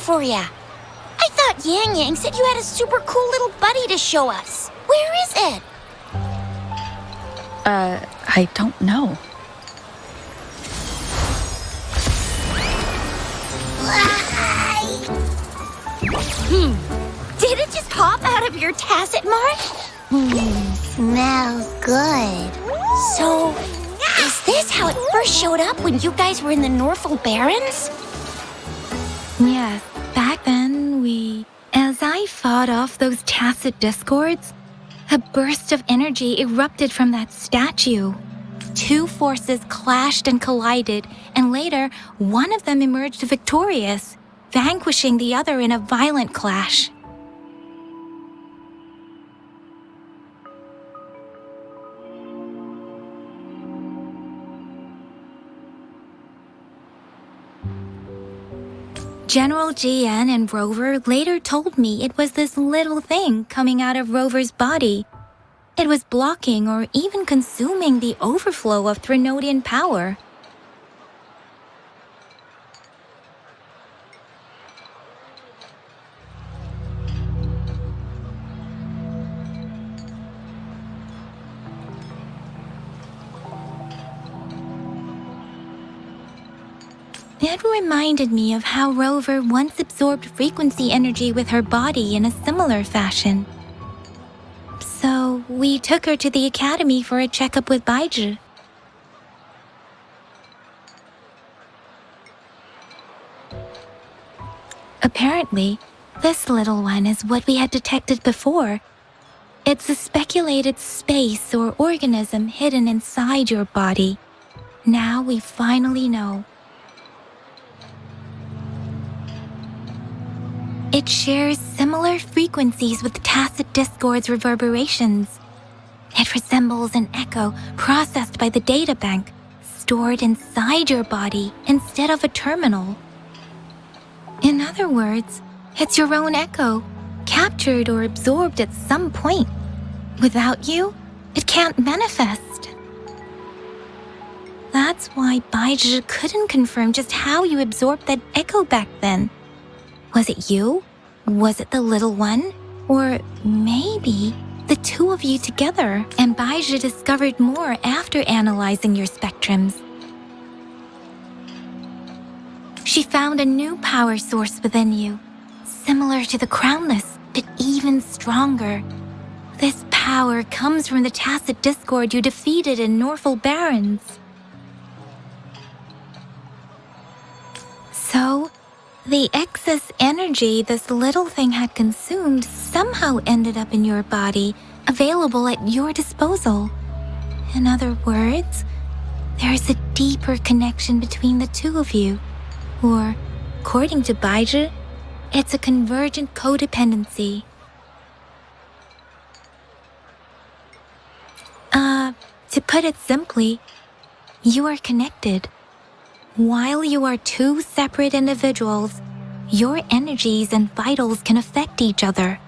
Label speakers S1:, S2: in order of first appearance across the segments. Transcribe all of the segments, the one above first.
S1: for ya. I thought Yang Yang said you had a super cool little buddy to show us. Where is it?
S2: I don't know.
S1: Did it just pop out of your tacit mark?
S3: Smells good.
S1: So, is this how it first showed up when you guys were in the Norfolk Barrens?
S4: Yes, back then as I fought off those tacit discords, a burst of energy erupted from that statue. Two forces clashed and collided, and later, one of them emerged victorious, vanquishing the other in a violent clash. General GN and Rover later told me it was this little thing coming out of Rover's body. It was blocking or even consuming the overflow of Threnodian power. It reminded me of how Rover once absorbed frequency energy with her body in a similar fashion. So we took her to the academy for a checkup with Baizhi. Apparently, this little one is what we had detected before. It's a speculated space or organism hidden inside your body. Now we finally know. It shares similar frequencies with tacit discord's reverberations. It resembles an echo processed by the data bank, stored inside your body instead of a terminal. In other words, it's your own echo, captured or absorbed at some point. Without you, it can't manifest. That's why Baizhi couldn't confirm just how you absorbed that echo back then. Was it you? Was it the little one? Or maybe the two of you together, and Baizhi discovered more after analyzing your spectrums. She found a new power source within you, similar to the Crownless, but even stronger. This power comes from the tacit discord you defeated in Norfolk Barrens. So, the excess energy this little thing had consumed somehow ended up in your body, available at your disposal. In other words, there's a deeper connection between the two of you. Or, according to Baizhi, it's a convergent codependency. To put it simply, you are connected. While you are two separate individuals, your energies and vitals can affect each other,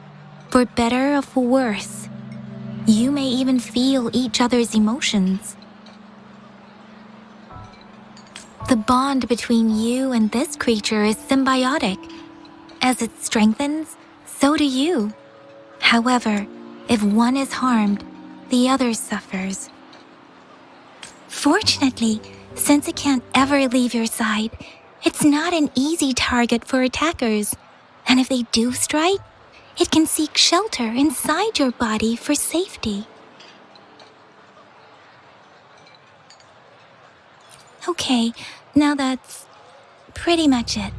S4: for better or for worse. You may even feel each other's emotions. The bond between you and this creature is symbiotic. As it strengthens, so do you. However, if one is harmed, the other suffers. Fortunately, since it can't ever leave your side, it's not an easy target for attackers. And if they do strike, it can seek shelter inside your body for safety. Okay, now that's pretty much it.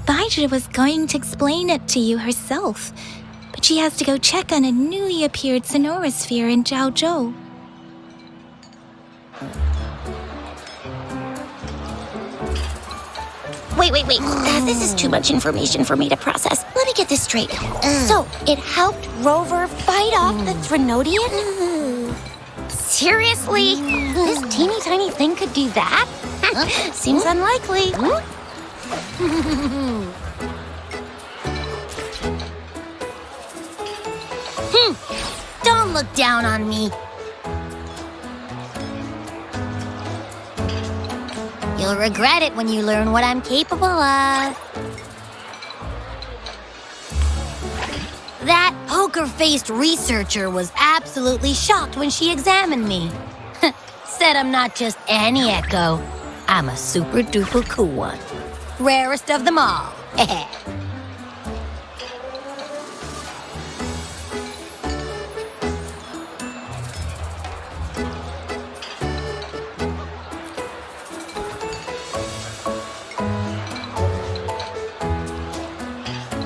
S4: Baizhi was going to explain it to you herself, but she has to go check on a newly appeared sonorosphere in Zhaozhou.
S1: Wait. This is too much information for me to process. Let me get this straight. So, it helped Rover fight off the Threnodian? Seriously? This teeny tiny thing could do that? Seems unlikely.
S3: Don't look down on me. You'll regret it when you learn what I'm capable of. poker-faced researcher was absolutely shocked when she examined me. Said I'm not just any echo, I'm a super-duper cool one. Rarest of them all.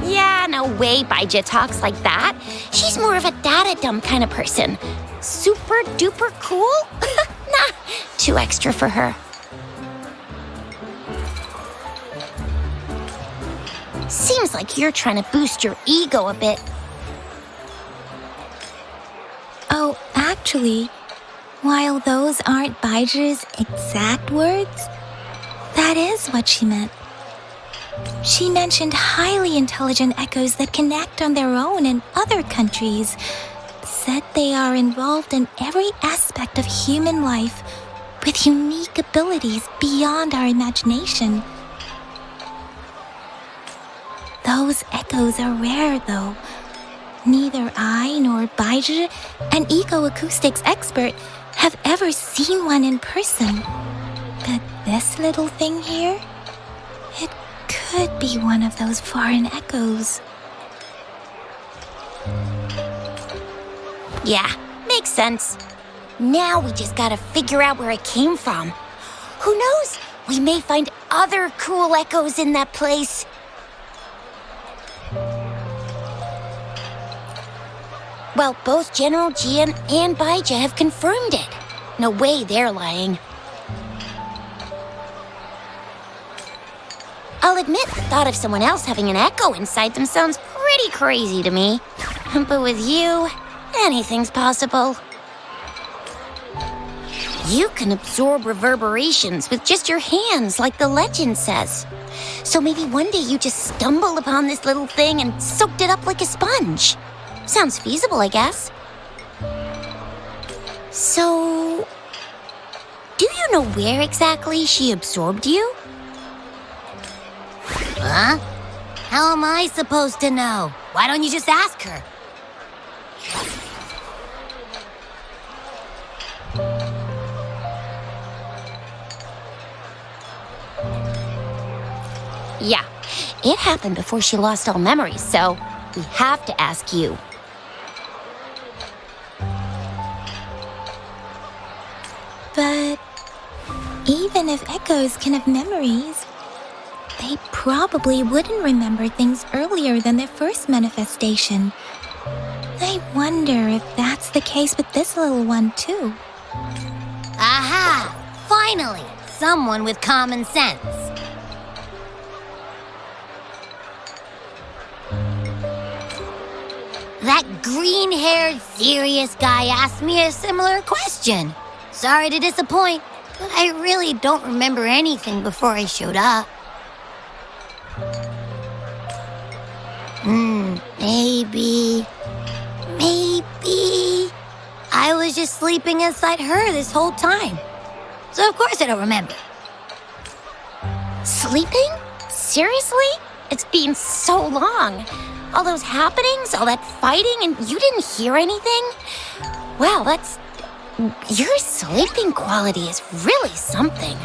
S1: Yeah, no way Baija talks like that. She's more of a data dump kind of person. Super duper cool? Nah, too extra for her. Seems like you're trying to boost your ego a bit.
S4: Oh, actually, while those aren't Baija's exact words, that is what she meant. She mentioned highly intelligent echoes that can act on their own in other countries. Said they are involved in every aspect of human life with unique abilities beyond our imagination. Those echoes are rare, though. Neither I nor Baija, an ecoacoustics expert, have ever seen one in person. But this little thing here, it could be one of those foreign echoes.
S1: Yeah, makes sense. Now we just gotta figure out where it came from. Who knows? We may find other cool echoes in that place. Well, both General Jian and Baija have confirmed it. No way they're lying. I'll admit, the thought of someone else having an echo inside them sounds pretty crazy to me. But with you, anything's possible. You can absorb reverberations with just your hands, like the legend says. So maybe one day you just stumbled upon this little thing and soaked it up like a sponge. Sounds feasible, I guess. So, do you know where exactly she absorbed you?
S3: Huh? How am I supposed to know? Why don't you just ask her?
S1: Yeah, it happened before she lost all memories, so we have to ask you.
S4: But even if echoes can have memories, they probably wouldn't remember things earlier than their first manifestation. I wonder if that's the case with this little one, too.
S3: Aha! Finally! Someone with common sense. That green-haired, serious guy asked me a similar question. Sorry to disappoint, but I really don't remember anything before I showed up. Maybe I was just sleeping inside her this whole time. So of course I don't remember.
S1: Sleeping? Seriously? It's been so long. All those happenings, all that fighting, and you didn't hear anything? Wow, your sleeping quality is really something.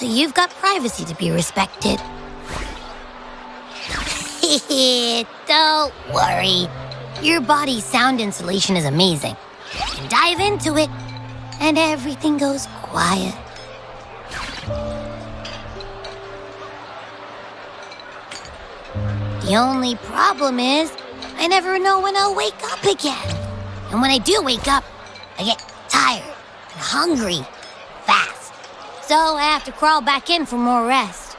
S3: so you've got privacy to be respected. Don't worry. Your body's sound insulation is amazing. You can dive into it, and everything goes quiet. The only problem is, I never know when I'll wake up again. And when I do wake up, I get tired and hungry fast. So I have to crawl back in for more rest.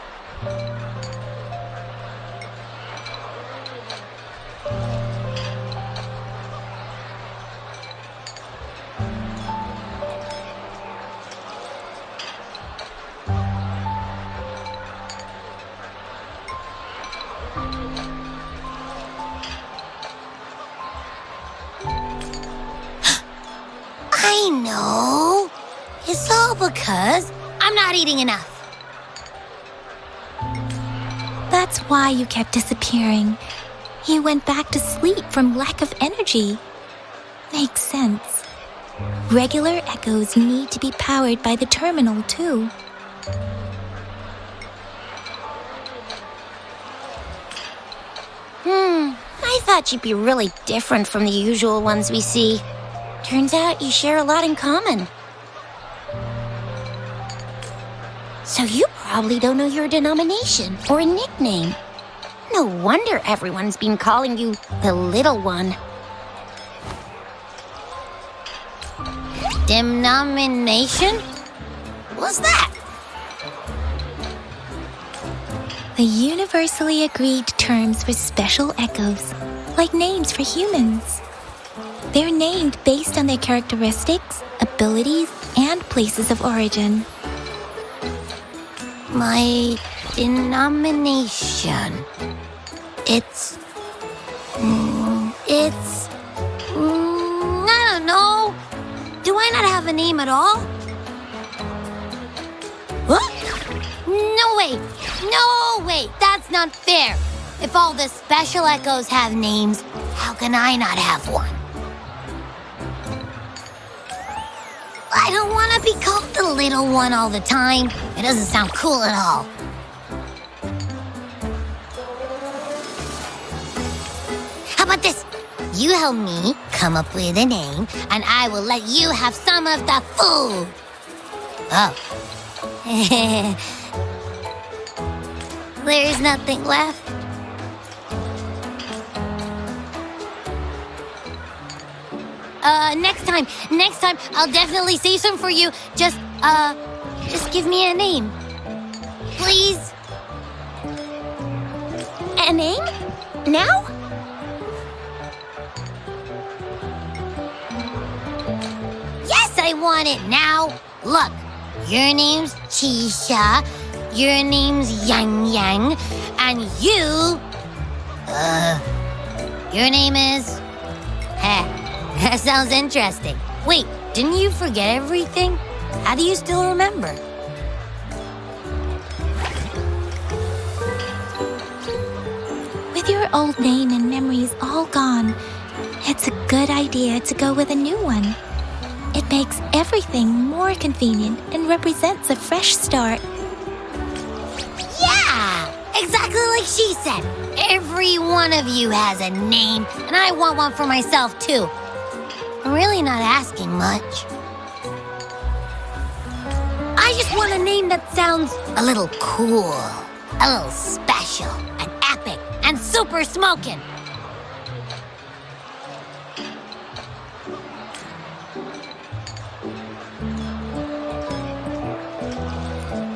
S3: I know. It's all because I'm not eating enough.
S4: That's why you kept disappearing. You went back to sleep from lack of energy. Makes sense. Regular echoes need to be powered by the terminal, too.
S1: I thought you'd be really different from the usual ones we see. Turns out you share a lot in common. So you probably don't know your denomination or a nickname. No wonder everyone's been calling you the Little One.
S3: Denomination? What's that?
S4: The universally agreed terms for special echoes, like names for humans. They're named based on their characteristics, abilities, and places of origin.
S3: My denomination. It's. I don't know. Do I not have a name at all? What? No way! No way! That's not fair! If all the special echoes have names, how can I not have one? I don't want to be called the Little One all the time. It doesn't sound cool at all. How about this? You help me come up with a name, and I will let you have some of the food. Oh. There's nothing left. Next time, I'll definitely say some for you. Just give me a name. Please?
S1: A name? Now?
S3: Yes, I want it now. Look, your name's Chisha, your name's Yang Yang, and your name is... That sounds interesting. Wait, didn't you forget everything? How do you still remember?
S4: With your old name and memories all gone, it's a good idea to go with a new one. It makes everything more convenient and represents a fresh start.
S3: Yeah! Exactly like she said. Every one of you has a name, and I want one for myself, too. I'm really not asking much. I just want a name that sounds a little cool, a little special, and epic, and super smoking.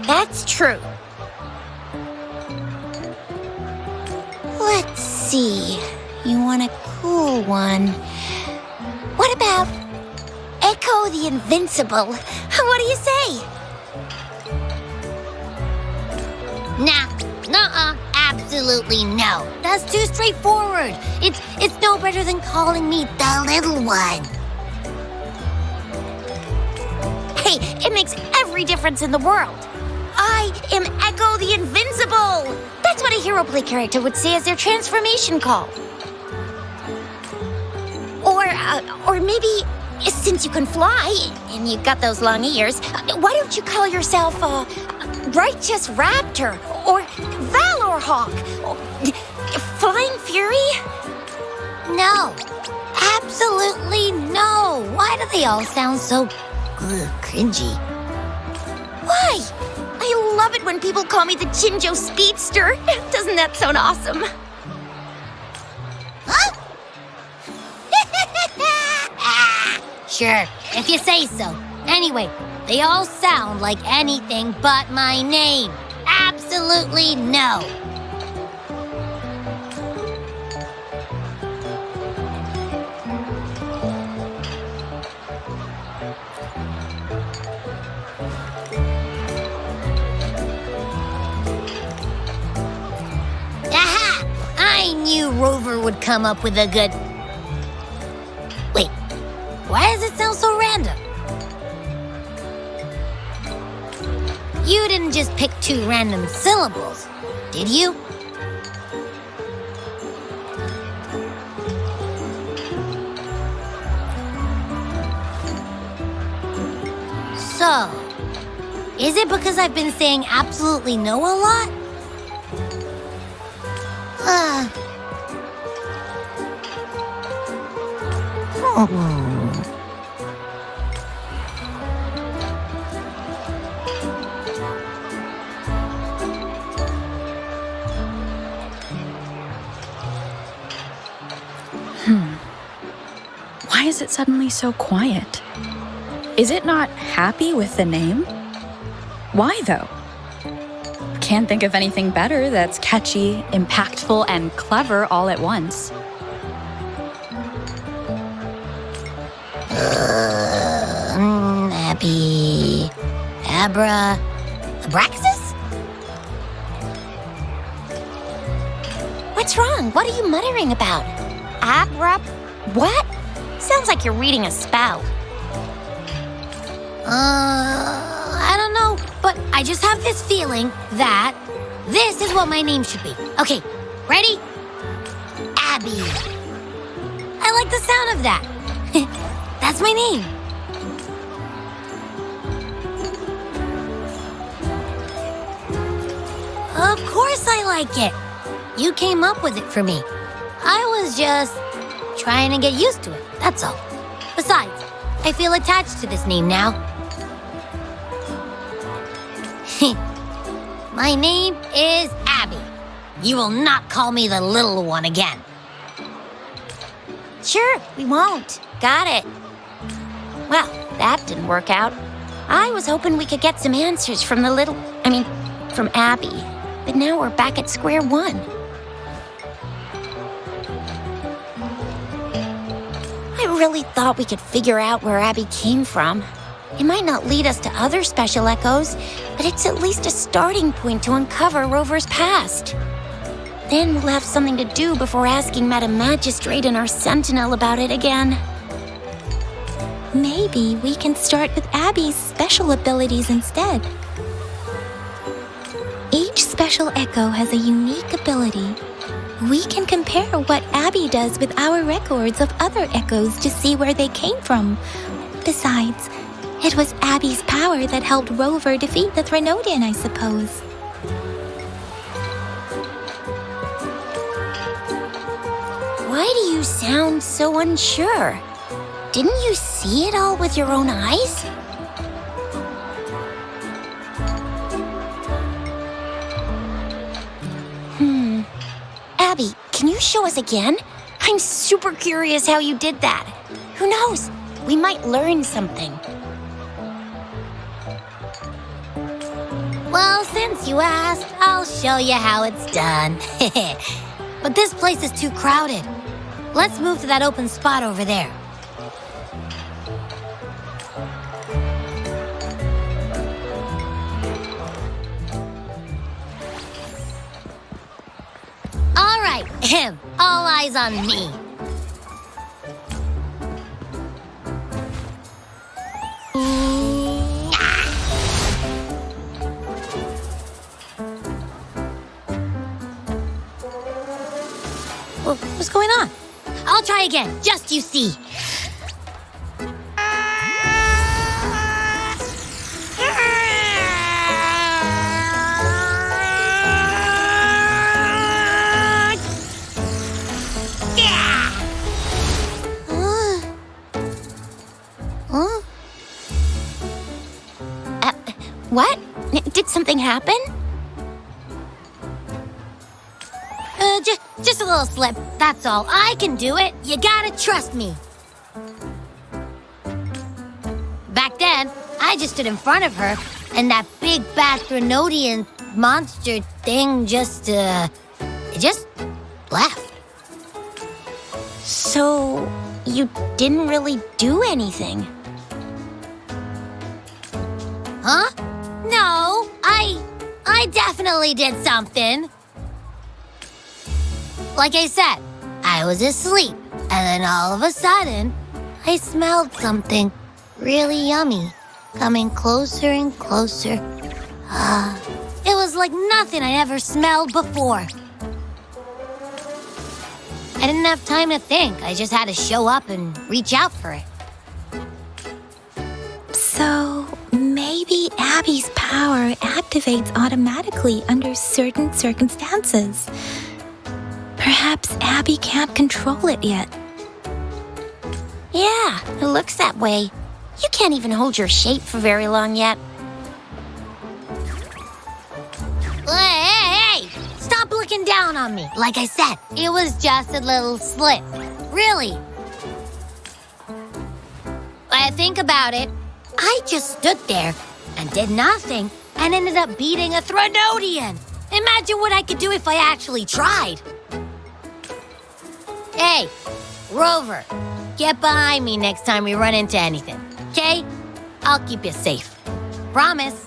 S1: That's true. Let's see. You want a cool one. What about Echo the Invincible? What do you say?
S3: Nah, nuh-uh, absolutely no. That's too straightforward. It's no better than calling me the Little One.
S1: Hey, it makes every difference in the world. I am Echo the Invincible! That's what a hero play character would say as their transformation call. Or maybe, since you can fly, and you've got those long ears, why don't you call yourself, Righteous Raptor, or Valor Hawk, or Flying Fury?
S3: No. Absolutely no. Why do they all sound so cringy?
S1: Why? I love it when people call me the Jinjo Speedster. Doesn't that sound awesome?
S3: Huh? Sure, if you say so. Anyway, they all sound like anything but my name. Absolutely no. Aha! I knew Rover would come up with a good... Wait, why does it sound so random? You didn't just pick two random syllables, did you? So, is it because I've been saying absolutely no a lot?
S2: Why is it suddenly so quiet? Is it not happy with the name? Why, though? Can't think of anything better that's catchy, impactful, and clever all at once.
S3: Abby... Abra... Abraxas?
S1: What's wrong? What are you muttering about? Abra... What? Sounds like you're reading a spell.
S3: I don't know, but I just have this feeling that this is what my name should be. Okay, ready? Abby. I like the sound of that. That's my name. Of course I like it. You came up with it for me. I was just trying to get used to it, that's all. Besides, I feel attached to this name now. My name is Abby. You will not call me the little one again.
S1: Sure, we won't. Got it. Well, that didn't work out. I was hoping we could get some answers from from Abby. But now we're back at square one. I really thought we could figure out where Abby came from. It might not lead us to other special echoes, but it's at least a starting point to uncover Rover's past. Then we'll have something to do before asking Madam Magistrate and our Sentinel about it again.
S4: Maybe we can start with Abby's special abilities instead. Each special echo has a unique ability. We can compare what Abby does with our records of other echoes to see where they came from. Besides, it was Abby's power that helped Rover defeat the Threnodian, I suppose.
S1: Why do you sound so unsure? Didn't you see it all with your own eyes? Abby, can you show us again? I'm super curious how you did that. Who knows? We might learn something.
S3: Well, since you asked, I'll show you how it's done. But this place is too crowded. Let's move to that open spot over there. All right, all eyes on me. What's going on? I'll try again, just you see.
S1: happen?
S3: Just a little slip, that's all. I can do it. You gotta trust me. Back then, I just stood in front of her, and that big bad Threnodian monster thing just left.
S1: So, you didn't really do anything?
S3: Huh? No, I definitely did something. Like I said, I was asleep, and then all of a sudden, I smelled something really yummy coming closer and closer. It was like nothing I'd ever smelled before. I didn't have time to think. I just had to show up and reach out for it.
S4: So, maybe Abby's power activates automatically under certain circumstances. Perhaps Abby can't control it yet.
S1: Yeah, it looks that way. You can't even hold your shape for very long yet.
S3: Hey! Stop looking down on me. Like I said, it was just a little slip. Really. When I think about it, I just stood there and did nothing and ended up beating a Threnodian. Imagine what I could do if I actually tried. Hey, Rover, get behind me next time we run into anything, okay? I'll keep you safe. Promise.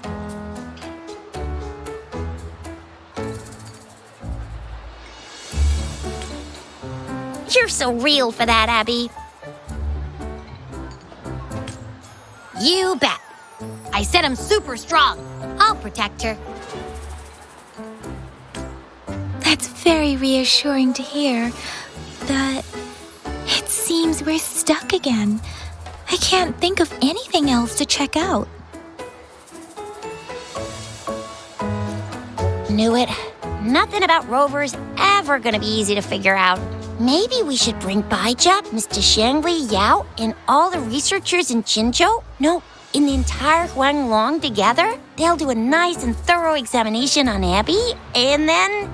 S1: You're so real for that, Abby.
S3: You bet. I said I'm super strong. I'll protect her.
S4: That's very reassuring to hear. But it seems we're stuck again. I can't think of anything else to check out.
S1: Knew it. Nothing about Rover's ever gonna be easy to figure out. Maybe we should bring Baija, Mr. Shangli, Yao, and all the researchers in Jinzhou? No, in the entire Huanglong together? They'll do a nice and thorough examination on Abby, and then...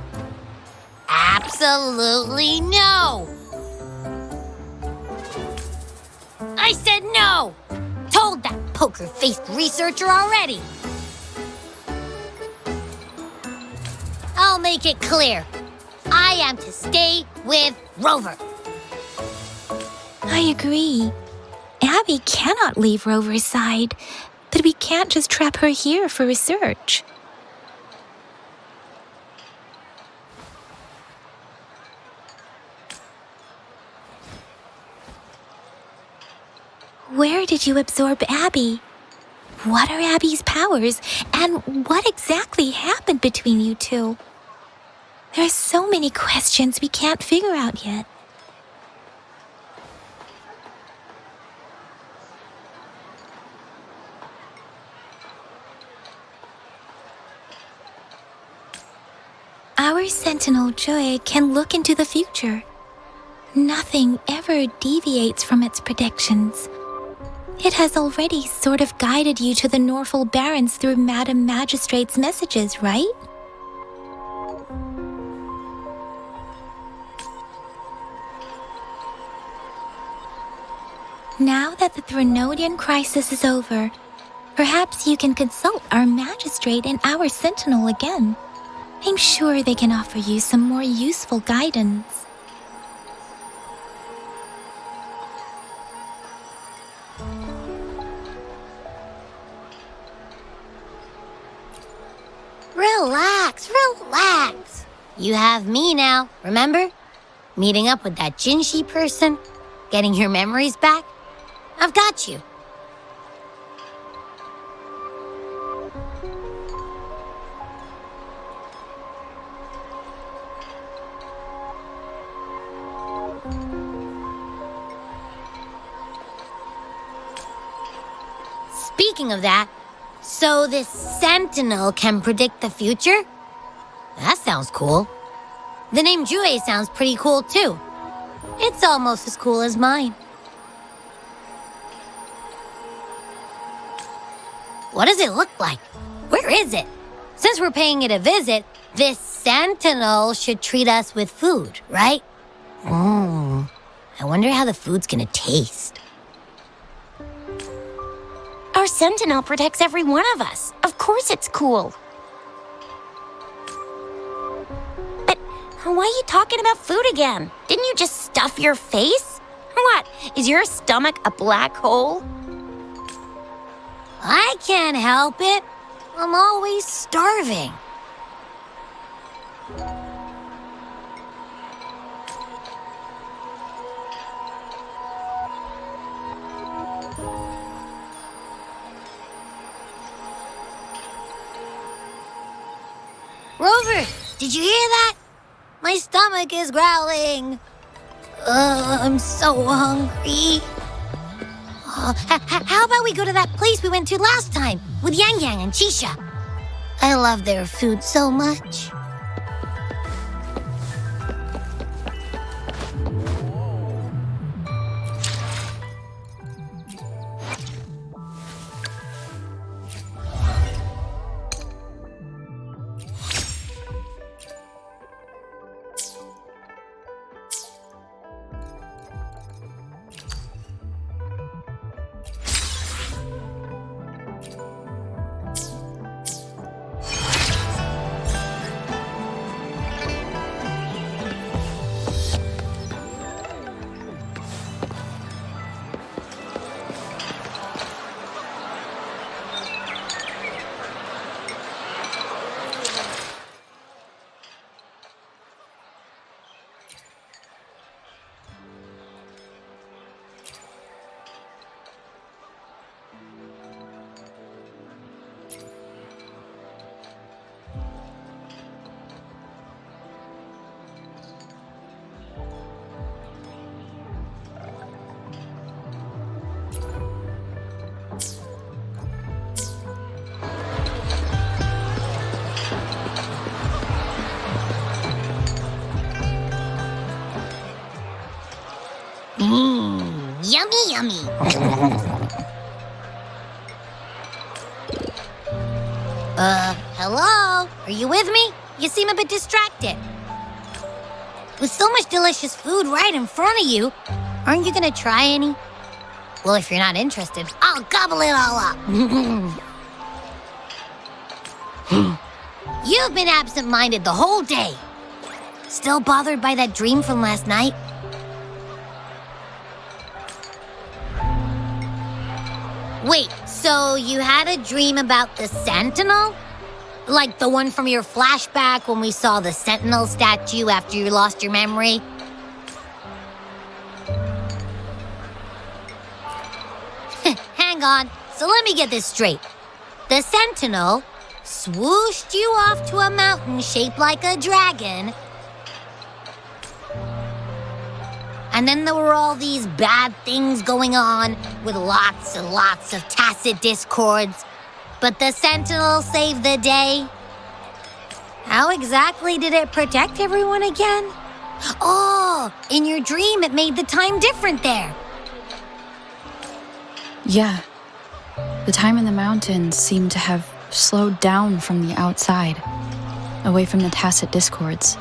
S3: Absolutely no! I said no! Told that poker-faced researcher already. I'll make it clear. I am to stay with Rover.
S4: I agree. Abby cannot leave Rover's side, but we can't just trap her here for research. Where did you absorb Abby? What are Abby's powers, and what exactly happened between you two? There are so many questions we can't figure out yet. Our Sentinel Joy can look into the future. Nothing ever deviates from its predictions. It has already sort of guided you to the Norfolk Barrens through Madam Magistrate's messages, right? Now that the Threnodian crisis is over, perhaps you can consult our Magistrate and our Sentinel again. I'm sure they can offer you some more useful guidance.
S3: Relax. You have me now, remember? Meeting up with that Jinshi person, getting your memories back. I've got you. Speaking of that, so this Sentinel can predict the future? That sounds cool. The name Jue sounds pretty cool too. It's almost as cool as mine. What does it look like? Where is it? Since we're paying it a visit, this sentinel should treat us with food, right? I wonder how the food's gonna taste.
S1: Our sentinel protects every one of us. Of course it's cool. But why are you talking about food again? Didn't you just stuff your face? Or what? Is your stomach a black hole?
S3: I can't help it. I'm always starving. Rover, did you hear that? My stomach is growling. I'm so hungry. How about we go to that place we went to last time with Yang Yang and Chisha? I love their food so much. Yummy, yummy. Hello? Are you with me? You seem a bit distracted. With so much delicious food right in front of you, aren't you gonna try any? Well, if you're not interested, I'll gobble it all up. You've been absent-minded the whole day. Still bothered by that dream from last night? Wait, so you had a dream about the Sentinel? Like the one from your flashback when we saw the Sentinel statue after you lost your memory? Hang on, so let me get this straight. The Sentinel swooshed you off to a mountain shaped like a dragon. And then there were all these bad things going on with lots and lots of tacit discords. But the Sentinel saved the day. How exactly did it protect everyone again? Oh, in your dream it made the time different there.
S2: Yeah. The time in the mountains seemed to have slowed down from the outside, away from the tacit discords.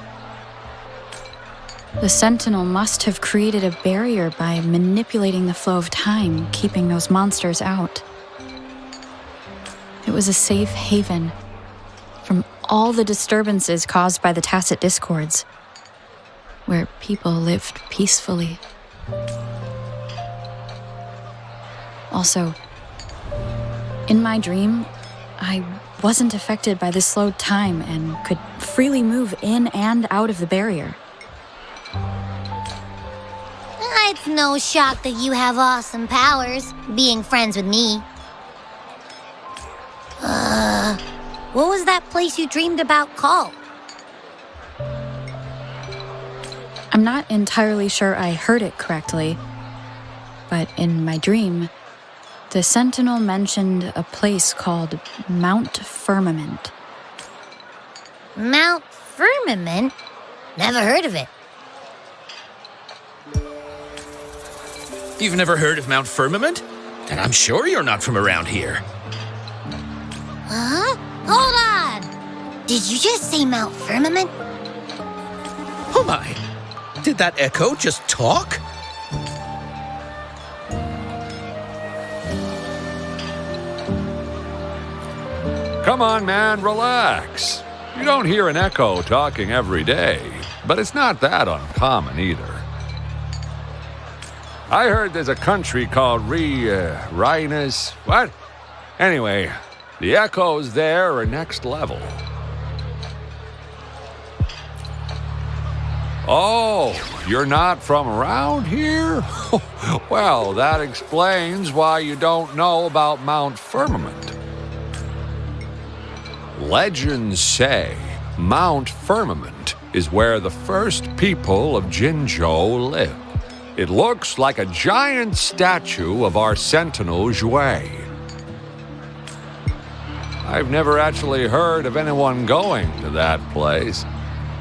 S2: The Sentinel must have created a barrier by manipulating the flow of time, keeping those monsters out. It was a safe haven from all the disturbances caused by the tacit discords, where people lived peacefully. Also, in my dream, I wasn't affected by the slowed time and could freely move in and out of the barrier.
S3: It's no shock that you have awesome powers, being friends with me. What was that place you dreamed about called?
S2: I'm not entirely sure I heard it correctly, but in my dream, the Sentinel mentioned a place called Mount Firmament.
S3: Mount Firmament? Never heard of it.
S5: You've never heard of Mount Firmament? Then I'm sure you're not from around here.
S3: Huh? Hold on! Did you just say Mount Firmament?
S5: Oh my! Did that echo just talk?
S6: Come on, man, relax. You don't hear an echo talking every day, but it's not that uncommon either. I heard there's a country called Rhinus. What? Anyway, the echoes there are next level. Oh, you're not from around here? Well, that explains why you don't know about Mount Firmament. Legends say Mount Firmament is where the first people of Jinzhou lived. It looks like a giant statue of our sentinel Zhui. I've never actually heard of anyone going to that place.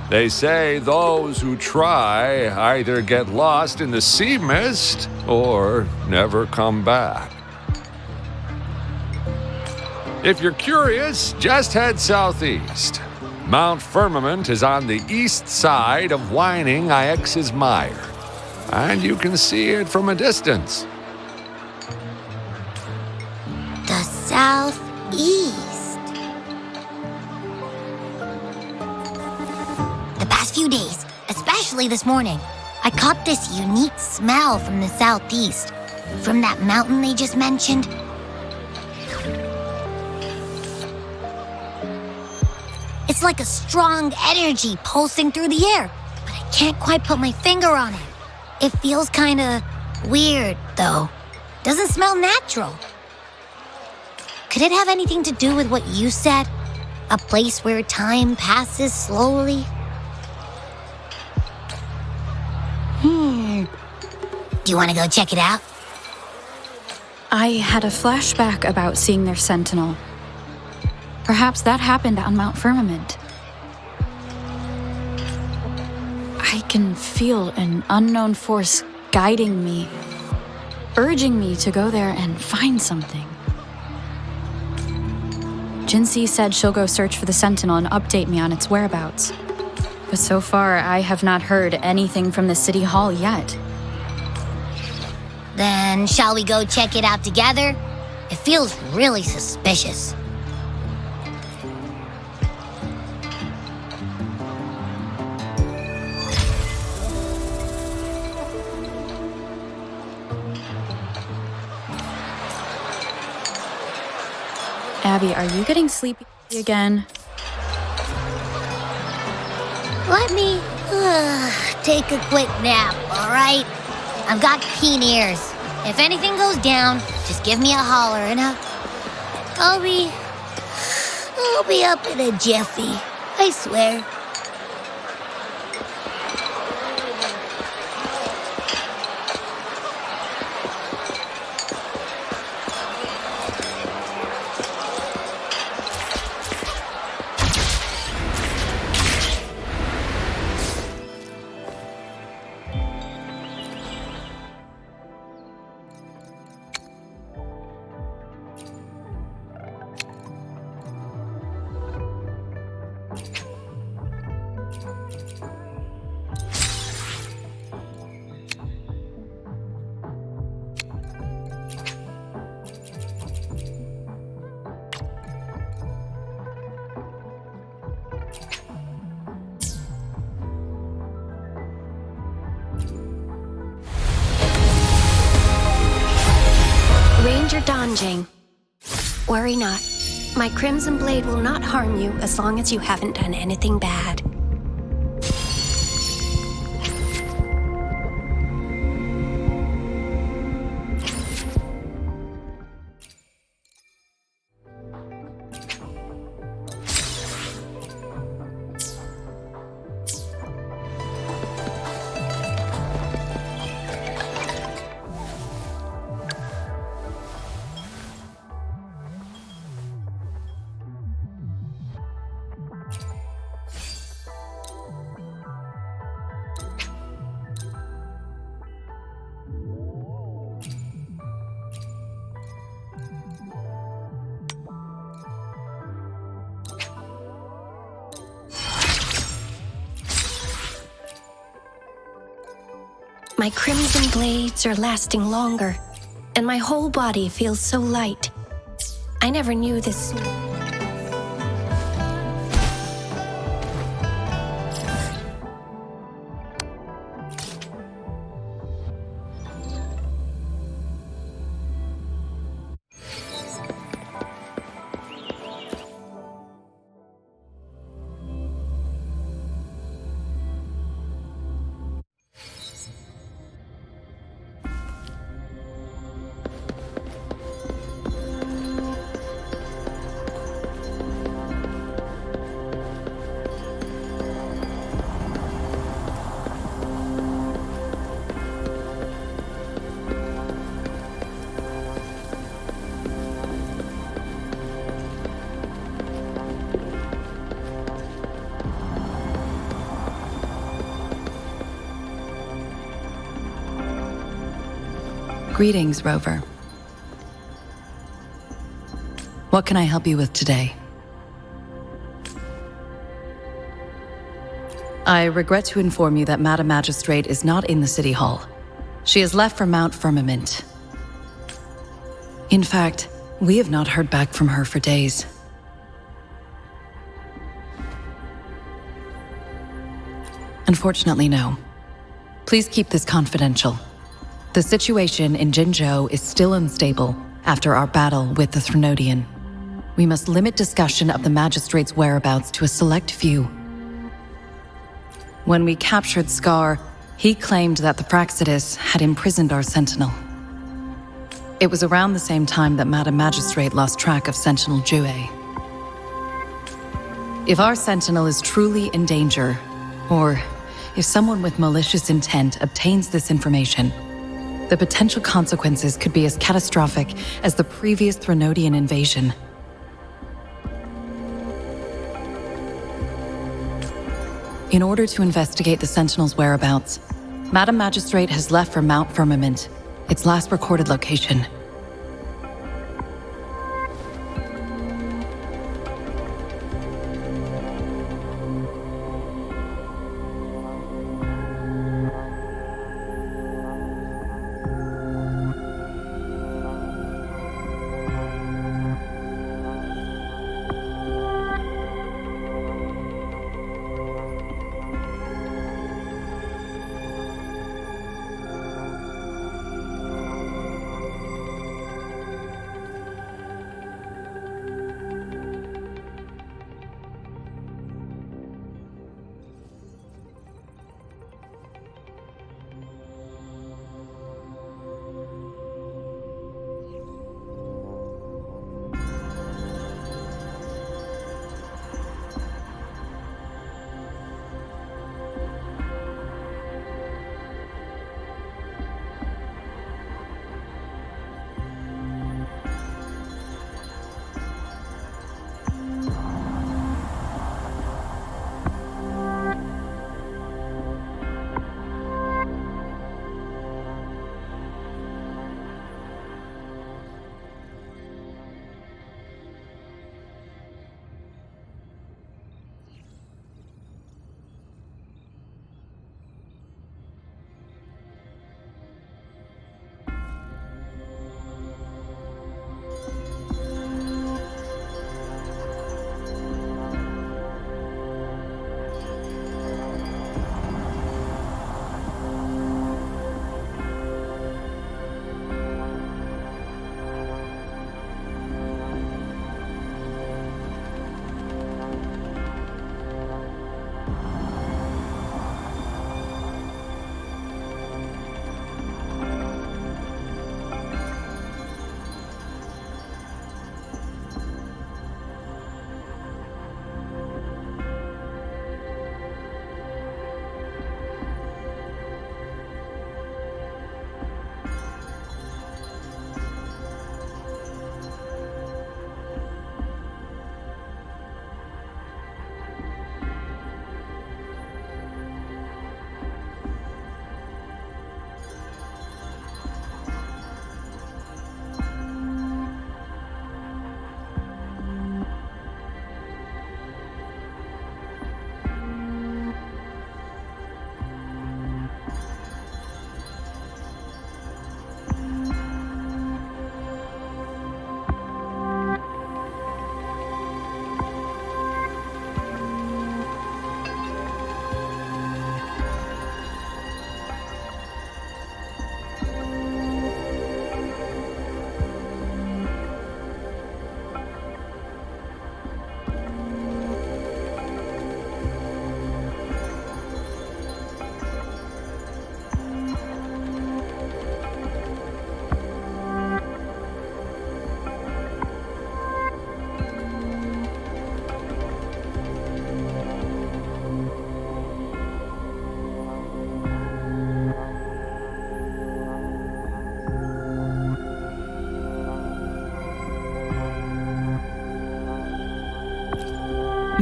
S6: They say those who try either get lost in the sea mist or never come back. If you're curious, just head southeast. Mount Firmament is on the east side of whining Ix's Mire, and you can see it from a distance.
S3: The southeast. The past few days, especially this morning, I caught this unique smell from the southeast, from that mountain they just mentioned. It's like a strong energy pulsing through the air, but I can't quite put my finger on it. It feels kinda weird, though. Doesn't smell natural. Could it have anything to do with what you said? A place where time passes slowly? Do you want to go check it out?
S2: I had a flashback about seeing their sentinel. Perhaps that happened on Mount Firmament. I can feel an unknown force guiding me, urging me to go there and find something. Jinxie said she'll go search for the sentinel and update me on its whereabouts. But so far, I have not heard anything from the city hall yet.
S3: Then shall we go check it out together? It feels really suspicious.
S2: Abby, are you getting sleepy again?
S3: Let me take a quick nap, all right? I've got keen ears. If anything goes down, just give me a holler and I'll be up in a jiffy. I swear.
S7: Ranger Donjing. Worry not. My Crimson Blade will not harm you as long as you haven't done anything bad. My crimson blades are lasting longer, and my whole body feels so light. I never knew this.
S8: Greetings, Rover. What can I help you with today? I regret to inform you that Madam Magistrate is not in the City Hall. She has left for Mount Firmament. In fact, we have not heard back from her for days. Unfortunately, no. Please keep this confidential. The situation in Jinzhou is still unstable after our battle with the Threnodian. We must limit discussion of the Magistrate's whereabouts to a select few. When we captured Scar, he claimed that the Praxidus had imprisoned our Sentinel. It was around the same time that Madam Magistrate lost track of Sentinel Jue. If our Sentinel is truly in danger, or if someone with malicious intent obtains this information, the potential consequences could be as catastrophic as the previous Threnodian invasion. In order to investigate the Sentinel's whereabouts, Madam Magistrate has left for Mount Firmament, its last recorded location.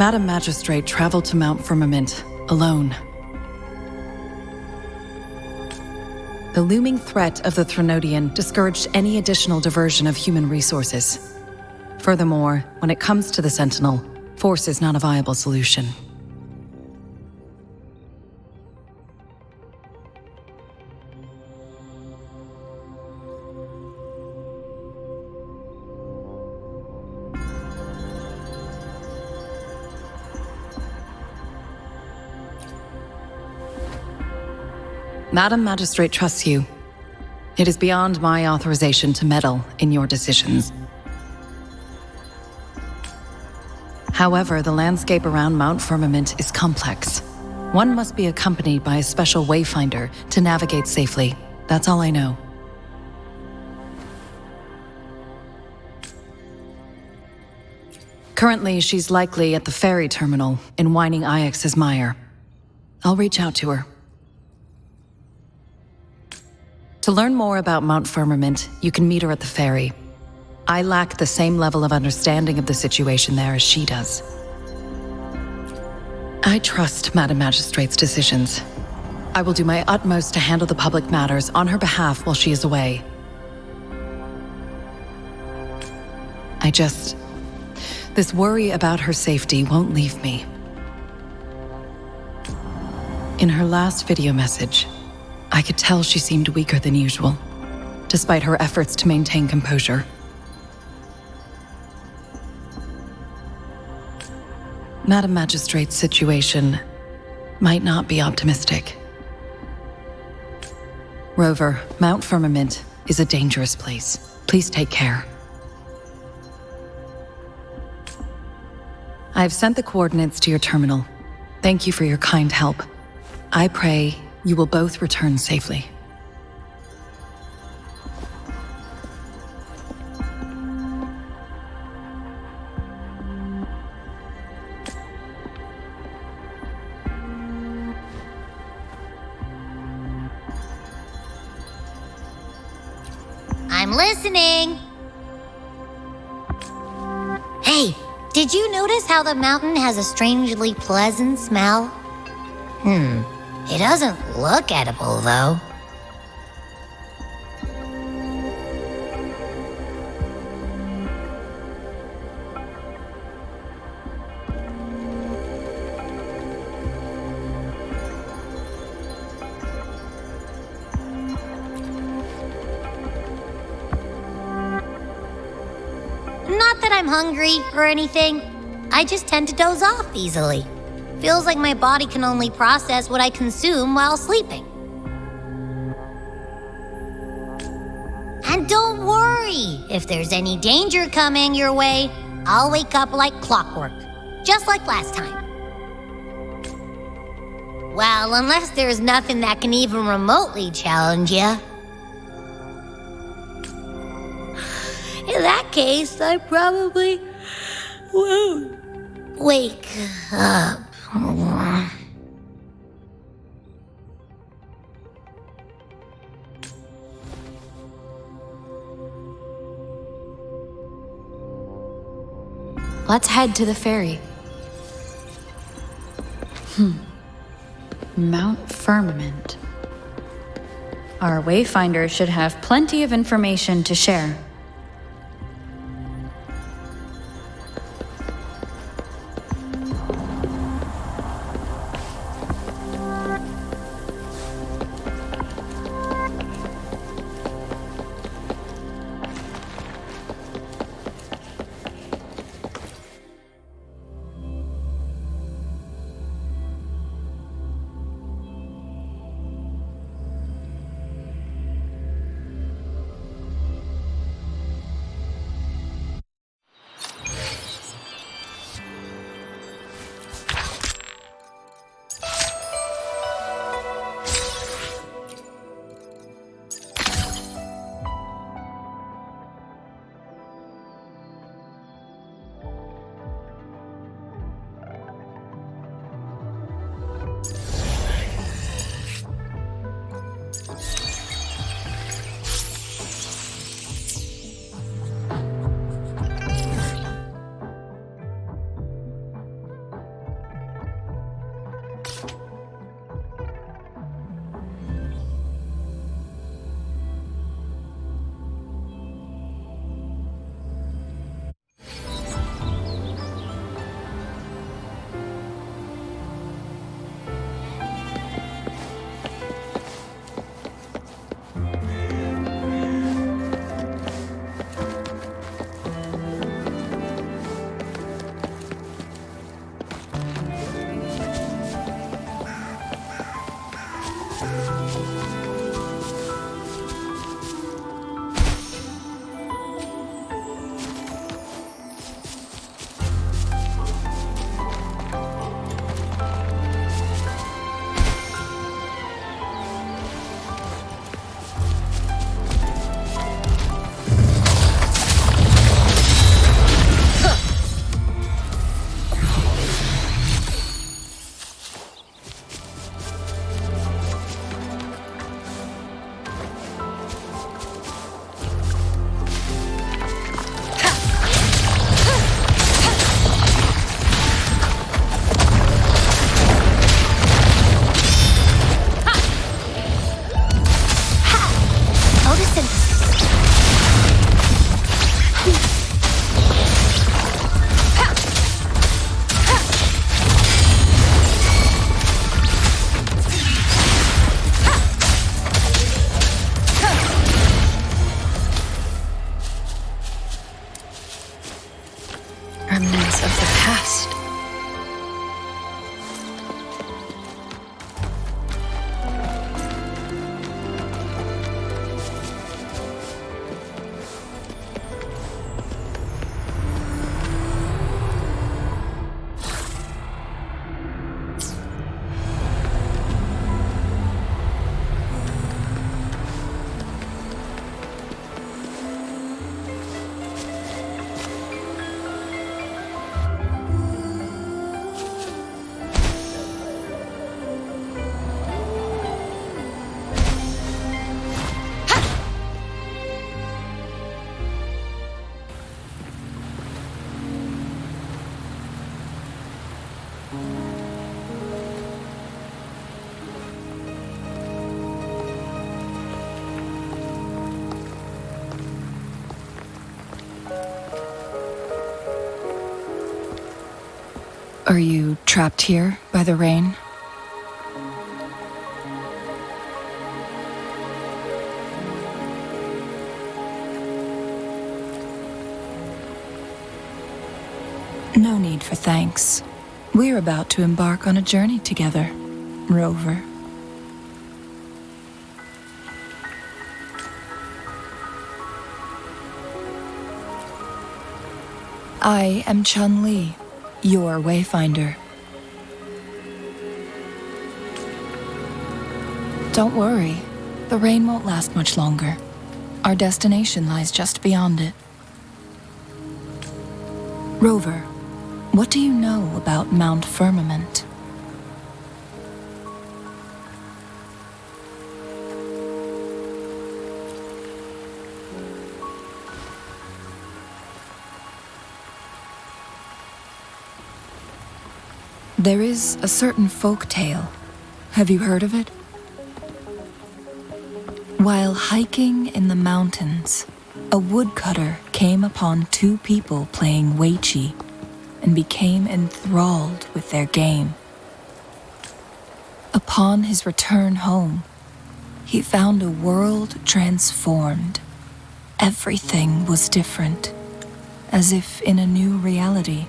S8: Madam Magistrate traveled to Mount Firmament alone. The looming threat of the Threnodian discouraged any additional diversion of human resources. Furthermore, when it comes to the Sentinel, force is not a viable solution. Madam Magistrate trusts you. It is beyond my authorization to meddle in your decisions. However, the landscape around Mount Firmament is complex. One must be accompanied by a special wayfinder to navigate safely. That's all I know. Currently, she's likely at the ferry terminal in Whining Ix's Mire. I'll reach out to her. To learn more about Mount Firmament, you can meet her at the ferry. I lack the same level of understanding of the situation there as she does. I trust Madam Magistrate's decisions. I will do my utmost to handle the public matters on her behalf while she is away. This worry about her safety won't leave me. In her last video message, I could tell she seemed weaker than usual, despite her efforts to maintain composure. Madam Magistrate's situation might not be optimistic. Rover, Mount Firmament is a dangerous place. Please take care. I've sent the coordinates to your terminal. Thank you for your kind help. I pray you will both return safely.
S3: I'm listening. Hey, did you notice how the mountain has a strangely pleasant smell? It doesn't look edible, though. Not that I'm hungry or anything. I just tend to doze off easily. Feels like my body can only process what I consume while sleeping. And don't worry, if there's any danger coming your way, I'll wake up like clockwork, just like last time. Well, unless there's nothing that can even remotely challenge you. In that case, I probably won't wake up.
S2: Let's head to the ferry. Mount Firmament. Our wayfinder should have plenty of information to share.
S8: Are you trapped here by the rain? No need for thanks. We're about to embark on a journey together, Rover. I am Chun-Li, your Wayfinder. Don't worry, the rain won't last much longer. Our destination lies just beyond it. Rover, what do you know about Mount Firmament? There is a certain folk tale. Have you heard of it? While hiking in the mountains, a woodcutter came upon two people playing Weiqi and became enthralled with their game. Upon his return home, he found a world transformed. Everything was different, as if in a new reality.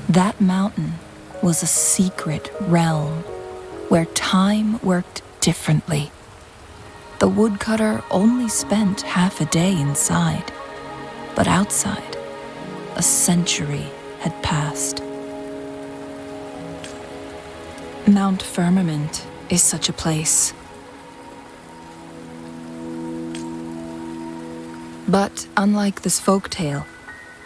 S8: That mountain was a secret realm where time worked differently. The woodcutter only spent half a day inside, but outside, a century had passed. Mount Firmament is such a place. But unlike this folktale,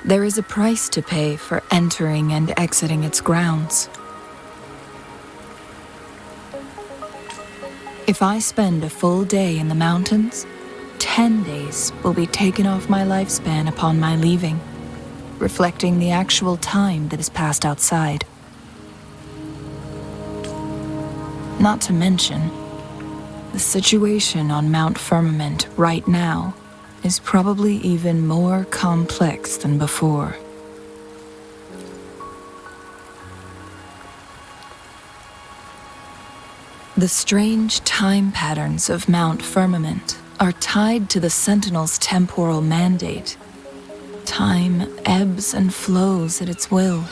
S8: there is a price to pay for entering and exiting its grounds. If I spend a full day in the mountains, 10 days will be taken off my lifespan upon my leaving, reflecting the actual time that is passed outside. Not to mention, the situation on Mount Firmament right now is probably even more complex than before. The strange time patterns of Mount Firmament are tied to the Sentinel's temporal mandate. Time ebbs and flows at its will.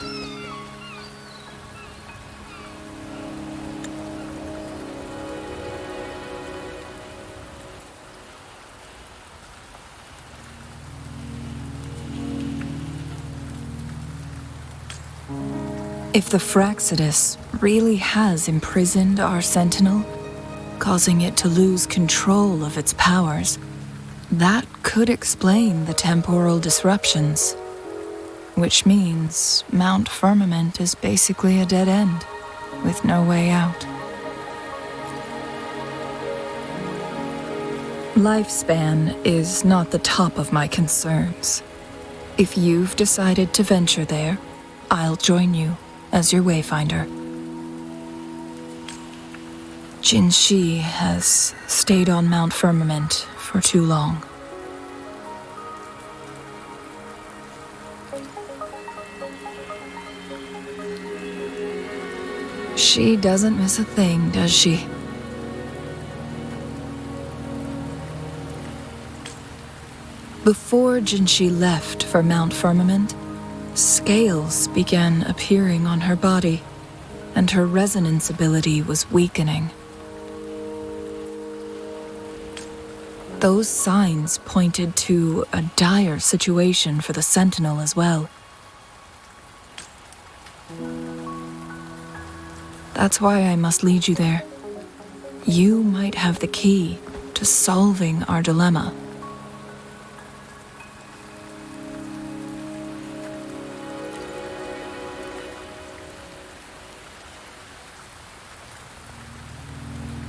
S8: If the Fraxidus really has imprisoned our Sentinel, causing it to lose control of its powers, that could explain the temporal disruptions. Which means Mount Firmament is basically a dead end, with no way out. Lifespan is not the top of my concerns. If you've decided to venture there, I'll join you as your Wayfinder. Jinshi has stayed on Mount Firmament for too long. She doesn't miss a thing, does she? Before Jinshi left for Mount Firmament, scales began appearing on her body, and her resonance ability was weakening. Those signs pointed to a dire situation for the Sentinel as well. That's why I must lead you there. You might have the key to solving our dilemma.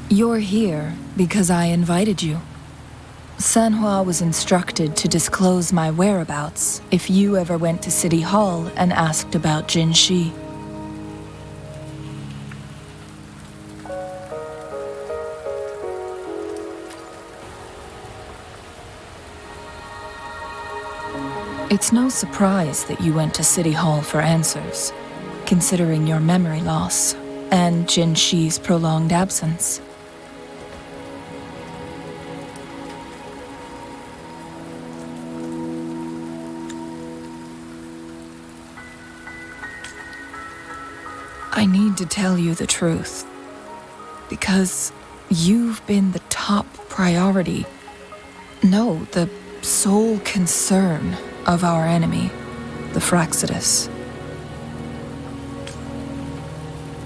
S8: You're here because I invited you. Sanhua was instructed to disclose my whereabouts if you ever went to City Hall and asked about Jinshi.
S9: It's no surprise that you went to City Hall for answers, considering your memory loss and Jin Shi's prolonged absence. I need to tell you the truth, because you've been the top priority, no, the sole concern of our enemy, the Fraxidus.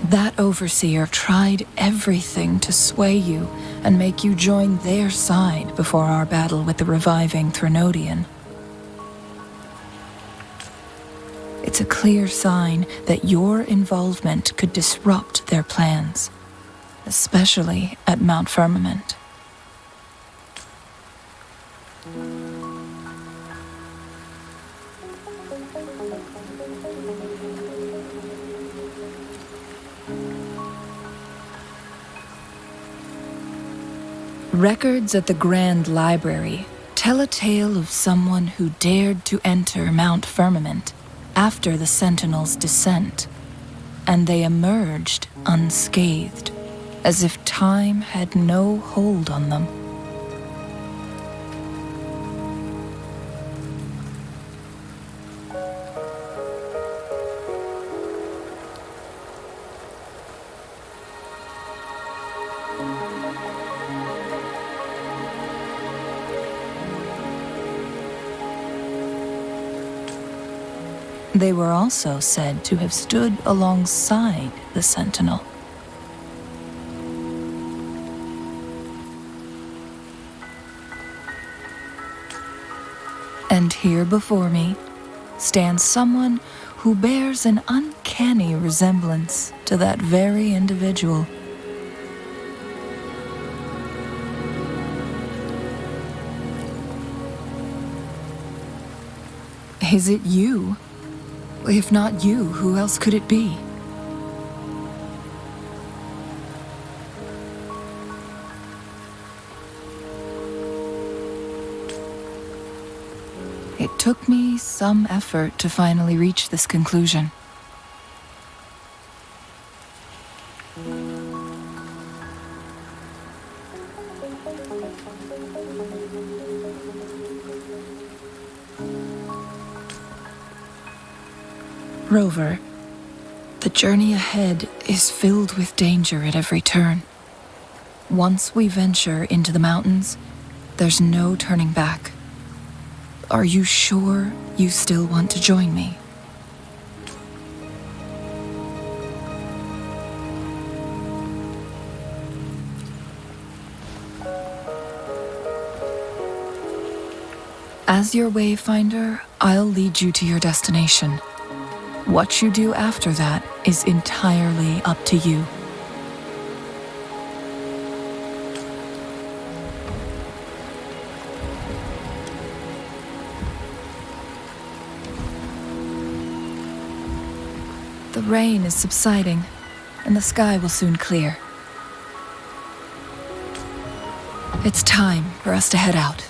S9: That overseer tried everything to sway you and make you join their side before our battle with the reviving Threnodian. It's a clear sign that your involvement could disrupt their plans, especially at Mount Firmament. Records at the Grand Library tell a tale of someone who dared to enter Mount Firmament after the Sentinels' descent, and they emerged unscathed, as if time had no hold on them. They were also said to have stood alongside the Sentinel. And here before me stands someone who bears an uncanny resemblance to that very individual. Is it you? If not you, who else could it be? It took me some effort to finally reach this conclusion. Rover, the journey ahead is filled with danger at every turn. Once we venture into the mountains, there's no turning back. Are you sure you still want to join me? As your wayfinder, I'll lead you to your destination. What you do after that is entirely up to you. The rain is subsiding, and the sky will soon clear. It's time for us to head out.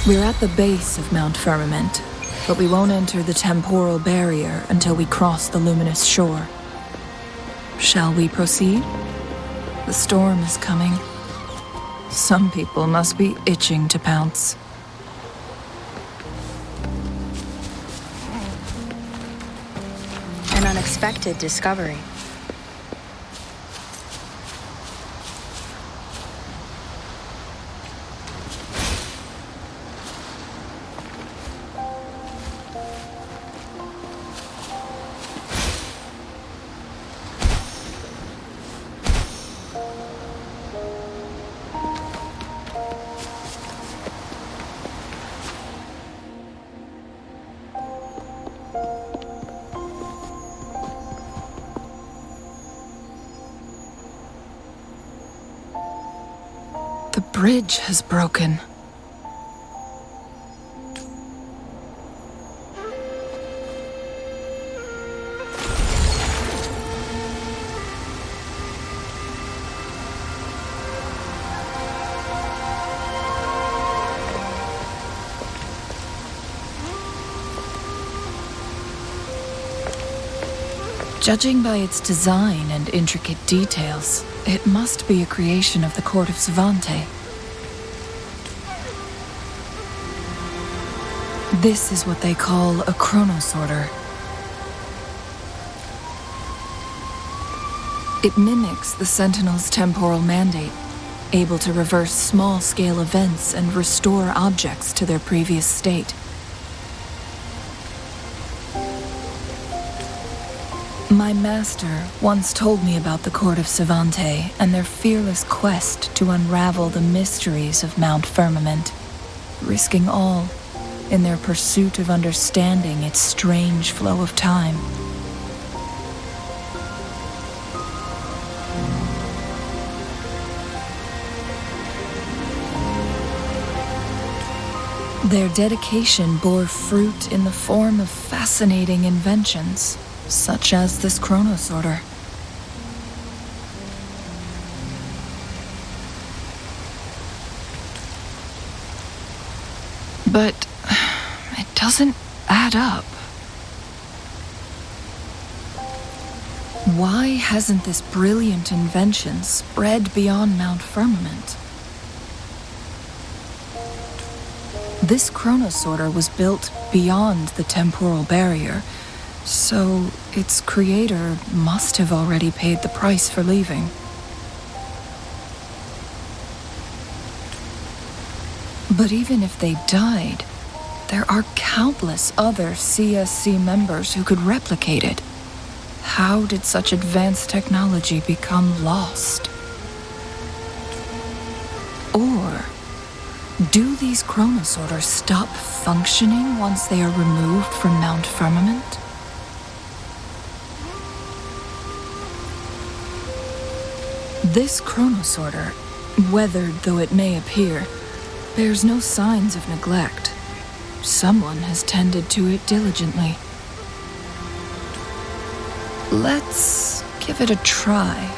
S9: We're at the base of Mount Firmament, but we won't enter the temporal barrier until we cross the luminous shore. Shall we proceed? The storm is coming. Some people must be itching to pounce.
S2: An unexpected discovery.
S9: The bridge has broken. Judging by its design and intricate details, it must be a creation of the court of Savante. This is what they call a chronosorter. It mimics the Sentinel's temporal mandate, able to reverse small-scale events and restore objects to their previous state. My master once told me about the court of Savante and their fearless quest to unravel the mysteries of Mount Firmament, risking all in their pursuit of understanding its strange flow of time. Their dedication bore fruit in the form of fascinating inventions, such as this chronosorter. But it doesn't add up. Why hasn't this brilliant invention spread beyond Mount Firmament? This chronosorter was built beyond the temporal barrier, so its creator must have already paid the price for leaving. But even if they died, there are countless other CSC members who could replicate it. How did such advanced technology become lost? Or do these chronosorters stop functioning once they are removed from Mount Firmament? This chronosorter, weathered though it may appear, bears no signs of neglect. Someone has tended to it diligently. Let's give it a try.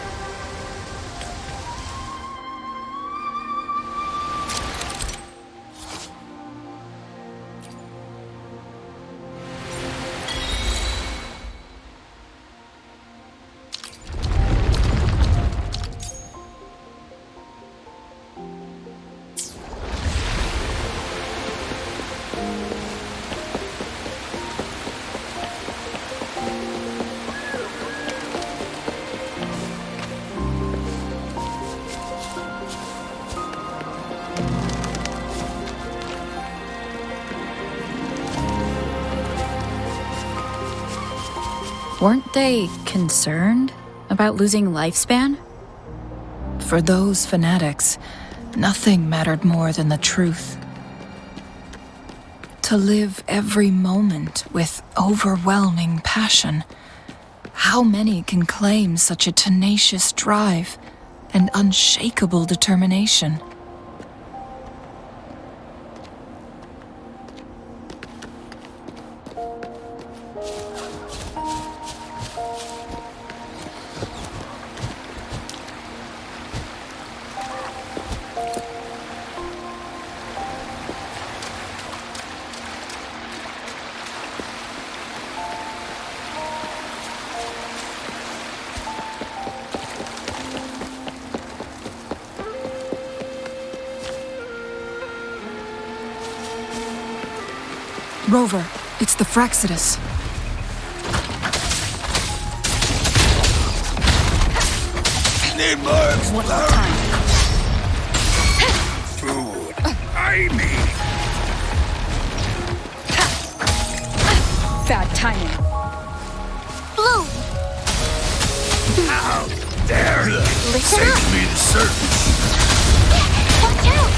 S2: Weren't they concerned about losing lifespan?
S9: For those fanatics, nothing mattered more than the truth. To live every moment with overwhelming passion. How many can claim such a tenacious drive and unshakable determination? Rover, it's the Fraxidus.
S5: Need more
S2: One more time.
S5: food. I mean.
S2: Bad timing.
S3: Blue,
S5: How dare you?
S3: listen
S5: Save
S3: up.
S5: me the surface.
S3: Watch out.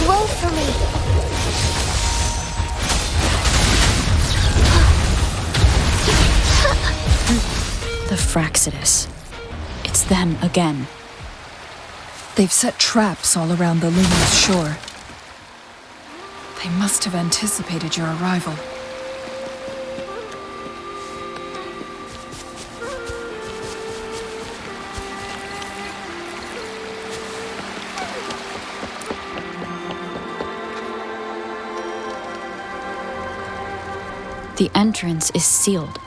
S3: Blow for me.
S2: The Fraxidus. It's them again.
S9: They've set traps all around the luminous shore. They must have anticipated your arrival.
S2: The entrance is sealed.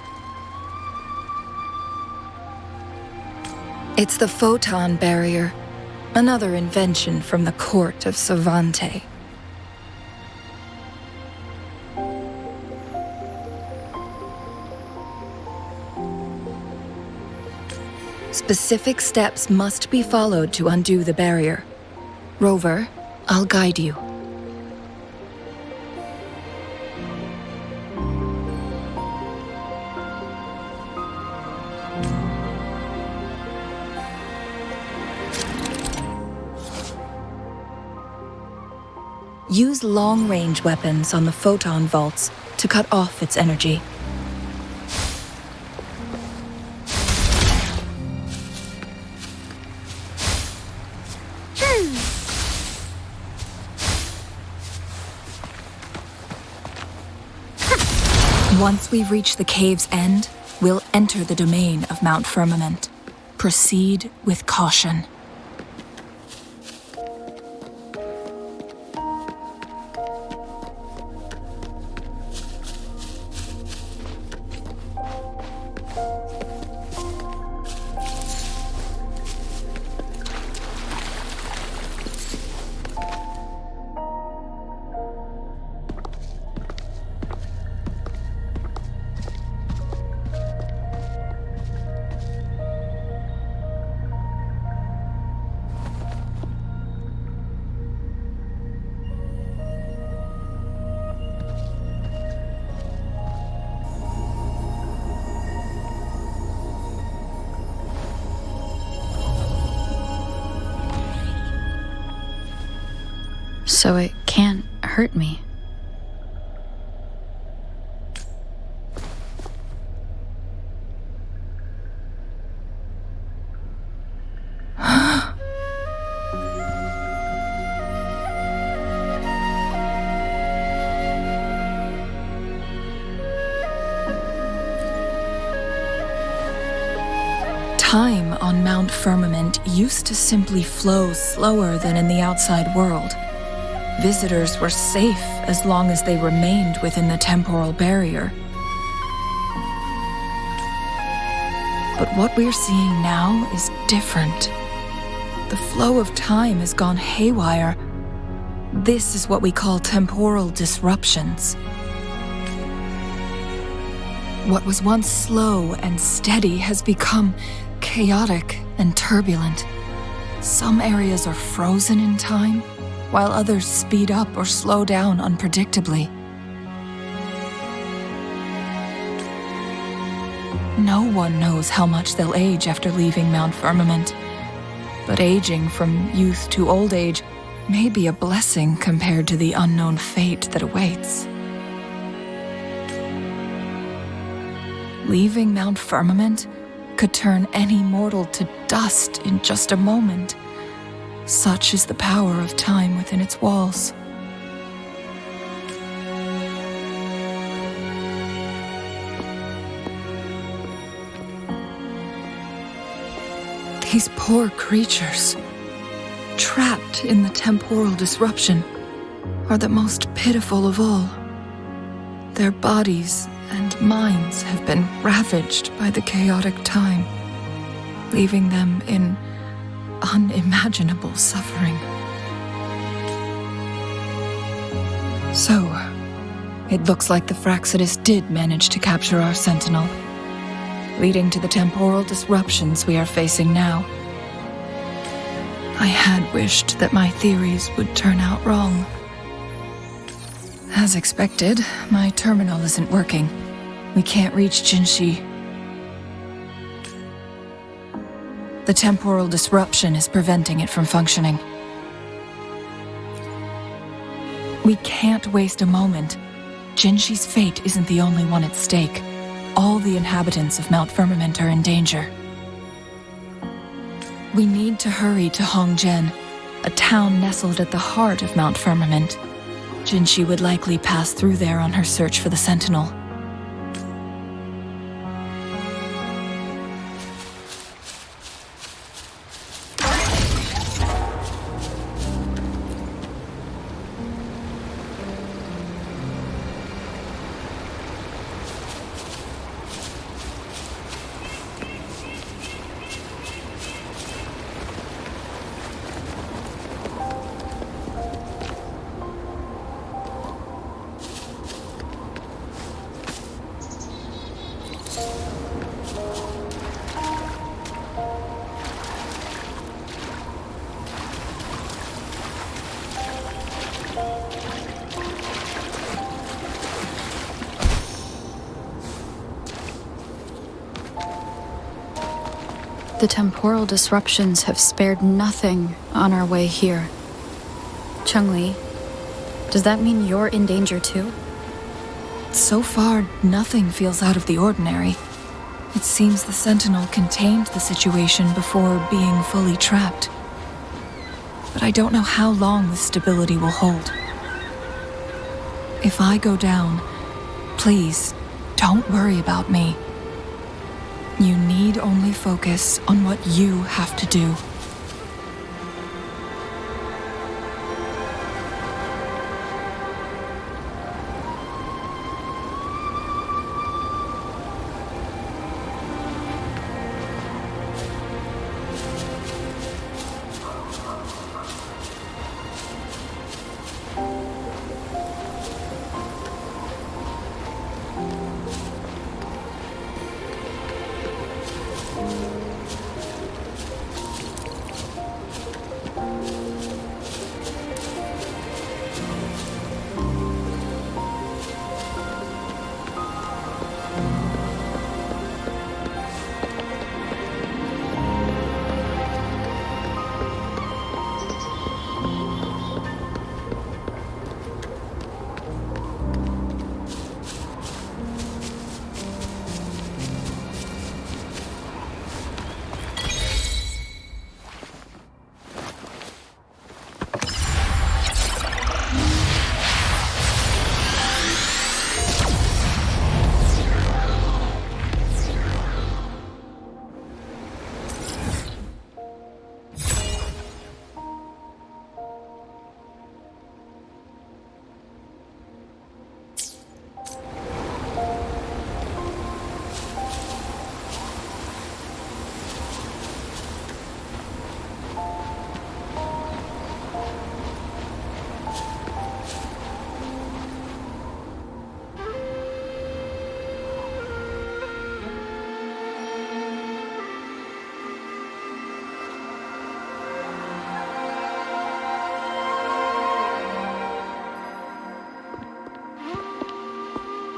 S9: It's the photon barrier, another invention from the court of Savante. Specific steps must be followed to undo the barrier. Rover, I'll guide you. Use long-range weapons on the photon vaults to cut off its energy. Once we've reached the cave's end, we'll enter the domain of Mount Firmament. Proceed with caution.
S2: So it can't hurt me.
S9: Time on Mount Firmament used to simply flow slower than in the outside world. Visitors were safe as long as they remained within the temporal barrier. But what we're seeing now is different. The flow of time has gone haywire. This is what we call temporal disruptions. What was once slow and steady has become chaotic and turbulent. Some areas are frozen in time, while others speed up or slow down unpredictably. No one knows how much they'll age after leaving Mount Firmament, but aging from youth to old age may be a blessing compared to the unknown fate that awaits. Leaving Mount Firmament could turn any mortal to dust in just a moment. Such is the power of time within its walls. These poor creatures, trapped in the temporal disruption, are the most pitiful of all. Their bodies and minds have been ravaged by the chaotic time, leaving them in unimaginable suffering. So, it looks like the Fraxidus did manage to capture our sentinel, leading to the temporal disruptions we are facing now. I had wished that my theories would turn out wrong. As expected, my terminal isn't working. We can't reach Jinshi. The temporal disruption is preventing it from functioning. We can't waste a moment. Jinshi's fate isn't the only one at stake. All the inhabitants of Mount Firmament are in danger. We need to hurry to Hongjian, a town nestled at the heart of Mount Firmament. Jinshi would likely pass through there on her search for the Sentinel.
S2: The temporal disruptions have spared nothing on our way here. Changli, does that mean you're in danger too?
S9: So far, nothing feels out of the ordinary. It seems the Sentinel contained the situation before being fully trapped. But I don't know how long this stability will hold. If I go down, please, don't worry about me. You need only focus on what you have to do.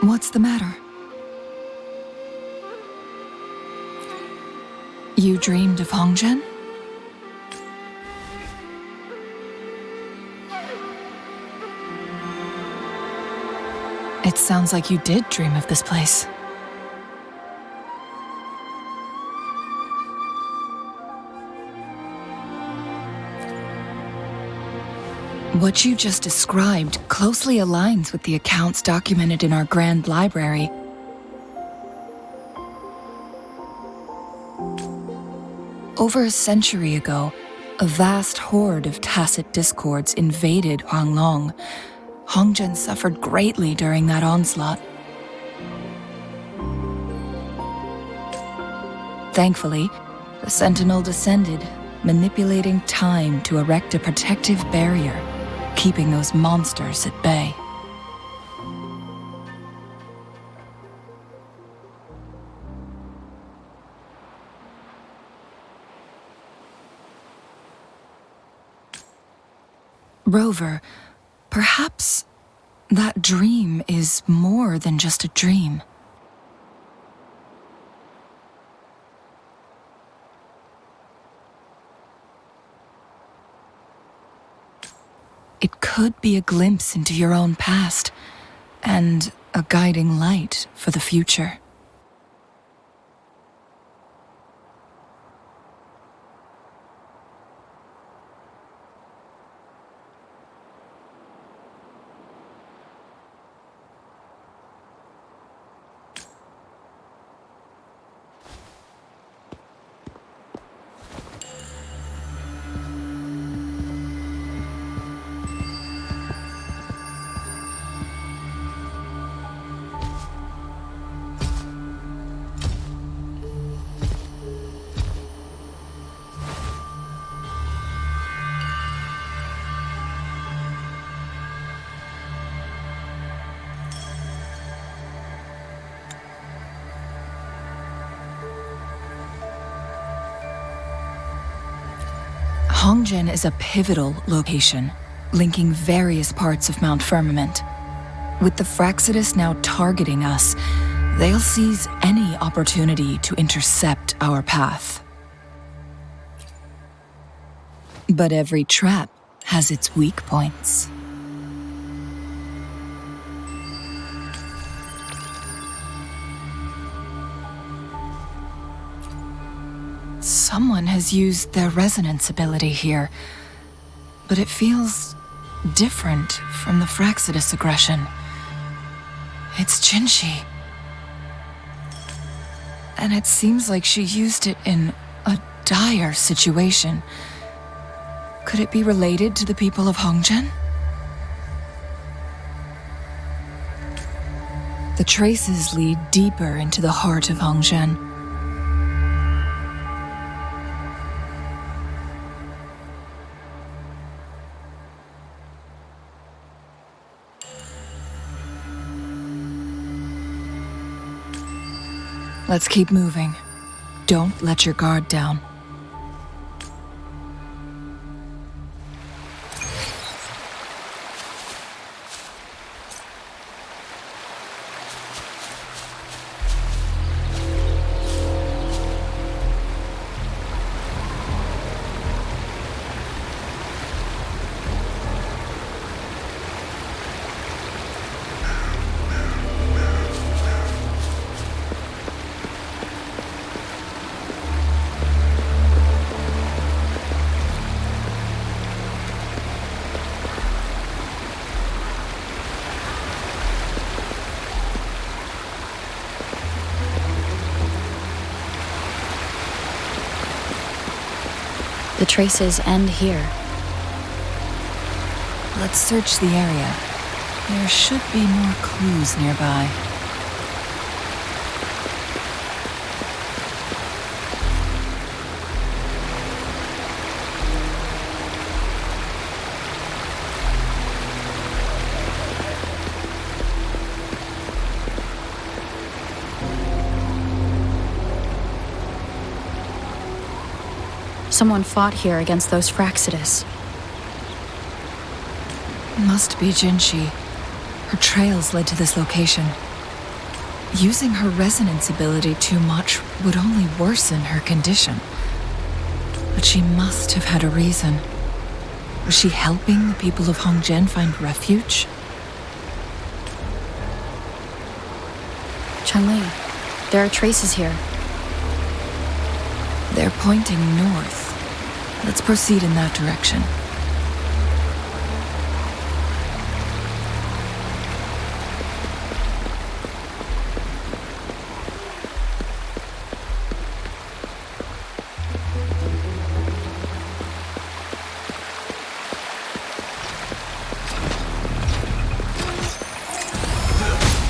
S9: What's the matter? You dreamed of Hongjian? It sounds like you did dream of this place. What you just described closely aligns with the accounts documented in our Grand Library. Over a century ago, a vast horde of tacit discords invaded Huanglong. Hongjian suffered greatly during that onslaught. Thankfully, the Sentinel descended, manipulating time to erect a protective barrier, keeping those monsters at bay. Rover, perhaps that dream is more than just a dream. It could be a glimpse into your own past and a guiding light for the future. Hongzhen is a pivotal location, linking various parts of Mount Firmament. With the Fraxidus now targeting us, they'll seize any opportunity to intercept our path. But every trap has its weak points. Someone has used their resonance ability here, but it feels different from the Fraxidus aggression. It's Jinshi. And it seems like she used it in a dire situation. Could it be related to the people of Hongzhen? The traces lead deeper into the heart of Hongzhen. Let's keep moving. Don't let your guard down.
S2: The traces end here.
S9: Let's search the area. There should be more clues nearby.
S2: Someone fought here against those Fraxidus.
S9: Must be Jinshi. Her trails led to this location. Using her resonance ability too much would only worsen her condition. But she must have had a reason. Was she helping the people of Hongzhen find refuge?
S2: Chun-Li, there are traces here.
S9: They're pointing north. Let's proceed in that direction.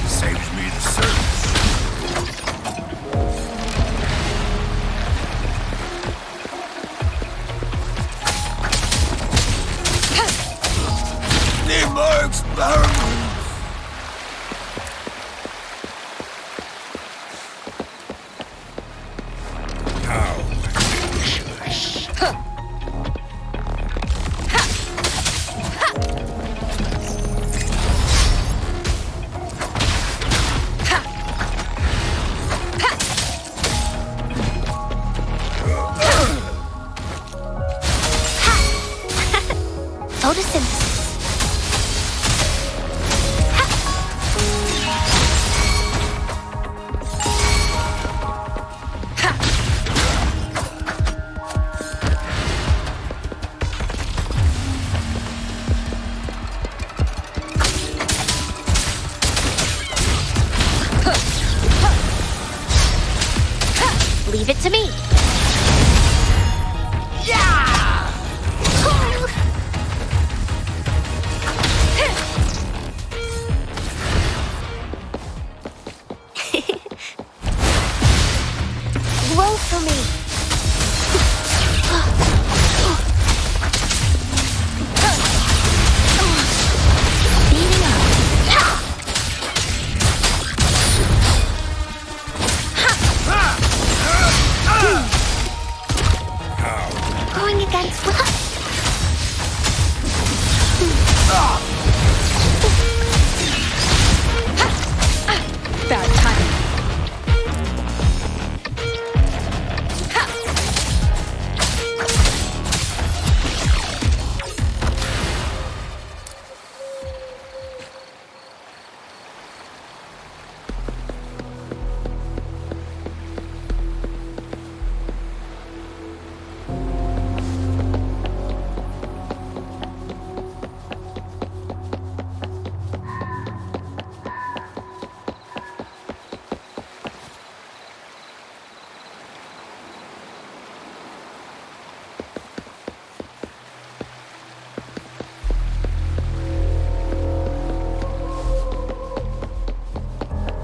S10: Saves me the service. experiments.
S3: Photosynthesis. Leave it to me. Roll for me. Speeding up. Going against what?
S2: Bad timing.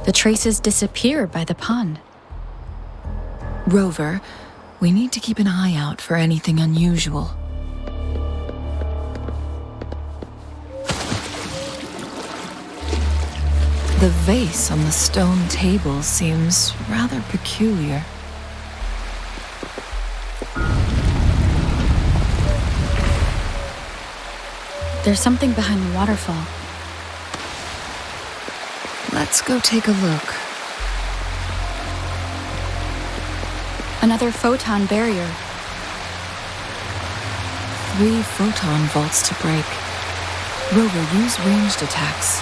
S2: The traces disappear by the pond.
S9: Rover, we need to keep an eye out for anything unusual. The vase on the stone table seems rather peculiar.
S2: There's something behind the waterfall.
S9: Let's go take a look.
S2: Another photon barrier.
S9: 3 photon vaults to break. Rover, use ranged attacks.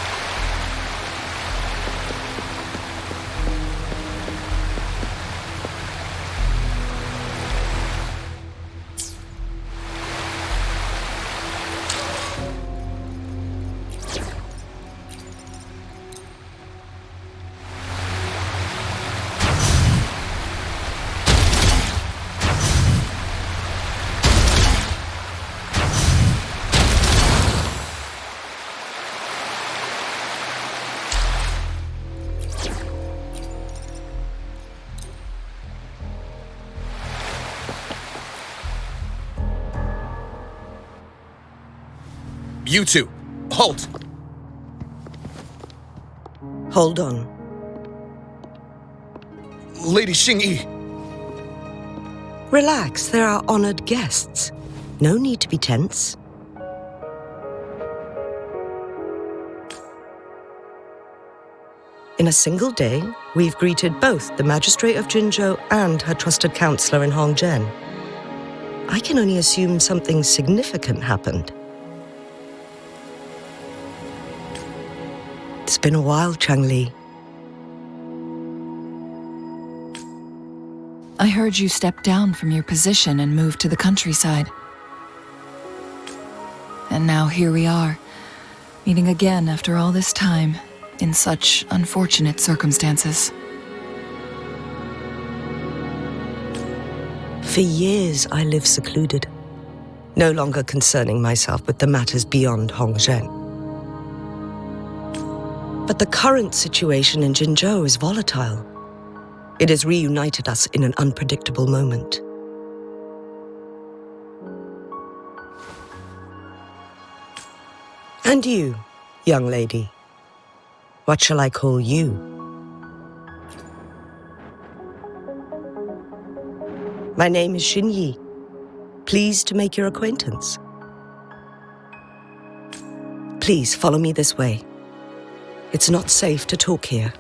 S5: You two, halt!
S11: Hold on.
S5: Lady Xingyi,
S11: Relax, there are honored guests. No need to be tense. In a single day, we've greeted both the Magistrate of Jinzhou and her trusted counselor in Hongzhen. I can only assume something significant happened. It's been a while, Changli.
S9: I heard you step down from your position and move to the countryside. And now here we are, meeting again after all this time, in such unfortunate circumstances.
S11: For years, I lived secluded, no longer concerning myself with the matters beyond Hongzhen. But the current situation in Jinzhou is volatile. It has reunited us in an unpredictable moment. And you young lady. What shall I call you? My name is Xin Yi. Pleased to make your acquaintance. Please follow me this way. It's not safe to talk here.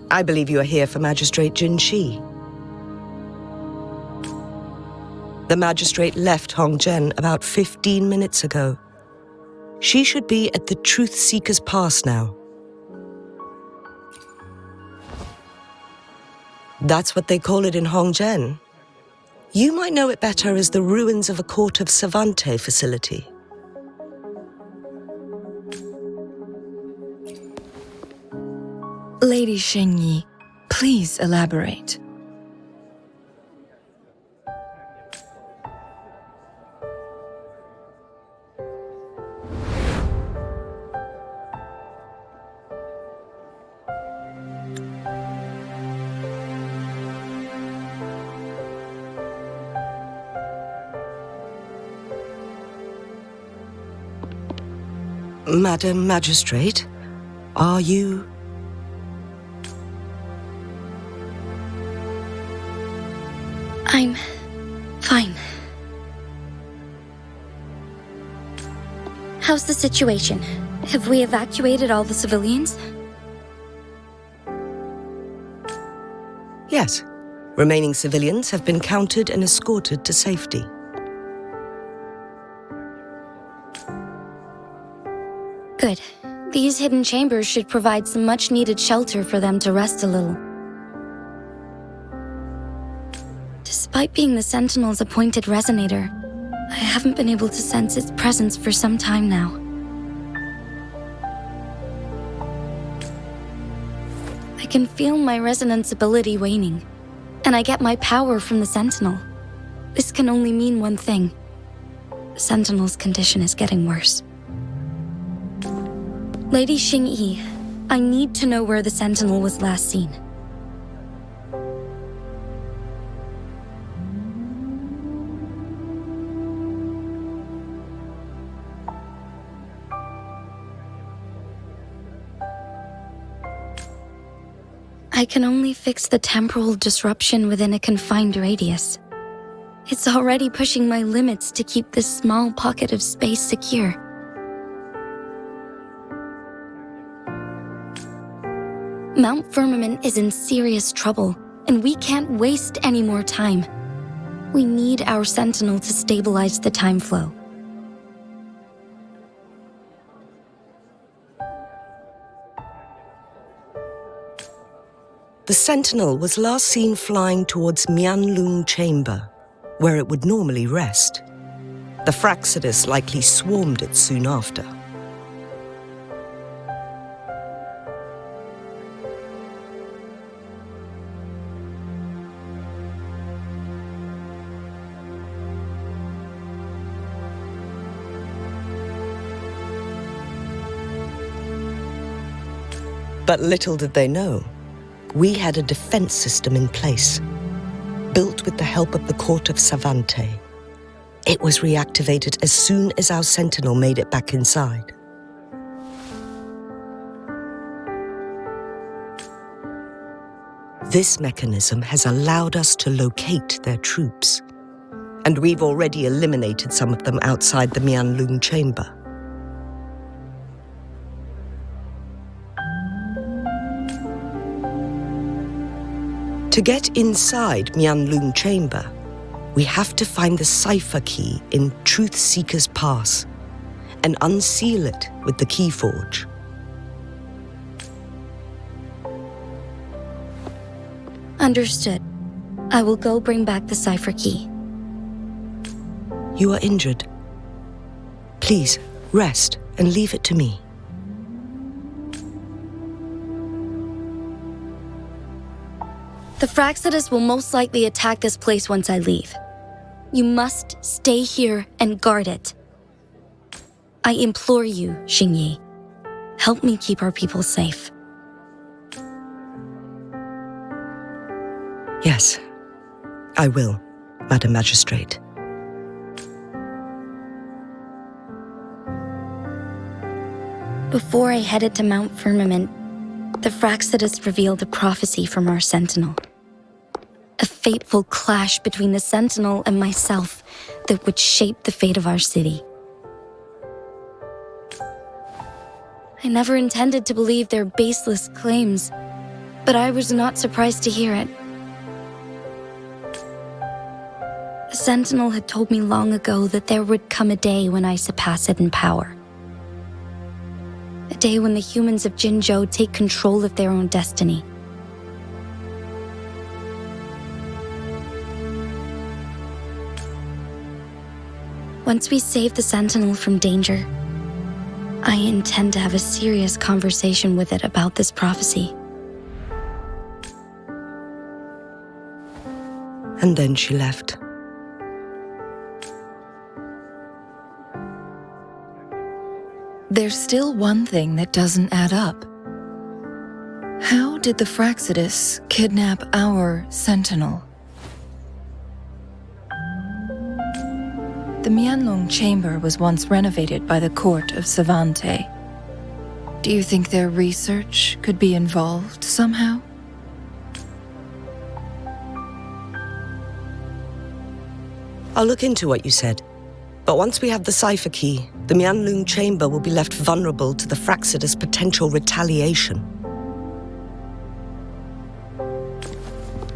S11: I believe you are here for Magistrate Jin Shi. The magistrate left Hongzhen about 15 minutes ago. She should be at the Truth Seeker's Pass now. That's what they call it in Hongzhen. You might know it better as the ruins of a Court of Savante facility.
S9: Lady Xin Yi, please elaborate.
S11: Madam Magistrate, are you...
S2: I'm fine. How's the situation? Have we evacuated all the civilians?
S11: Yes. Remaining civilians have been counted and escorted to safety.
S2: Good. These hidden chambers should provide some much-needed shelter for them to rest a little. Despite being the Sentinel's appointed resonator, I haven't been able to sense its presence for some time now. I can feel my resonance ability waning, and I get my power from the Sentinel. This can only mean one thing. The Sentinel's condition is getting worse. Lady Xin Yi, I need to know where the Sentinel was last seen. I can only fix the temporal disruption within a confined radius. It's already pushing my limits to keep this small pocket of space secure. Mount Firmament is in serious trouble, and we can't waste any more time. We need our Sentinel to stabilize the time flow.
S11: The Sentinel was last seen flying towards Mianlung Chamber, where it would normally rest. The Fraxidus likely swarmed it soon after. But little did they know, we had a defense system in place, built with the help of the Court of Savante. It was reactivated as soon as our Sentinel made it back inside. This mechanism has allowed us to locate their troops, and we've already eliminated some of them outside the Mianlung chamber. To get inside Mianlung chamber, we have to find the cipher key in Truth Seeker's Pass and unseal it with the Keyforge.
S7: Understood. I will go bring back the cipher key.
S11: You are injured. Please, rest and leave it to me.
S7: The Fraxidus will most likely attack this place once I leave. You must stay here and guard it. I implore you, Xingyi. Help me keep our people safe.
S11: Yes, I will, Madam Magistrate.
S7: Before I headed to Mount Firmament, the Fraxidus revealed a prophecy from our Sentinel. A fateful clash between the Sentinel and myself that would shape the fate of our city. I never intended to believe their baseless claims, but I was not surprised to hear it. The Sentinel had told me long ago that there would come a day when I surpass it in power. A day when the humans of Jinzhou take control of their own destiny. Once we save the Sentinel from danger, I intend to have a serious conversation with it about this prophecy.
S11: And then she left.
S9: There's still one thing that doesn't add up. How did the Fraxidus kidnap our Sentinel? The Mianlong chamber was once renovated by the court of Savante. Do you think their research could be involved somehow?
S11: I'll look into what you said. But once we have the cipher key, the Mianlung chamber will be left vulnerable to the Fraxidus' potential retaliation.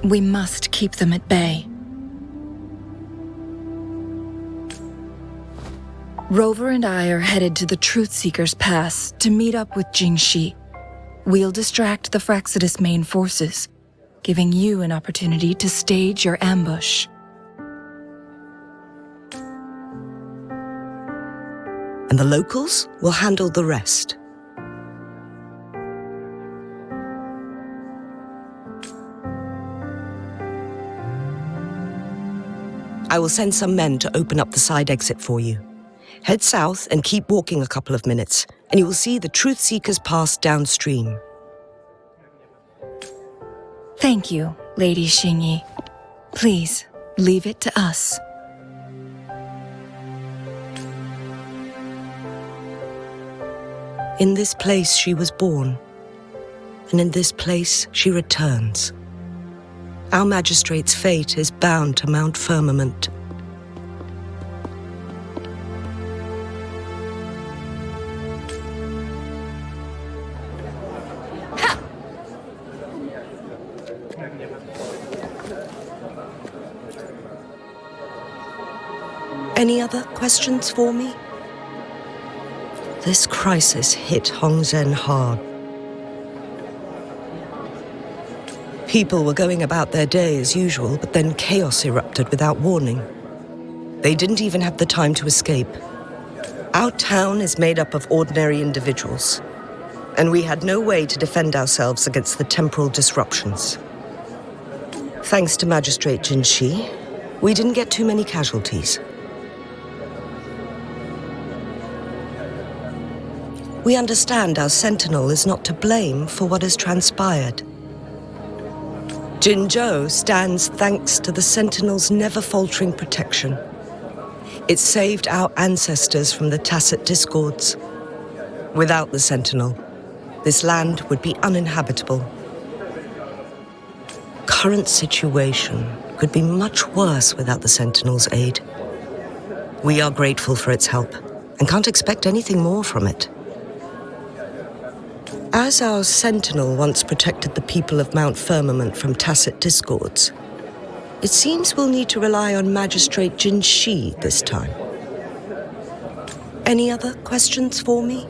S9: We must keep them at bay. Rover and I are headed to the Truth Seeker's Pass to meet up with Jingxi. We'll distract the Fraxidus' main forces, giving you an opportunity to stage your ambush.
S11: And the locals will handle the rest. I will send some men to open up the side exit for you. Head south and keep walking a couple of minutes, and you will see the Truth Seeker's Pass downstream.
S9: Thank you, Lady Xingyi. Please, leave it to us.
S11: In this place she was born, and in this place she returns. Our magistrate's fate is bound to Mount Firmament. Any other questions for me? This crisis hit Hongzhen hard. People were going about their day as usual, but then chaos erupted without warning. They didn't even have the time to escape. Our town is made up of ordinary individuals, and we had no way to defend ourselves against the temporal disruptions. Thanks to Magistrate Jinxi, we didn't get too many casualties. We understand our Sentinel is not to blame for what has transpired. Jinzhou stands thanks to the Sentinel's never-faltering protection. It saved our ancestors from the tacit discords. Without the Sentinel, this land would be uninhabitable. current situation could be much worse without the Sentinel's aid. We are grateful for its help and can't expect anything more from it. As our Sentinel once protected the people of Mount Firmament from tacit discords, it seems we'll need to rely on Magistrate Jin Shi this time. Any other questions for me?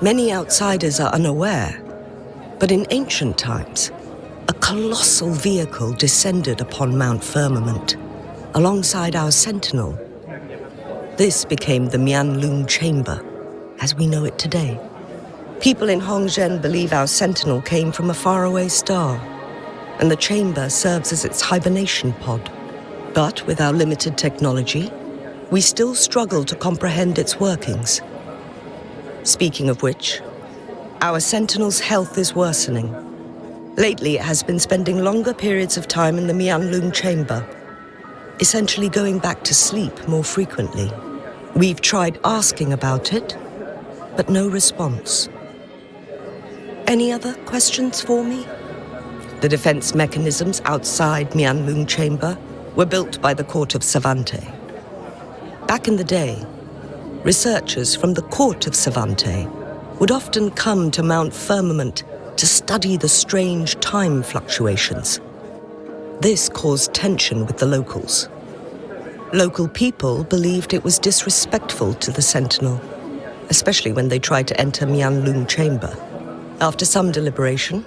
S11: Many outsiders are unaware, but in ancient times, a colossal vehicle descended upon Mount Firmament, alongside our Sentinel. This became the Mianlun Chamber, as we know it today. People in Hongzhen believe our Sentinel came from a faraway star, and the chamber serves as its hibernation pod. But with our limited technology, we still struggle to comprehend its workings. Speaking of which, our Sentinel's health is worsening. Lately, it has been spending longer periods of time in the Mianlun Chamber, essentially going back to sleep more frequently. We've tried asking about it, but no response. Any other questions for me? The defense mechanisms outside Mianlun Chamber were built by the court of Savante. Back in the day, researchers from the court of Savante would often come to Mount Firmament to study the strange time fluctuations. This caused tension with the locals. Local people believed it was disrespectful to the Sentinel, especially when they tried to enter Mianlun Chamber. After some deliberation,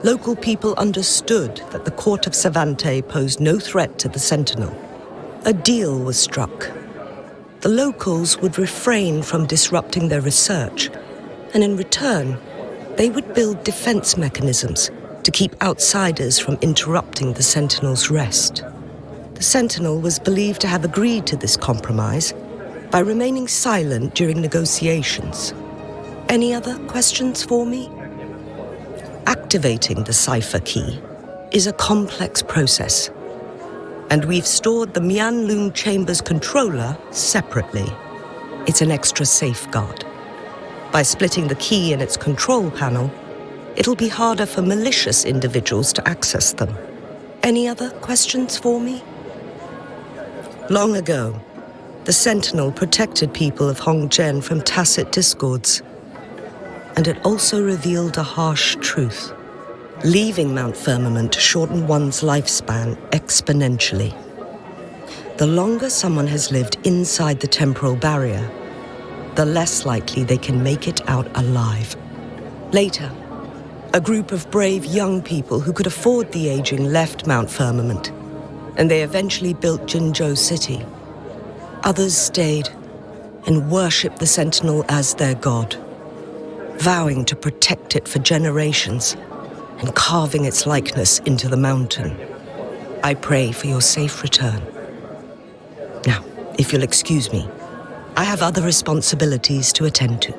S11: local people understood that the court of Savante posed no threat to the Sentinel. A deal was struck. The locals would refrain from disrupting their research, and in return, they would build defense mechanisms to keep outsiders from interrupting the Sentinel's rest. The Sentinel was believed to have agreed to this compromise by remaining silent during negotiations. Any other questions for me? Activating the cipher key is a complex process, and we've stored the Mianlun Chamber's controller separately. It's an extra safeguard. By splitting the key in its control panel, it'll be harder for malicious individuals to access them. Any other questions for me? Long ago, the Sentinel protected people of Hongzhen from tacit discords, and it also revealed a harsh truth. Leaving Mount Firmament shortened one's lifespan exponentially. The longer someone has lived inside the temporal barrier, the less likely they can make it out alive. Later, a group of brave young people who could afford the aging left Mount Firmament, and they eventually built Jinzhou City. Others stayed and worshipped the Sentinel as their god, vowing to protect it for generations and carving its likeness into the mountain. I pray for your safe return. Now, if you'll excuse me, I have other responsibilities to attend to.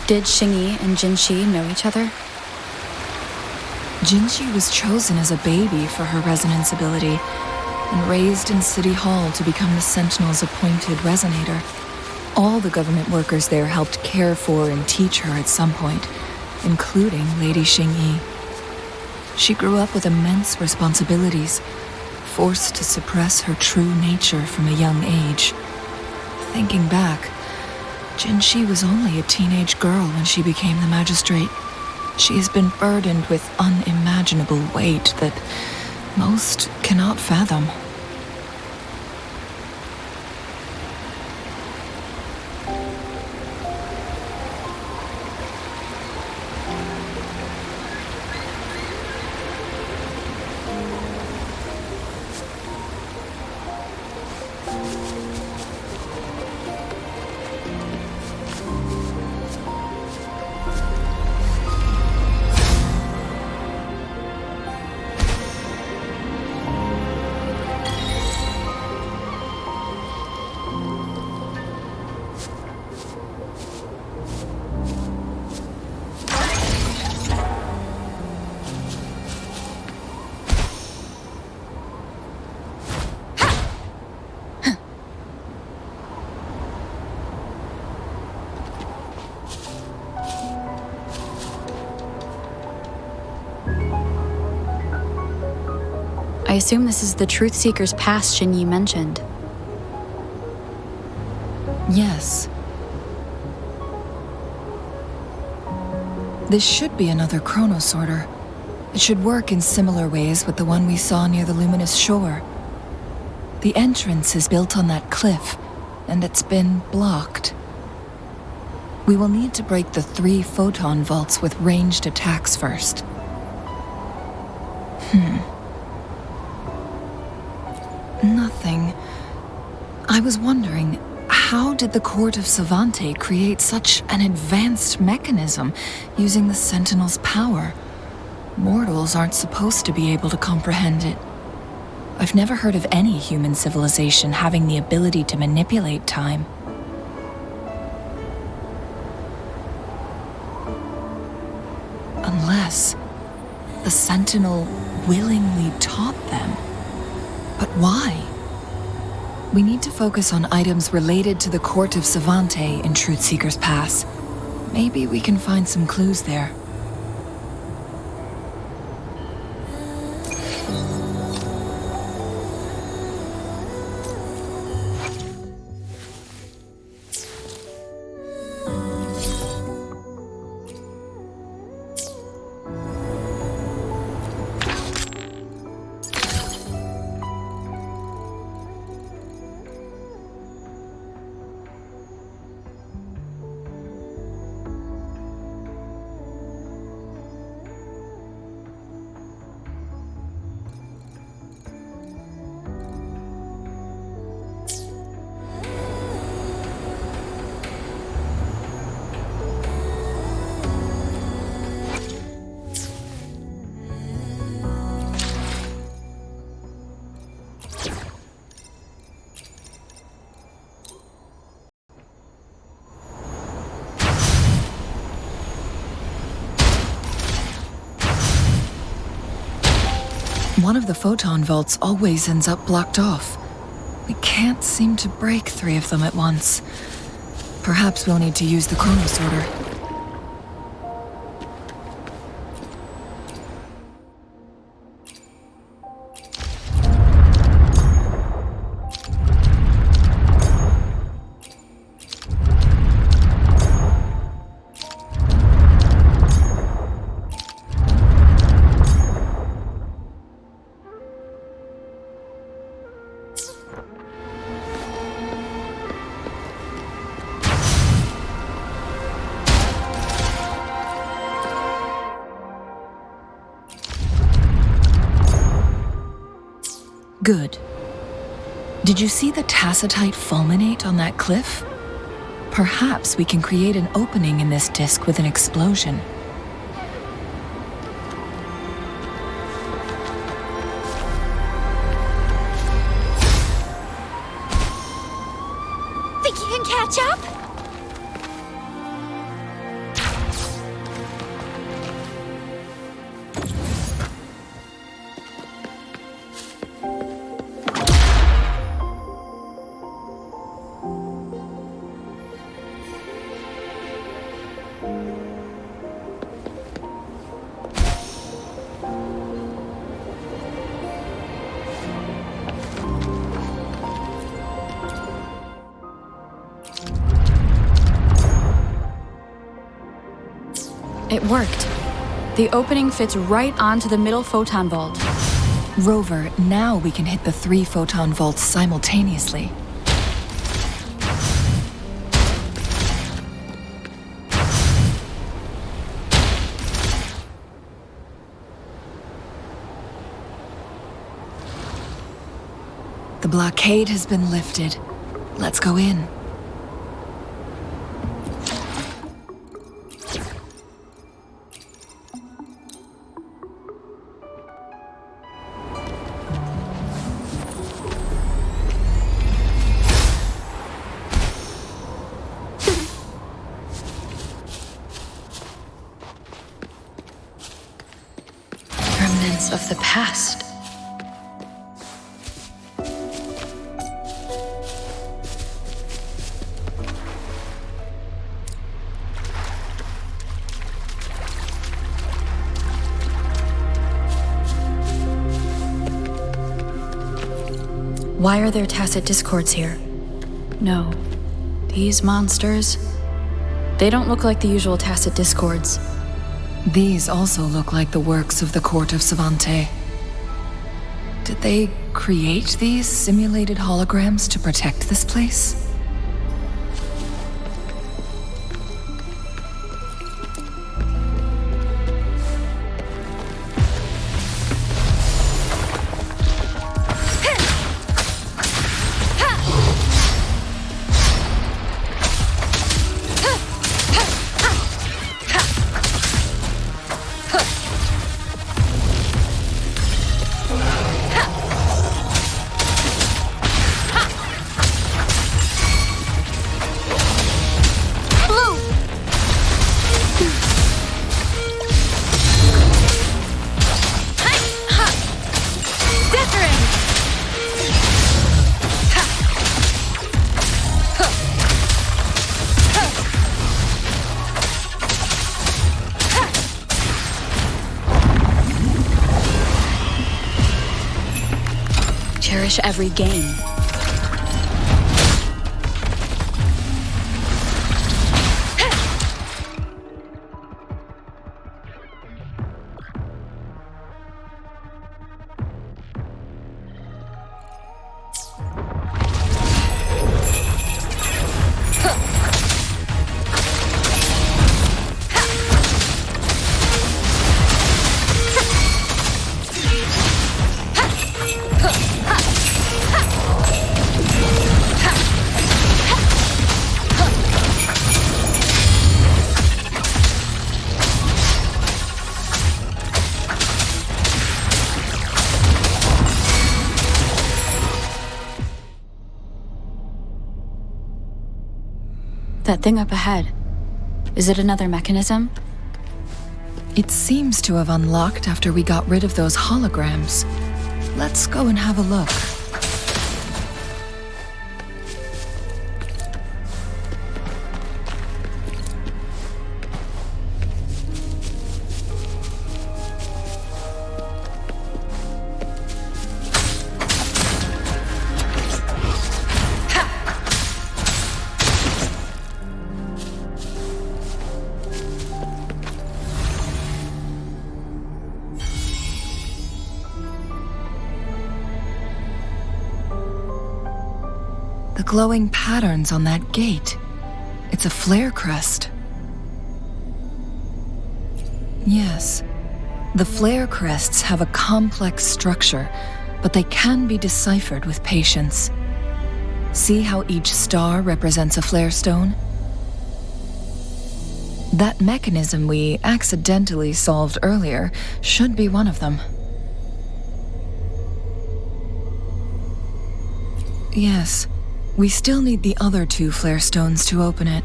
S2: Did Xingyi and Jinshi know each other?
S9: Jinshi was chosen as a baby for her resonance ability and raised in City Hall to become the Sentinel's appointed resonator. All the government workers there helped care for and teach her at some point, including Lady Xingyi. She grew up with immense responsibilities, forced to suppress her true nature from a young age. Thinking back, Jinshi was only a teenage girl when she became the magistrate. She has been burdened with unimaginable weight that most cannot fathom.
S2: I assume this is the Truth Seeker's Pass Xinyi mentioned.
S9: Yes. This should be another chronosorter. It should work in similar ways with the one we saw near the luminous shore. The entrance is built on that cliff, and it's been blocked. We will need to break the 3 photon vaults with ranged attacks first. Nothing. I was wondering, how did the Court of Savante create such an advanced mechanism using the Sentinel's power? Mortals aren't supposed to be able to comprehend it. I've never heard of any human civilization having the ability to manipulate time. Unless the Sentinel willingly taught them. But why? We need to focus on items related to the Court of Savante in Truth Seeker's Pass. Maybe we can find some clues there. One of the photon vaults always ends up blocked off. We can't seem to break 3 of them at once. Perhaps we'll need to use the chronosorter. Good. Did you see the tacitite fulminate on that cliff? Perhaps we can create an opening in this disk with an explosion.
S1: Think you can catch up?
S2: It worked. The opening fits right onto the middle photon vault.
S9: Rover, now we can hit the 3 photon vaults simultaneously. The blockade has been lifted. Let's go in.
S2: Remnants of the past. Why are there tacit discords here? No. These monsters, they don't look like the usual tacit discords.
S9: These also look like the works of the court of Savante. Did they create these simulated holograms to protect this place?
S2: Cherish every game. That thing up ahead, is it another mechanism?
S9: It seems to have unlocked after we got rid of those holograms. Let's go and have a look. The glowing patterns on that gate. It's a flare crest. Yes, the flare crests have a complex structure, but they can be deciphered with patience. See how each star represents a flare stone? That mechanism we accidentally solved earlier should be one of them. Yes. We still need the other 2 flare stones to open it.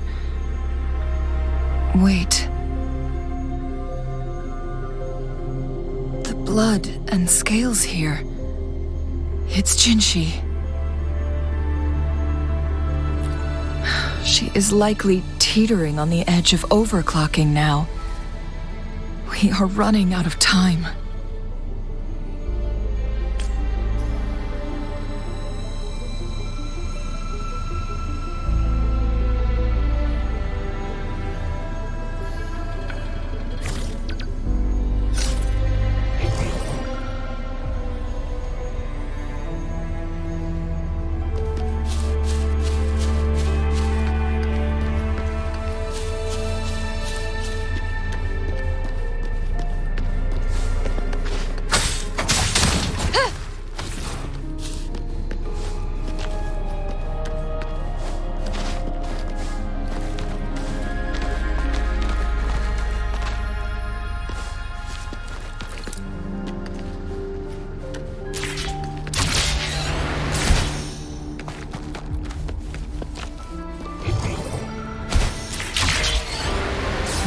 S9: Wait. The blood and scales here. It's Jinshi. She is likely teetering on the edge of overclocking now. We are running out of time.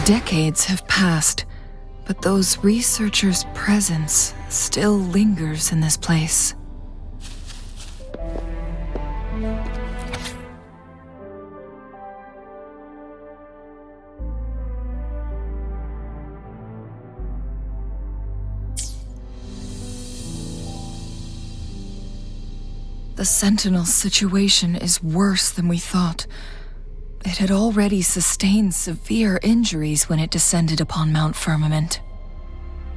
S9: Decades have passed, but those researchers' presence still lingers in this place. The Sentinel's situation is worse than we thought. It had already sustained severe injuries when it descended upon Mount Firmament.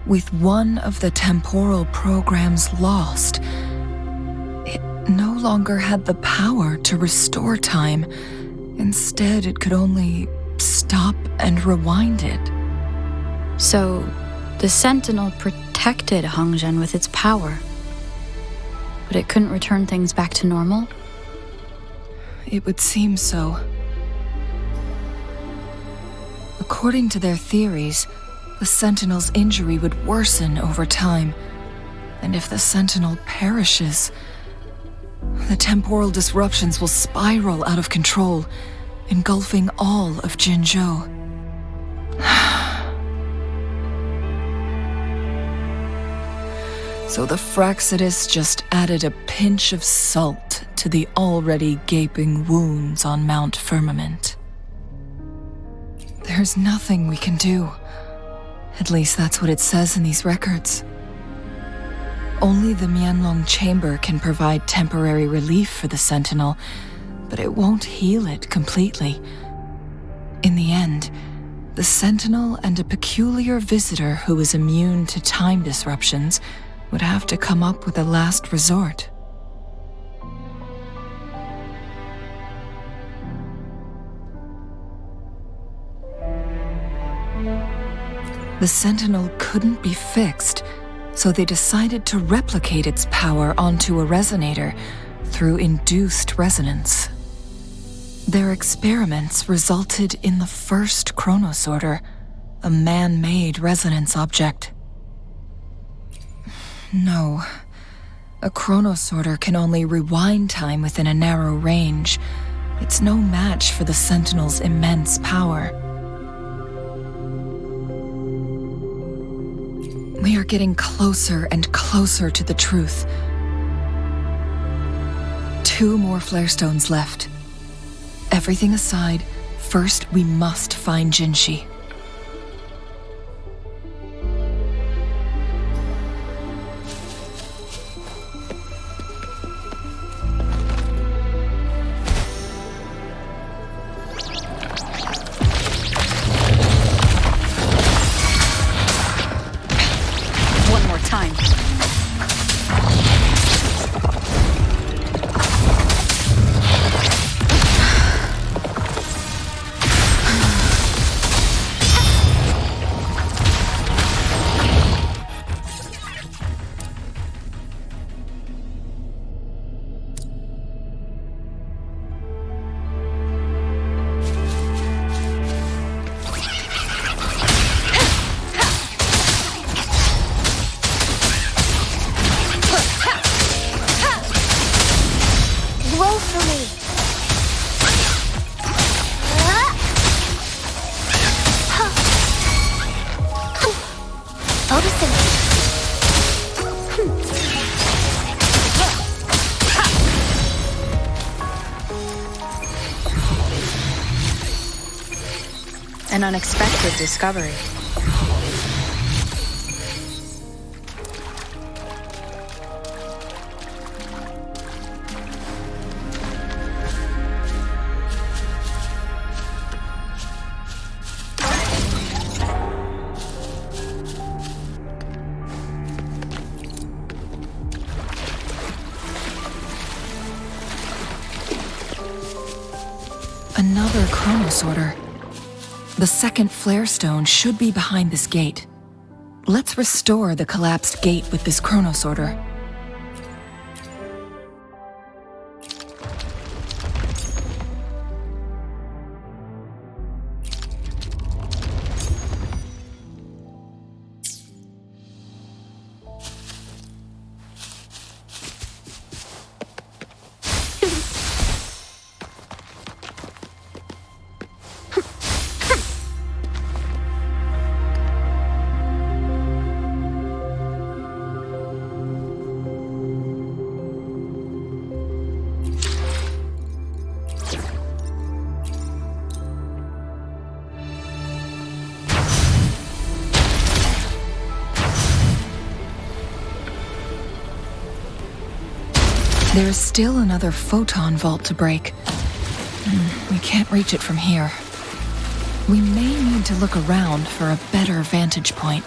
S9: With one of the temporal programs lost, it no longer had the power to restore time. Instead, it could only stop and rewind it.
S2: So, the Sentinel protected Hongzhen with its power, but it couldn't return things back to normal?
S9: It would seem so. According to their theories, the Sentinel's injury would worsen over time, and if the Sentinel perishes, the temporal disruptions will spiral out of control, engulfing all of Jinzhou. So the Fraxidus just added a pinch of salt to the already gaping wounds on Mount Firmament. There's nothing we can do. At least that's what it says in these records. Only the Mianlong Chamber can provide temporary relief for the Sentinel, but it won't heal it completely. In the end, the Sentinel and a peculiar visitor who is immune to time disruptions would have to come up with a last resort. The Sentinel couldn't be fixed, so they decided to replicate its power onto a resonator through induced resonance. Their experiments resulted in the first chronosorter, a man-made resonance object. No, a chronosorter can only rewind time within a narrow range. It's no match for the Sentinel's immense power. We are getting closer and closer to the truth. 2 more flarestones left. Everything aside, first we must find Jinshi.
S2: One more time.
S1: Grow for me.
S2: An unexpected discovery.
S9: Another chronosorter. The second flare stone should be behind this gate. Let's restore the collapsed gate with this chronosorter. There's still another photon vault to break. We can't reach it from here. We may need to look around for a better vantage point.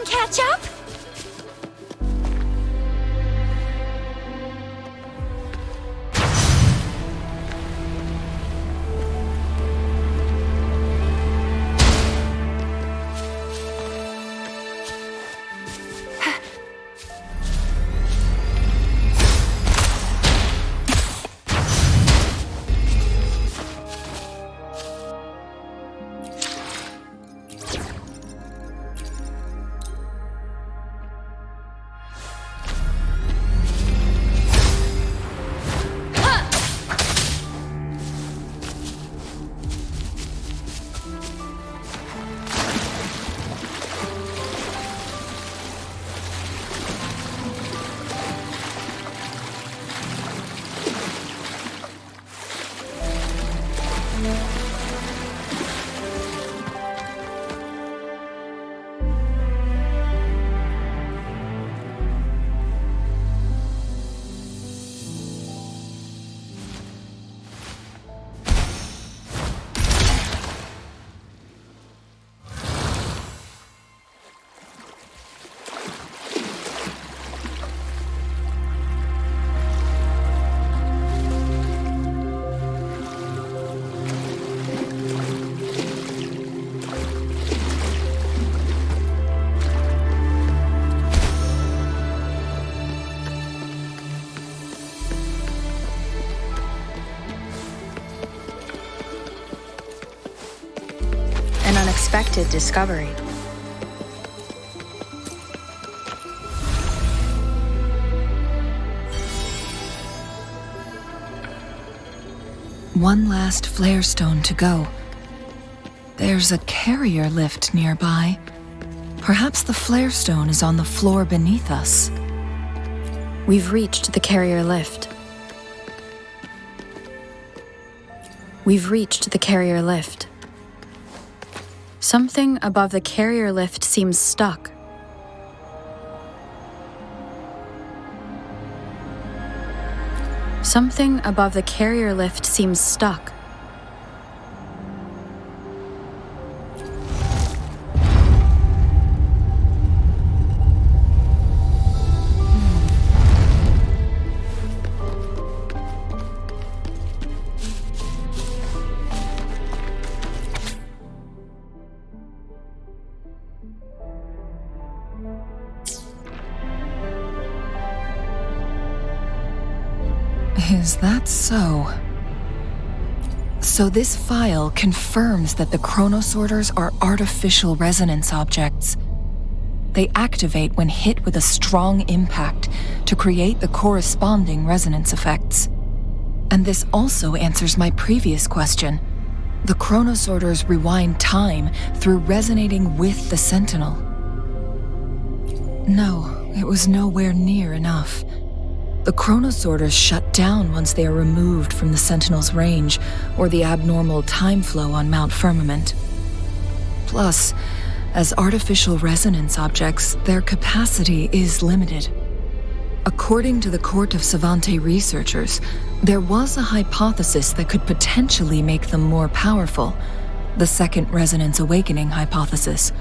S1: Catch up?
S2: Unexpected discovery.
S9: One last flare stone to go. There's a carrier lift nearby. Perhaps the flare stone is on the floor beneath us.
S2: We've reached the carrier lift. We've reached the carrier lift. Something above the carrier lift seems stuck. Something above the carrier lift seems stuck.
S9: Is that so? So this file confirms that the chronosorters are artificial resonance objects, They activate when hit with a strong impact to create the corresponding resonance effects. And this also answers my previous question. The chronosorters rewind time through resonating with the Sentinel. No, it was nowhere near enough. The chronosorters shut down once they are removed from the Sentinel's range or the abnormal time flow on Mount Firmament. Plus, as artificial resonance objects, their capacity is limited. According to the Court of Savante researchers, there was a hypothesis that could potentially make them more powerful, the Second Resonance Awakening hypothesis,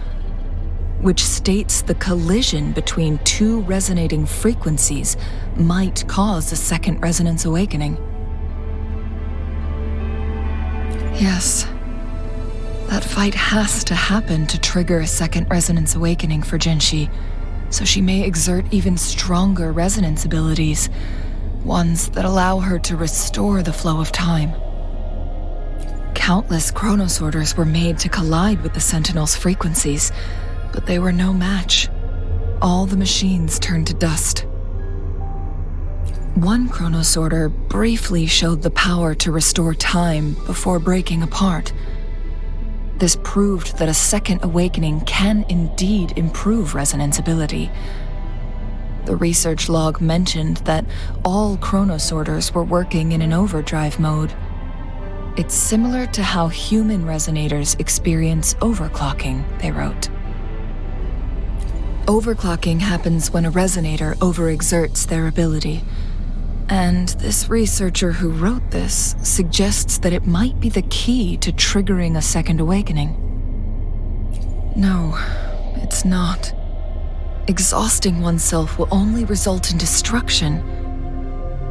S9: which states the collision between two resonating frequencies might cause a Second Resonance Awakening. Yes, that fight has to happen to trigger a Second Resonance Awakening for Jinshi, so she may exert even stronger resonance abilities, ones that allow her to restore the flow of time. Countless chronosorters were made to collide with the Sentinel's frequencies, but they were no match. All the machines turned to dust. One chronosorter briefly showed the power to restore time before breaking apart. This proved that a second awakening can indeed improve resonance ability. The research log mentioned that all chronosorters were working in an overdrive mode. It's similar to how human resonators experience overclocking, they wrote. Overclocking happens when a resonator overexerts their ability. And this researcher who wrote this suggests that it might be the key to triggering a second awakening. No, it's not. Exhausting oneself will only result in destruction.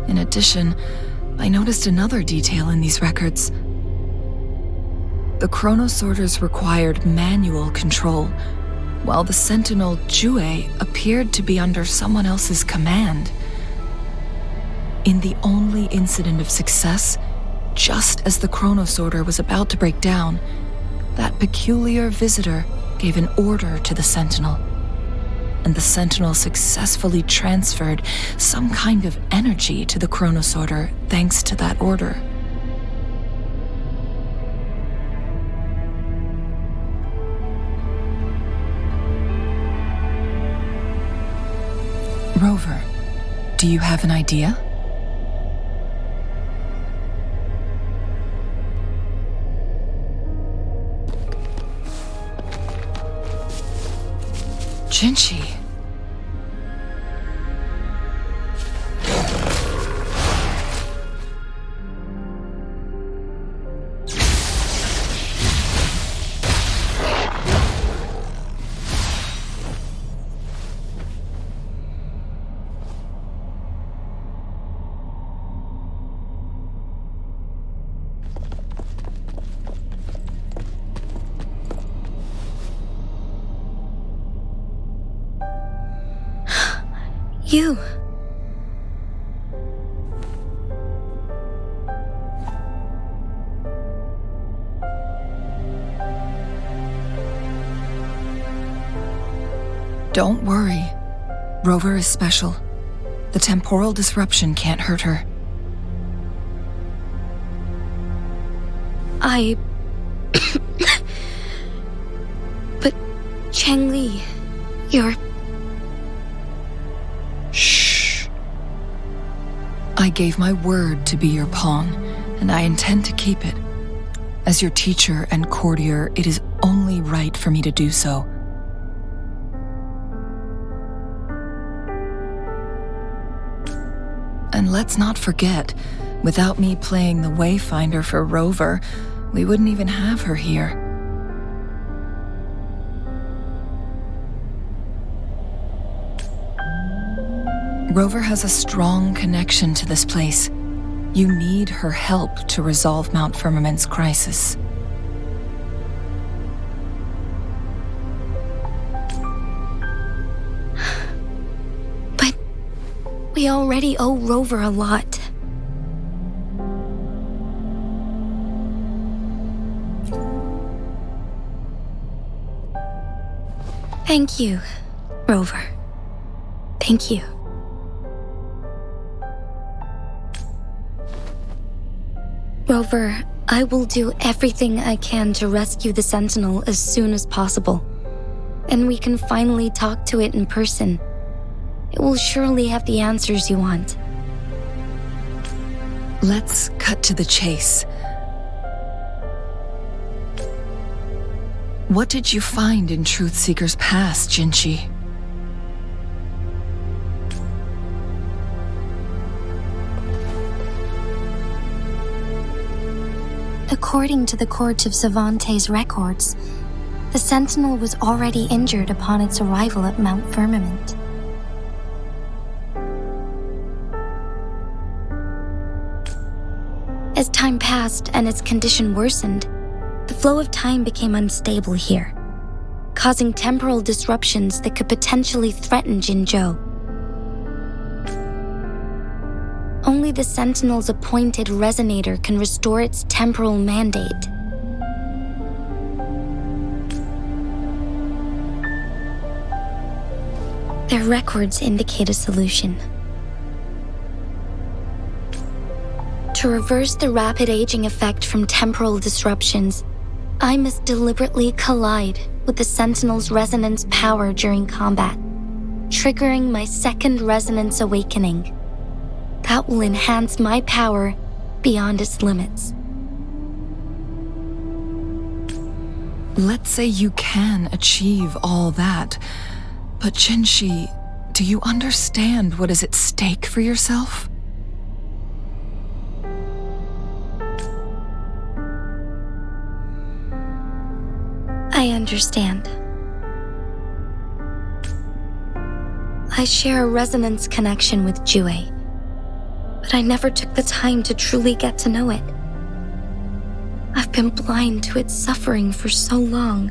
S9: In addition, I noticed another detail in these records. The chronosorters required manual control, while the Sentinel Jue appeared to be under someone else's command. In the only incident of success, just as the chronosorter was about to break down, that peculiar visitor gave an order to the Sentinel, and the Sentinel successfully transferred some kind of energy to the chronosorter thanks to that order. Rover, do you have an idea? Jinshi.
S7: You.
S9: Don't worry. Rover is special. The temporal disruption can't hurt her.
S7: But Changli, you're...
S9: Shh. I gave my word to be your pawn, and I intend to keep it. As your teacher and courtier, it is only right for me to do so. And let's not forget, without me playing the Wayfinder for Rover, we wouldn't even have her here. Rover has a strong connection to this place. You need her help to resolve Mount Firmament's crisis.
S7: But we already owe Rover a lot. Thank you. Rover. Thank you. Rover, I will do everything I can to rescue the Sentinel as soon as possible. And we can finally talk to it in person. It will surely have the answers you want.
S9: Let's cut to the chase. What did you find in Truthseeker's past, Jinshi?
S4: According to the Court of Savante's records, the Sentinel was already injured upon its arrival at Mount Firmament.
S7: As time passed and its condition worsened, the flow of time became unstable here, causing temporal disruptions that could potentially threaten Jinzhou. Only the Sentinel's appointed resonator can restore its temporal mandate. Their records indicate a solution. To reverse the rapid aging effect from temporal disruptions, I must deliberately collide with the Sentinel's resonance power during combat, triggering my second resonance awakening. That will enhance my power beyond its limits.
S9: Let's say you can achieve all that, but Jinshi, do you understand what is at stake for yourself?
S7: I understand. I share a resonance connection with Jue, but I never took the time to truly get to know it. I've been blind to its suffering for so long.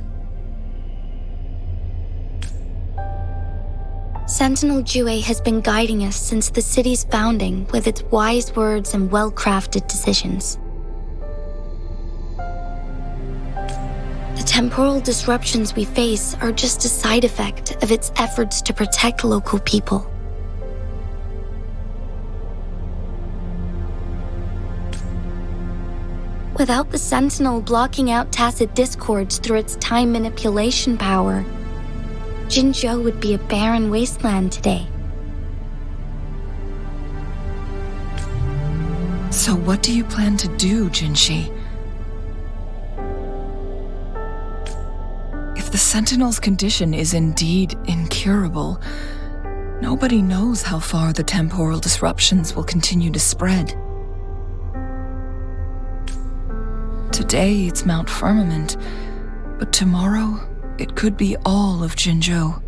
S7: Sentinel Jue has been guiding us since the city's founding with its wise words and well-crafted decisions. The temporal disruptions we face are just a side effect of its efforts to protect local people. Without the Sentinel blocking out tacit discords through its time manipulation power, Jinzhou would be a barren wasteland today.
S9: So what do you plan to do, Jinshi? If the Sentinel's condition is indeed incurable, nobody knows how far the temporal disruptions will continue to spread. Today it's Mount Firmament, but tomorrow it could be all of Jinzhou.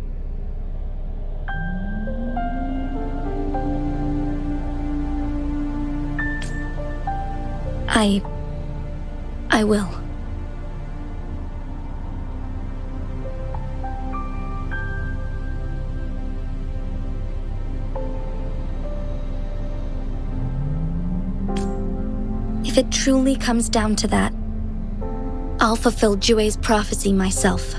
S7: I will. If it truly comes down to that, I'll fulfill Jue's prophecy myself.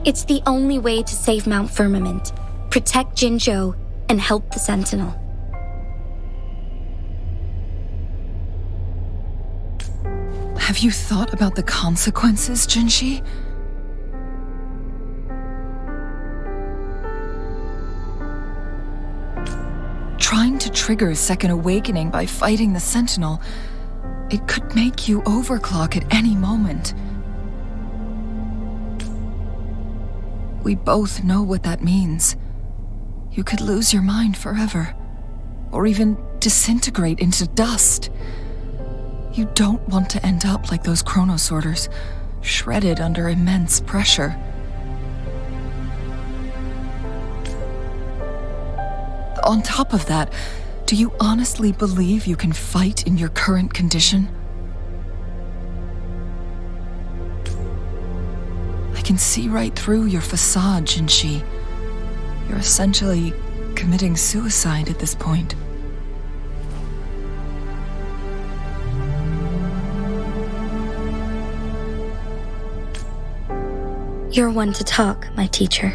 S7: It's the only way to save Mount Firmament, protect Jinzhou, and help the Sentinel.
S9: Have you thought about the consequences, Jinshi? Trying to trigger a second awakening by fighting the Sentinel, it could make you overclock at any moment. We both know what that means. You could lose your mind forever, or even disintegrate into dust. You don't want to end up like those chronosorters, shredded under immense pressure. On top of that, do you honestly believe you can fight in your current condition? I can see right through your facade, Jinshi. You're essentially committing suicide at this point.
S7: You're one to talk, my teacher.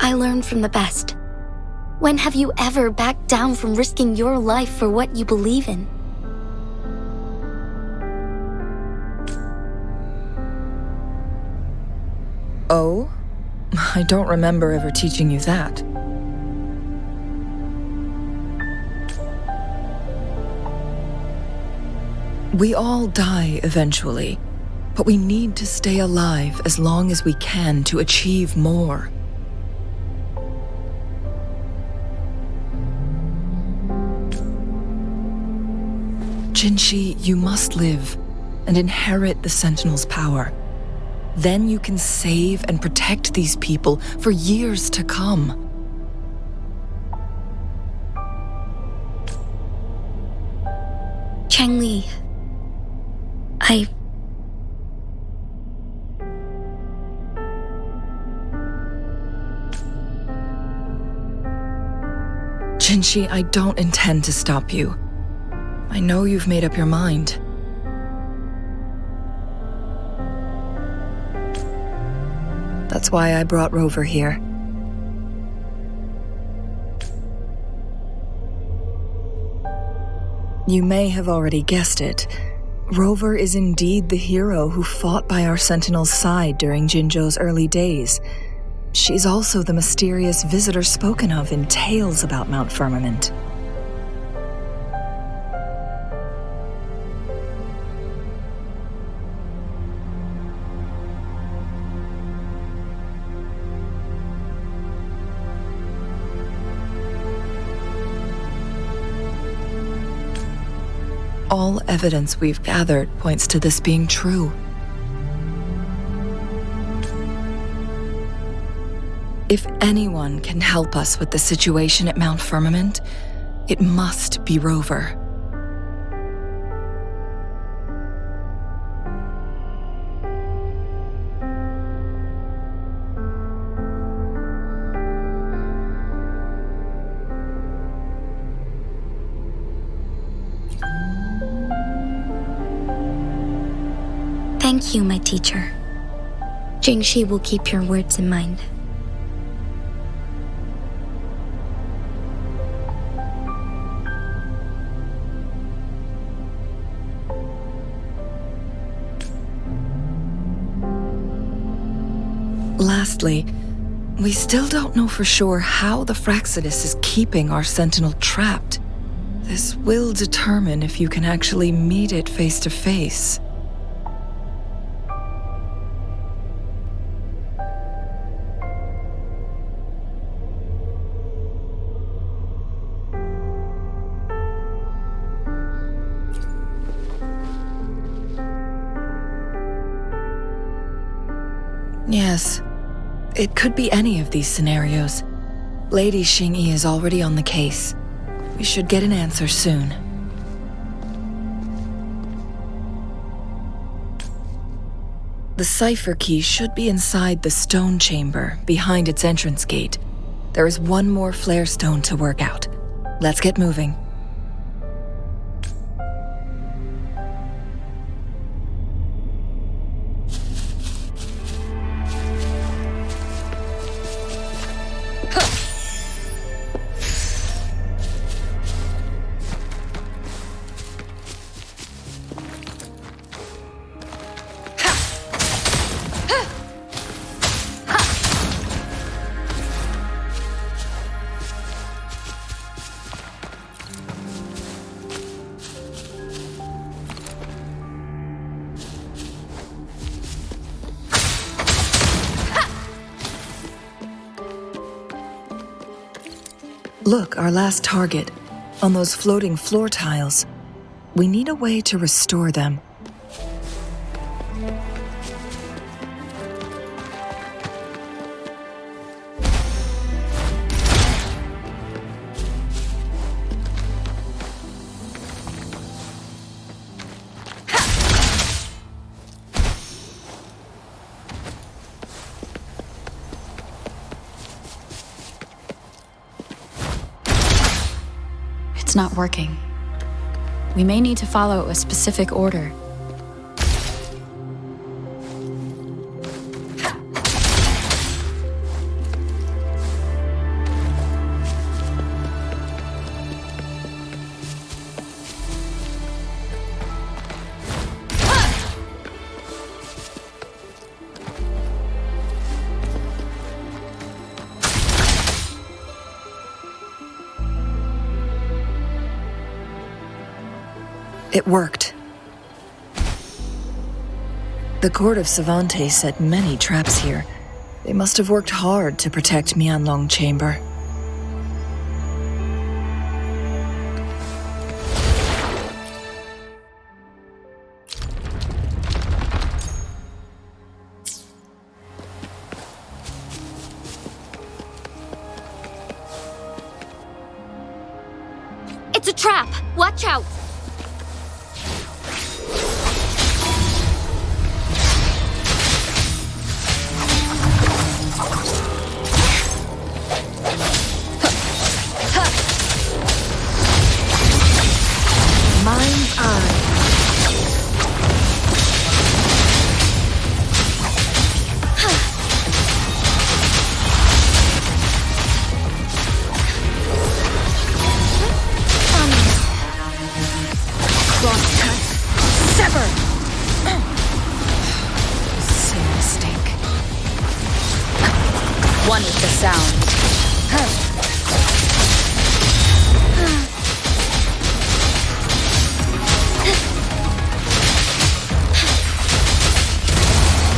S7: I learned from the best. When have you ever backed down from risking your life for what you believe in?
S9: Oh? I don't remember ever teaching you that. We all die eventually, but we need to stay alive as long as we can to achieve more. Jinshi, you must live and inherit the Sentinel's power. Then you can save and protect these people for years to come.
S7: Changli,
S9: Jinshi, I don't intend to stop you. I know you've made up your mind. That's why I brought Rover here. You may have already guessed it. Rover is indeed the hero who fought by our Sentinel's side during Jinzhou's early days. She's also the mysterious visitor spoken of in tales about Mount Firmament. All evidence we've gathered points to this being true. If anyone can help us with the situation at Mount Firmament, it must be Rover.
S7: thank you, my teacher. Jingxi will keep your words in mind.
S9: Lastly, we still don't know for sure how the Fraxidus is keeping our Sentinel trapped. This will determine if you can actually meet it face to face. Yes, it could be any of these scenarios. Lady Xingyi is already on the case. We should get an answer soon. The cipher key should be inside the stone chamber, behind its entrance gate. There is one more flare stone to work out. Let's get moving. Look, our last target, on those floating floor tiles. We need a way to restore them.
S2: It's not working. We may need to follow a specific order.
S9: It worked. The court of Savante set many traps here. They must have worked hard to protect Mianlong Chamber.
S7: It's a trap! Watch out!
S9: Mind's eye.
S7: Sever!
S9: Same mistake.
S2: One with the sound.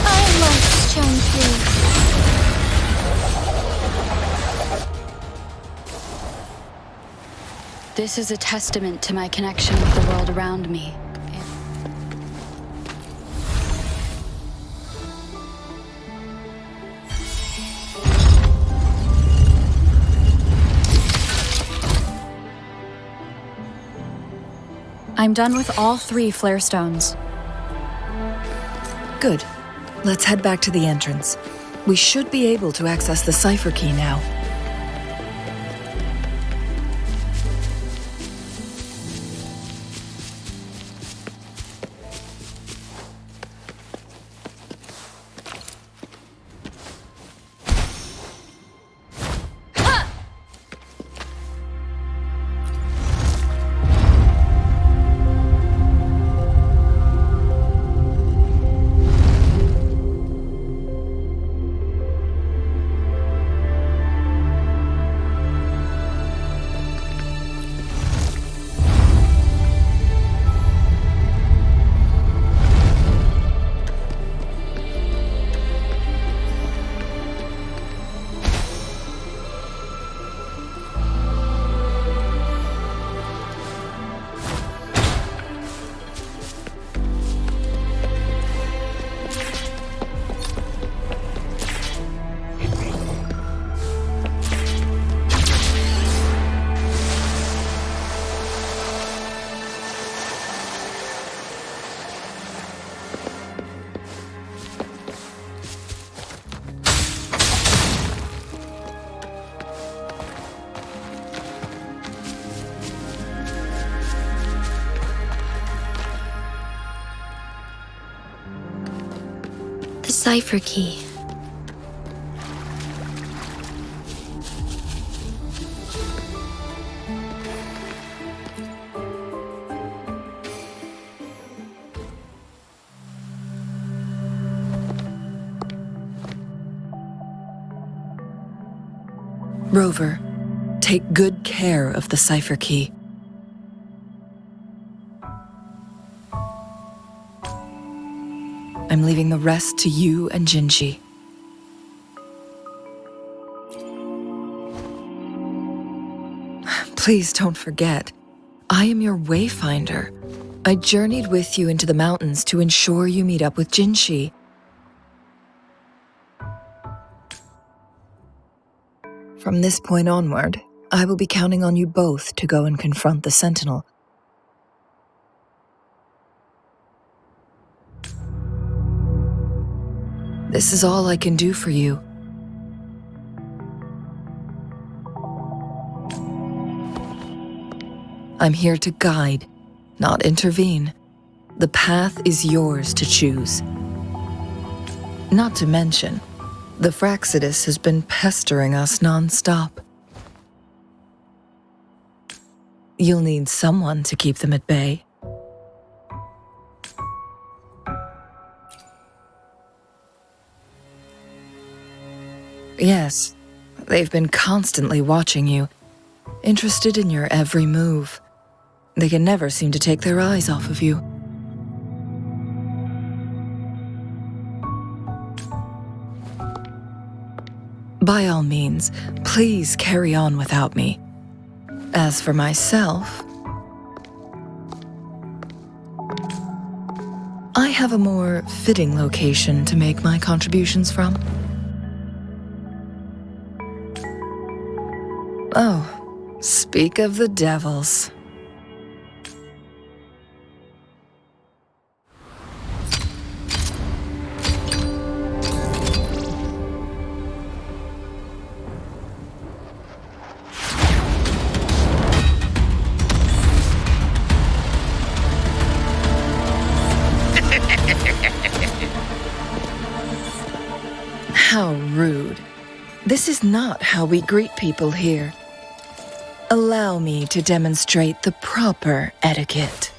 S1: I like Chunky.
S2: This is a testament to my connection with the world around me. I'm done with all 3 flare stones.
S9: Good. Let's head back to the entrance. We should be able to access the cipher key now.
S7: The cipher key.
S9: Rover, take good care of the cipher key. I'm leaving the rest to you and Jinji. Please don't forget, I am your wayfinder. I journeyed with you into the mountains to ensure you meet up with Jinshi. From this point onward, I will be counting on you both to go and confront the Sentinel. This is all I can do for you. I'm here to guide, not intervene. The path is yours to choose. Not to mention, the Fraxidus has been pestering us non-stop. You'll need someone to keep them at bay. Yes, they've been constantly watching you, interested in your every move. They can never seem to take their eyes off of you. By all means, please carry on without me. As for myself, I have a more fitting location to make my contributions from. Oh, speak of the devils. How rude. This is not how we greet people here. Allow me to demonstrate the proper etiquette.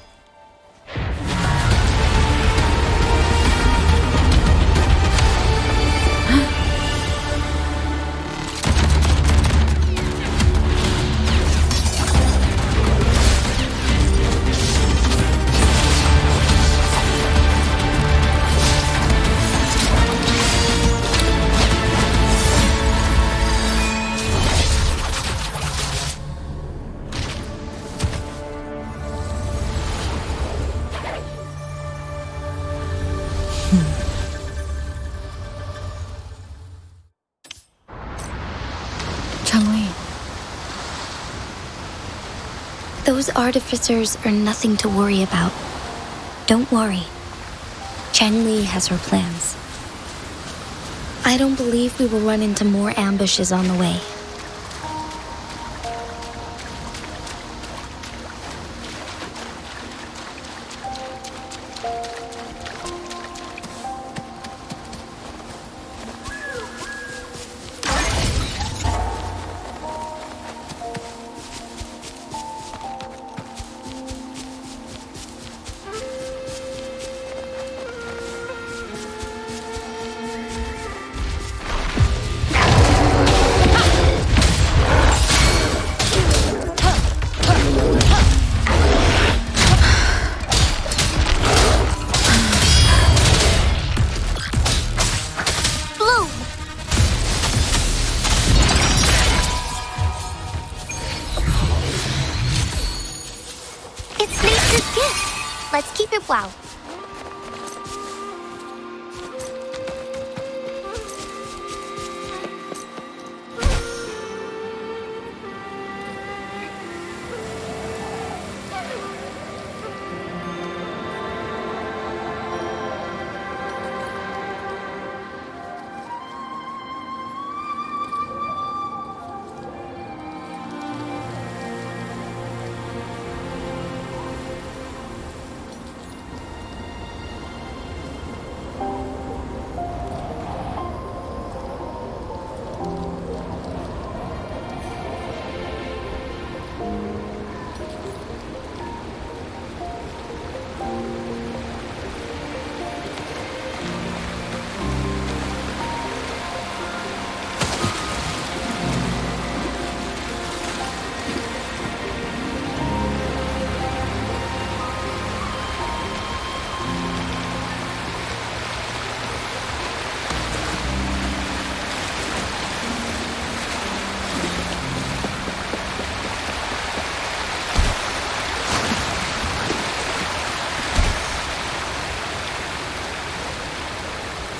S7: Those artificers are nothing to worry about. Don't worry. Chang Li has her plans. I don't believe we will run into more ambushes on the way.
S3: Let's keep it wow.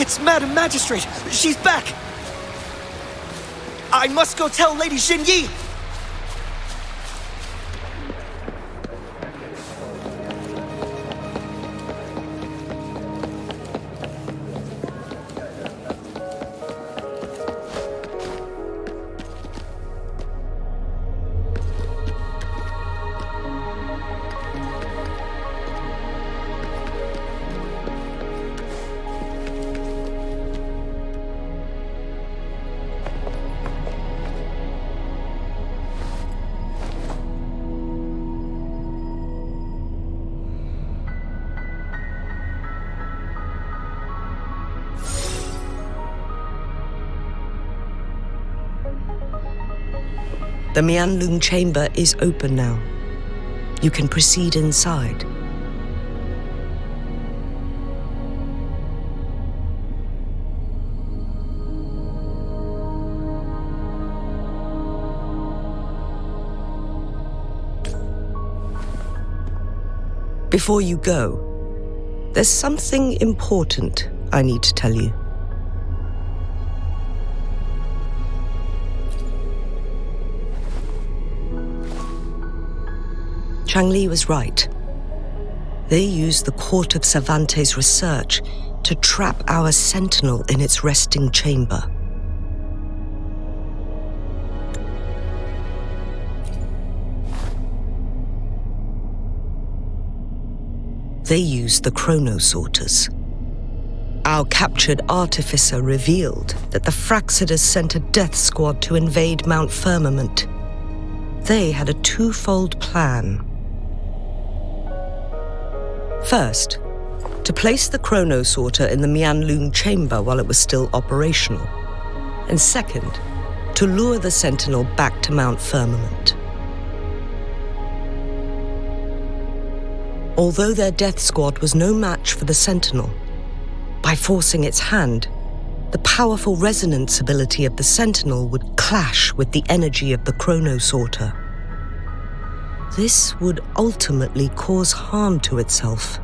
S10: It's Madam Magistrate! She's back! I must go tell Lady Xinyi!
S11: The Mianlung chamber is open now. You can proceed inside. Before you go, there's something important I need to tell you. Changli was right. They used the Court of Cervantes' research to trap our sentinel in its resting chamber. They used the chronosorters. Our captured artificer revealed that the Fraxidus sent a death squad to invade Mount Firmament. They had a twofold plan. First, to place the chronosorter in the Mianlun chamber while it was still operational. And second, to lure the sentinel back to Mount Firmament. Although their death squad was no match for the sentinel, by forcing its hand, the powerful resonance ability of the sentinel would clash with the energy of the chronosorter. This would ultimately cause harm to itself.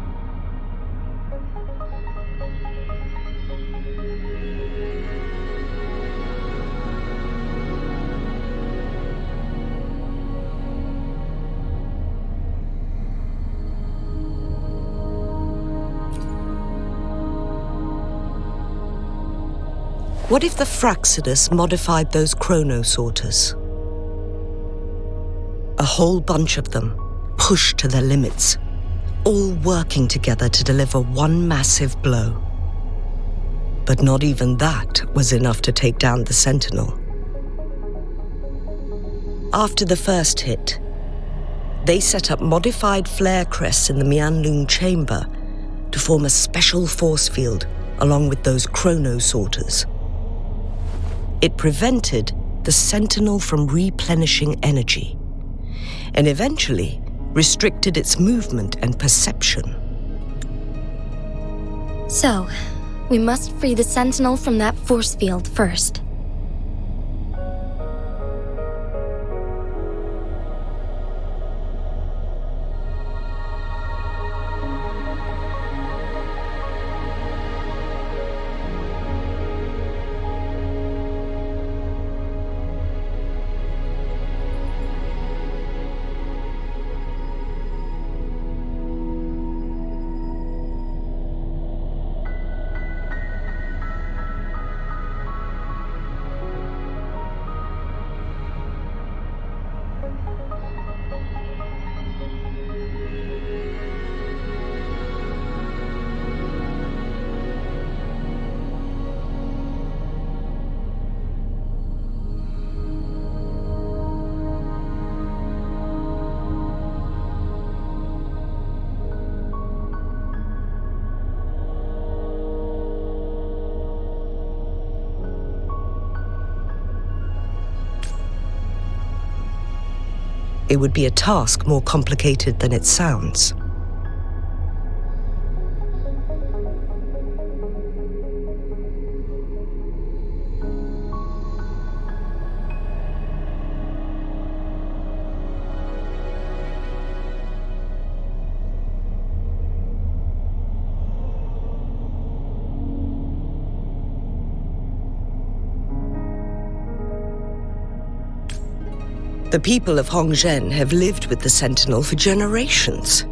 S11: What if the Fraxidus modified those chronosorters? A whole bunch of them, pushed to their limits, all working together to deliver one massive blow. But not even that was enough to take down the Sentinel. After the first hit, they set up modified flare crests in the Mianlun chamber to form a special force field along with those chronosorters. It prevented the Sentinel from replenishing energy, and eventually restricted its movement and perception.
S7: So, we must free the Sentinel from that force field first.
S11: It would be a task more complicated than it sounds. The people of Hongzhen have lived with the Sentinel for generations.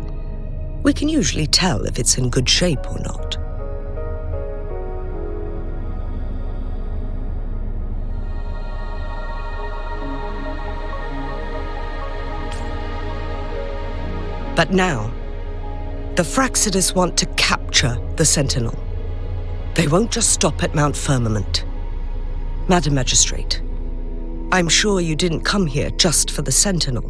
S11: We can usually tell if it's in good shape or not. But now, the Fraxidus want to capture the Sentinel. They won't just stop at Mount Firmament. Madam Magistrate, I'm sure you didn't come here just for the Sentinel.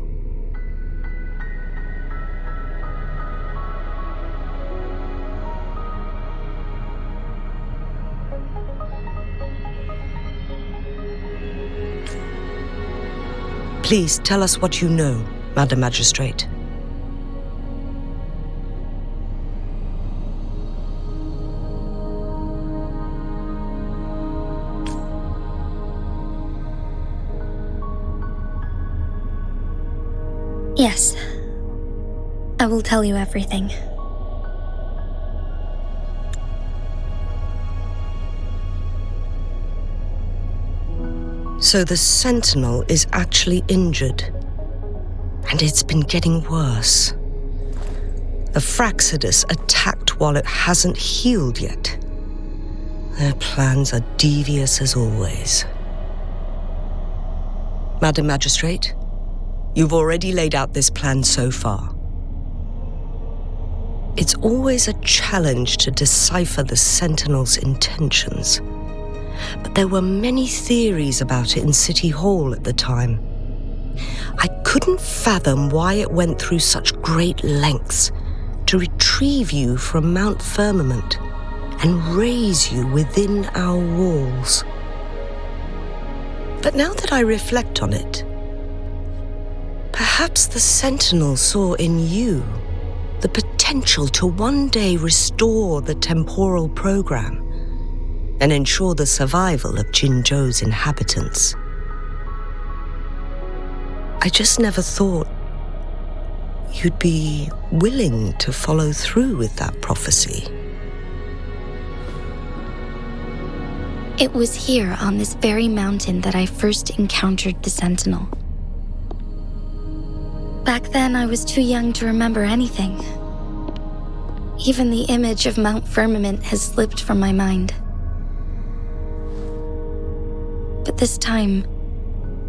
S11: Please tell us what you know, Madam Magistrate.
S7: Yes. I will tell you everything.
S11: So the Sentinel is actually injured. And it's been getting worse. The Fraxidus attacked while it hasn't healed yet. Their plans are devious as always. Madam Magistrate, you've already laid out this plan so far. It's always a challenge to decipher the Sentinel's intentions. But there were many theories about it in City Hall at the time. I couldn't fathom why it went through such great lengths to retrieve you from Mount Firmament and raise you within our walls. But now that I reflect on it, perhaps the Sentinel saw in you the potential to one day restore the temporal program and ensure the survival of Jinzhou's inhabitants. I just never thought you'd be willing to follow through with that prophecy.
S7: It was here on this very mountain that I first encountered the Sentinel. Back then, I was too young to remember anything. Even the image of Mount Firmament has slipped from my mind. But this time,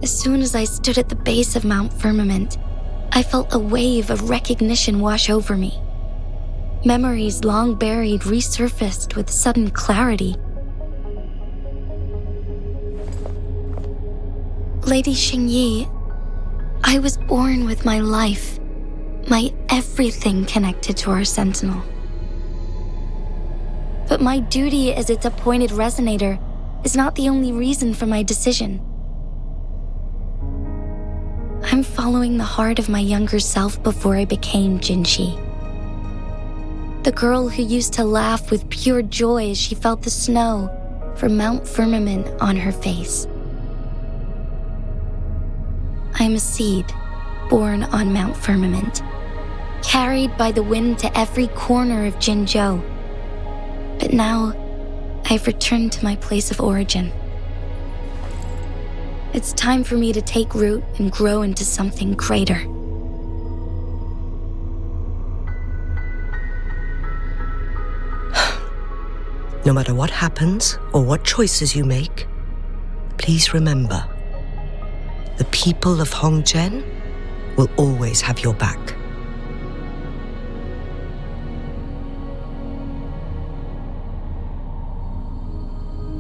S7: as soon as I stood at the base of Mount Firmament, I felt a wave of recognition wash over me. Memories long buried resurfaced with sudden clarity. Lady Xingyi, I was born with my life, my everything connected to our Sentinel. But my duty as its appointed resonator is not the only reason for my decision. I'm following the heart of my younger self before I became Jinshi. The girl who used to laugh with pure joy as she felt the snow from Mount Firmament on her face. I'm a seed born on Mount Firmament, carried by the wind to every corner of Jinzhou. But now, I've returned to my place of origin. It's time for me to take root and grow into something greater.
S11: No matter what happens or what choices you make, please remember, the people of Hongzhen will always have your back.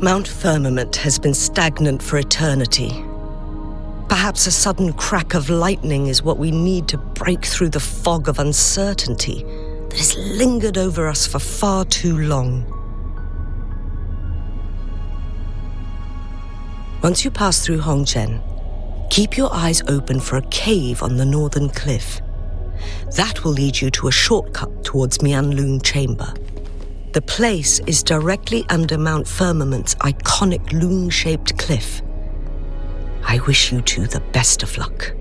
S11: Mount Firmament has been stagnant for eternity. Perhaps a sudden crack of lightning is what we need to break through the fog of uncertainty that has lingered over us for far too long. Once you pass through Hongzhen, keep your eyes open for a cave on the northern cliff. That will lead you to a shortcut towards Mianlun Chamber. The place is directly under Mount Firmament's iconic loon-shaped cliff. I wish you two the best of luck.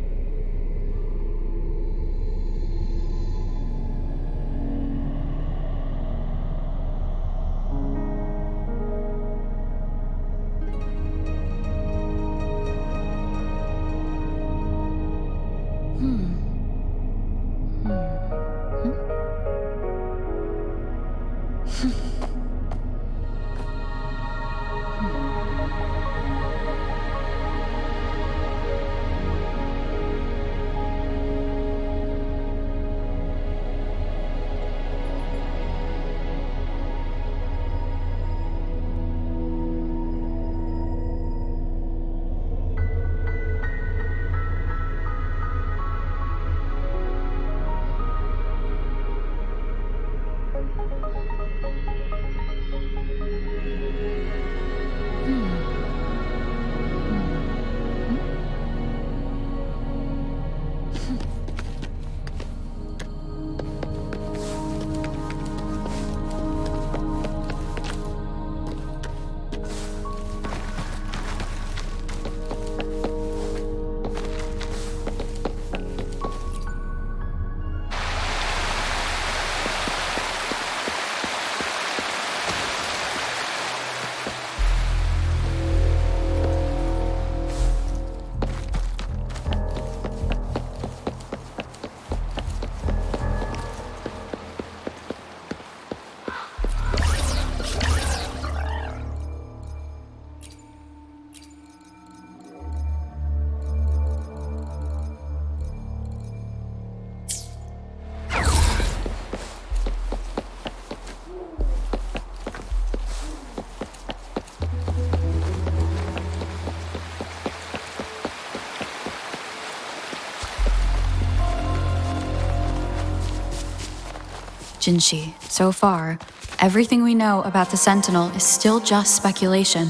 S2: Jinshi, so far, everything we know about the Sentinel is still just speculation.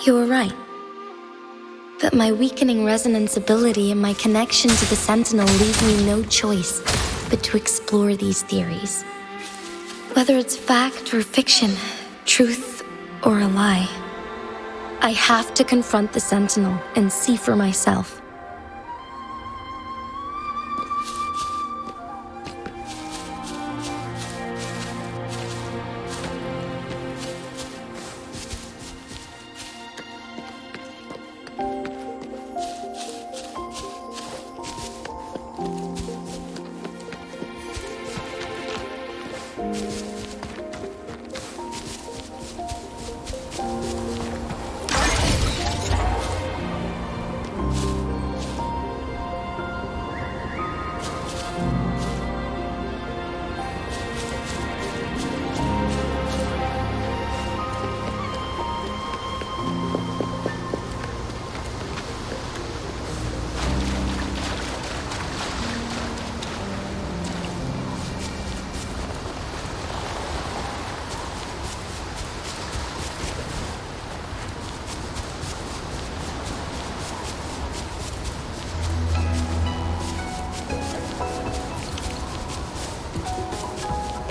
S7: You were right. But my weakening resonance ability and my connection to the Sentinel leave me no choice but to explore these theories. Whether it's fact or fiction, truth or a lie, I have to confront the Sentinel and see for myself.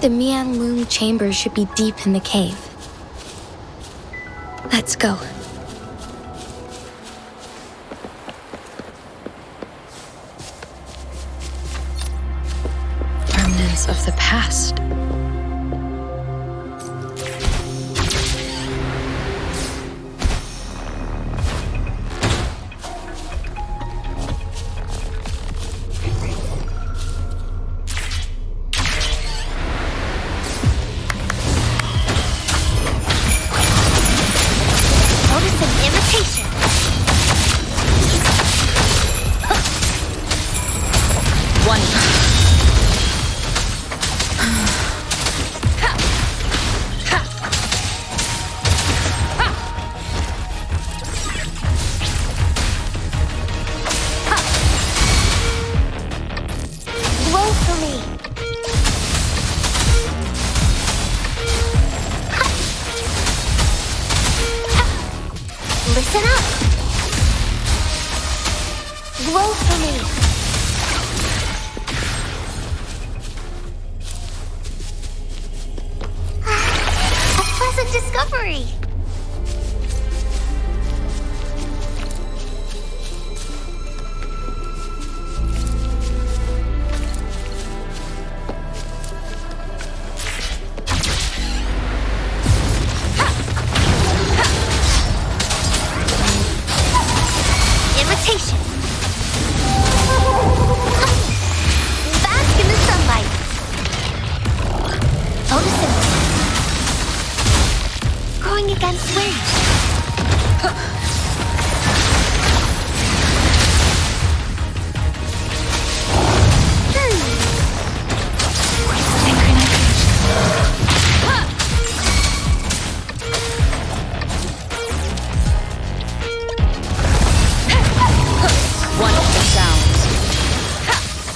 S7: The Mian Loom chamber should be deep in the cave. Let's go.
S2: Remnants of the past.
S3: Listen up! Grow for me! A pleasant discovery! Bask in the sunlight. Photosynthesis. Growing against wind.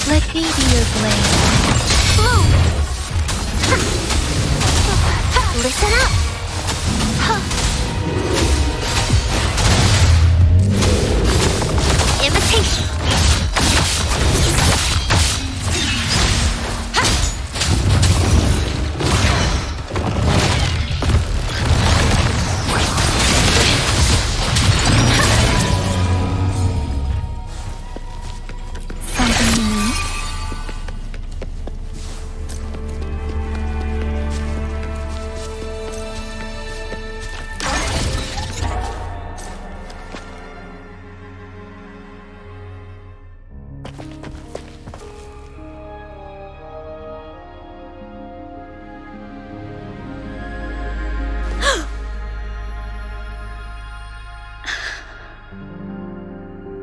S4: Let me be your blade.
S3: Listen up. Imitation.
S4: Something new?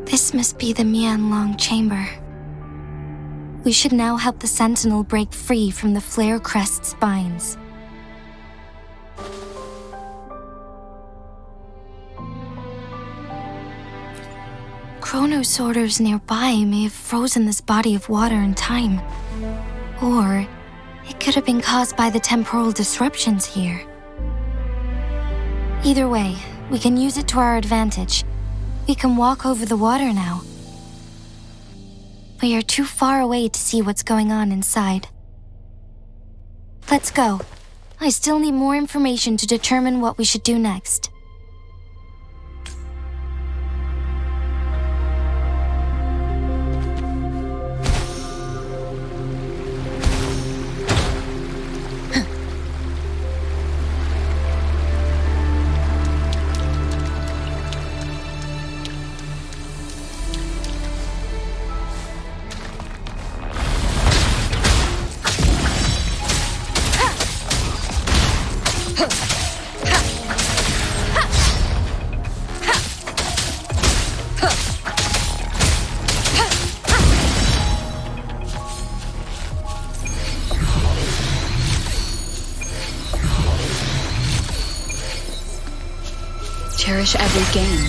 S7: This must be the Mianlong chamber. We should now help the Sentinel break free from the flare crest spines. Chronosorters nearby may have frozen this body of water in time. Or
S4: It could have been caused by the temporal disruptions here. Either way, we can use it to our advantage. We can walk over the water now. We are too far away to see what's going on inside. Let's go. I still need more information to determine what we should do next.
S2: Cherish every gain.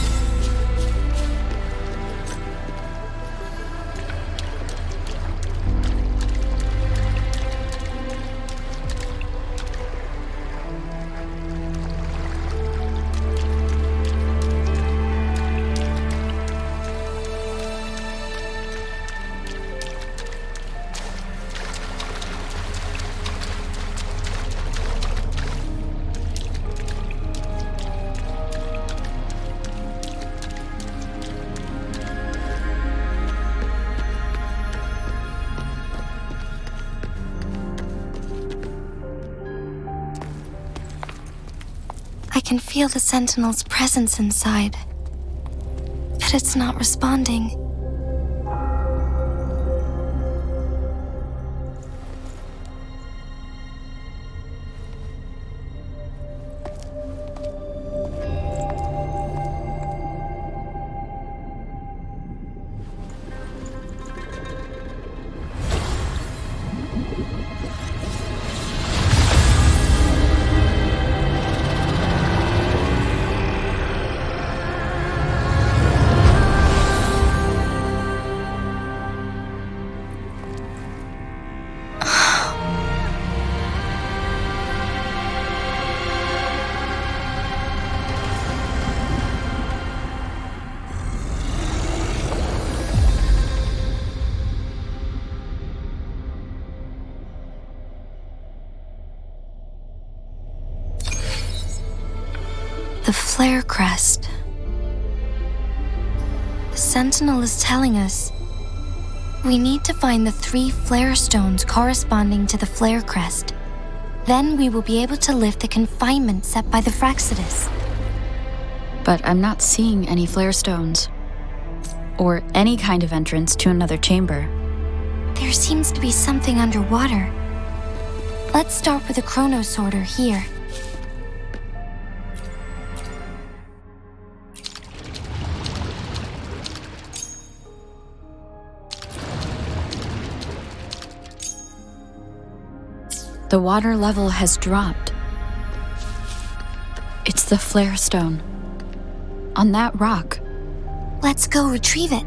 S4: I can feel the Sentinel's presence inside, but it's not responding. The flare crest. The Sentinel is telling us we need to find the 3 flare stones corresponding to the flare crest. Then we will be able to lift the confinement set by the Fraxidus.
S2: But I'm not seeing any flare stones, or any kind of entrance to another chamber.
S4: There seems to be something underwater. Let's start with the Chronos Sorter here.
S2: The water level has dropped. It's the flare stone. On that rock.
S4: Let's go retrieve it.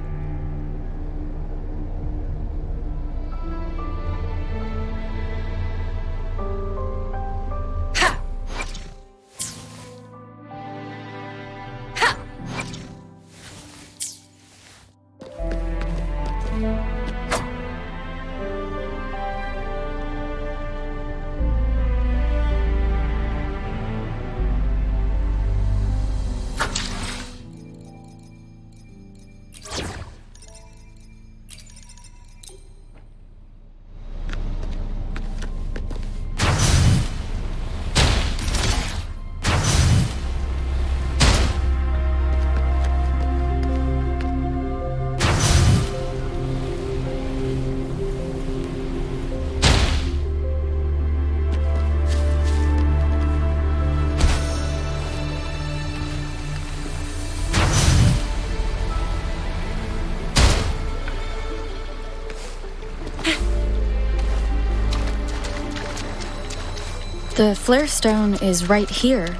S2: The flare stone is right here.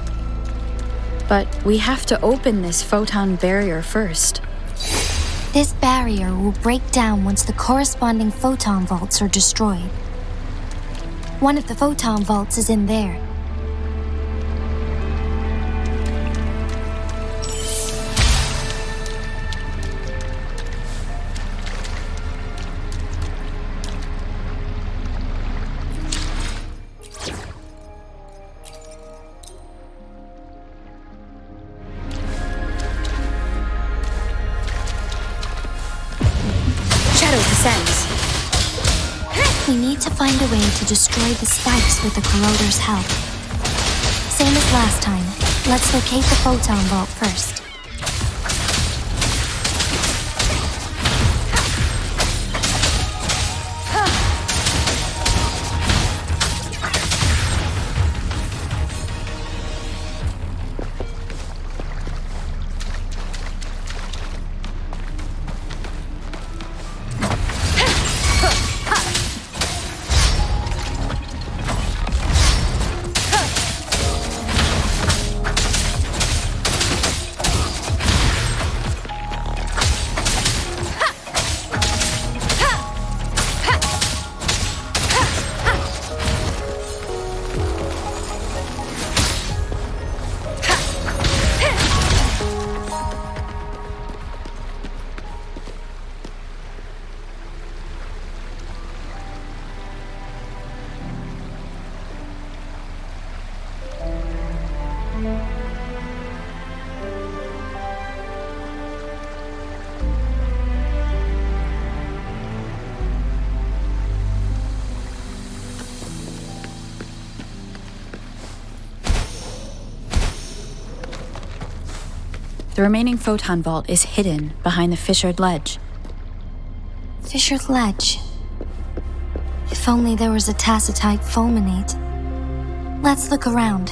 S2: But we have to open this photon barrier first.
S4: This barrier will break down once the corresponding photon vaults are destroyed. One of the photon vaults is in there. We need to find a way to destroy the spikes with the corroder's help. Same as last time, let's locate the photon vault first.
S2: The remaining photon vault is hidden behind the fissured ledge.
S4: Fissured ledge. If only there was a tacitite fulminate. Let's look around.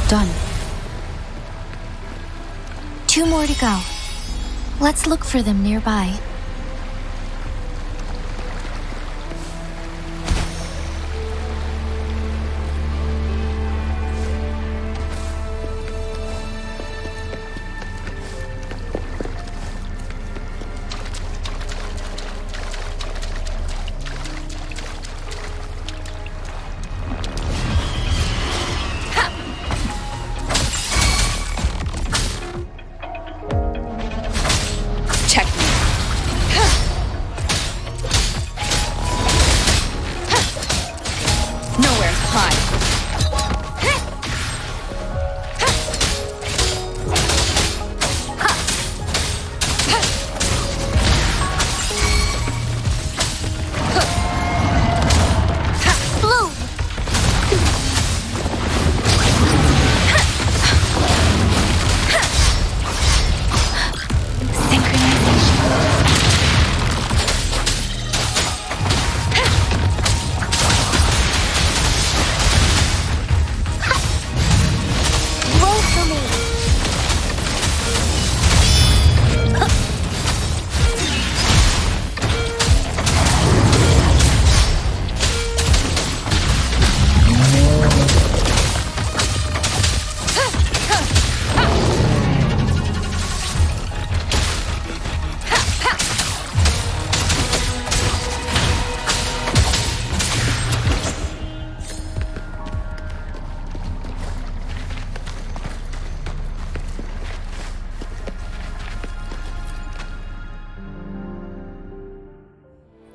S2: Done.
S4: 2 more to go. Let's look for them nearby.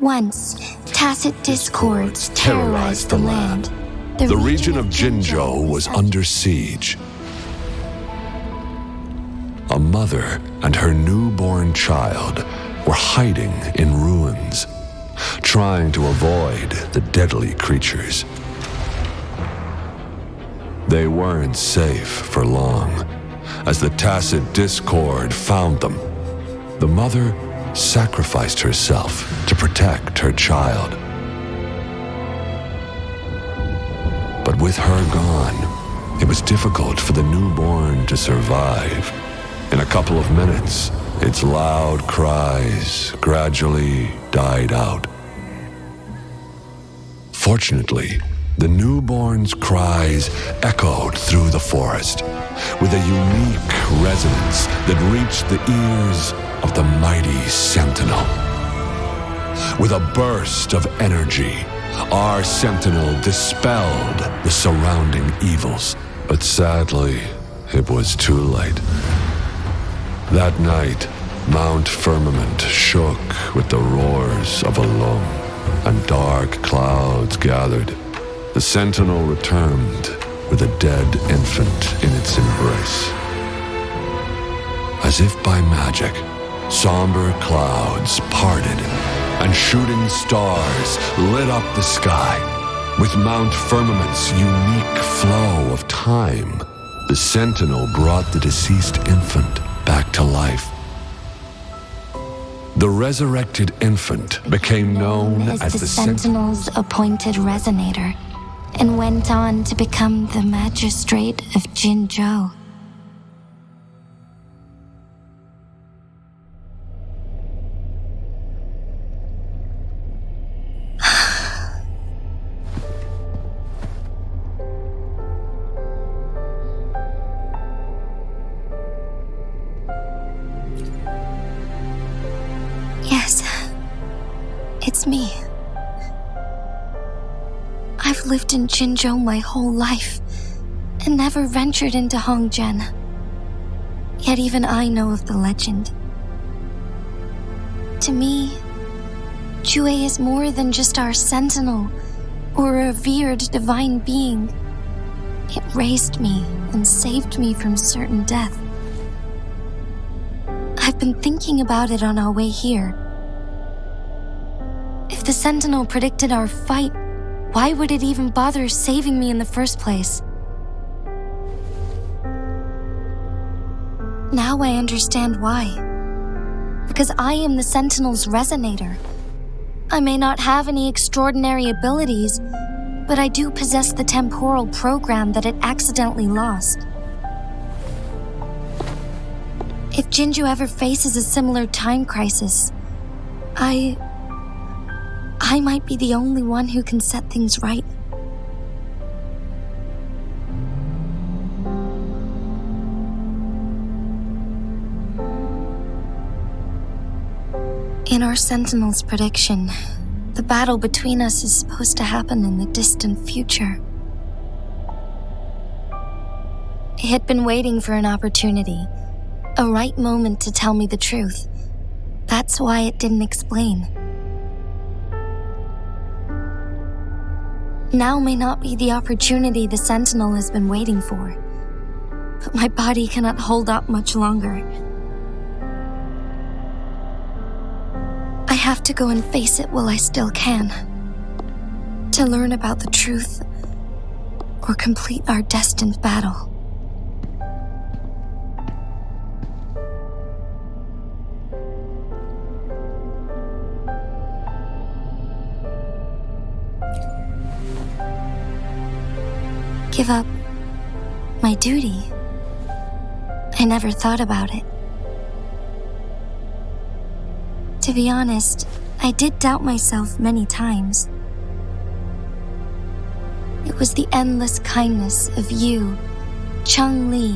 S4: Once, tacit discords terrorized the land.
S6: The region of Jinzhou was under siege. A mother and her newborn child were hiding in ruins, trying to avoid the deadly creatures. They weren't safe for long, as the tacit discord found them. The mother sacrificed herself to protect her child. But with her gone, it was difficult for the newborn to survive. In a couple of minutes, its loud cries gradually died out. Fortunately, the newborn's cries echoed through the forest with a unique resonance that reached the ears of the mighty sentinel. With a burst of energy, our sentinel dispelled the surrounding evils. But sadly, it was too late. That night, Mount Firmament shook with the roars of a loam, and dark clouds gathered. The sentinel returned with a dead infant in its embrace. As if by magic, somber clouds parted, and shooting stars lit up the sky. With Mount Firmament's unique flow of time, the sentinel brought the deceased infant back to life. The resurrected infant became known as the
S4: Sentinel's appointed resonator, and went on to become the magistrate of Jinzhou. Yes, it's me. I've lived in Jinzhou my whole life and never ventured into Hongzhen. Yet even I know of the legend. To me, Jue is more than just our sentinel or a revered divine being. It raised me and saved me from certain death. I've been thinking about it on our way here. If the sentinel predicted our fight, why would it even bother saving me in the first place? Now I understand why. Because I am the sentinel's resonator. I may not have any extraordinary abilities, but I do possess the temporal program that it accidentally lost. If Jinzhou ever faces a similar time crisis, I might be the only one who can set things right. In our Sentinel's prediction, the battle between us is supposed to happen in the distant future. It had been waiting for an opportunity, a right moment to tell me the truth. That's why it didn't explain. Now may not be the opportunity the Sentinel has been waiting for, but my body cannot hold up much longer. I have to go and face it while I still can, to learn about the truth or complete our destined battle. Give up my duty? I never thought about it. To be honest, I did doubt myself many times. It was the endless kindness of you, Cheng Li,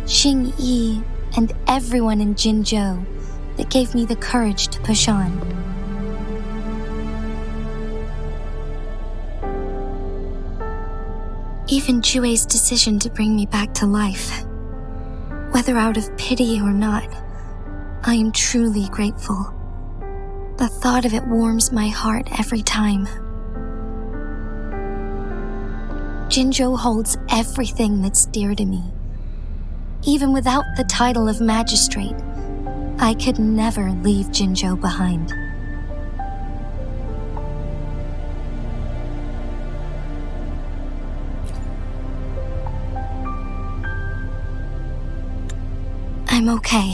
S4: Xing Yi, and everyone in Jinzhou that gave me the courage to push on. Even Jue's decision to bring me back to life, whether out of pity or not, I am truly grateful. The thought of it warms my heart every time. Jinzhou holds everything that's dear to me. Even without the title of magistrate, I could never leave Jinzhou behind. I'm okay.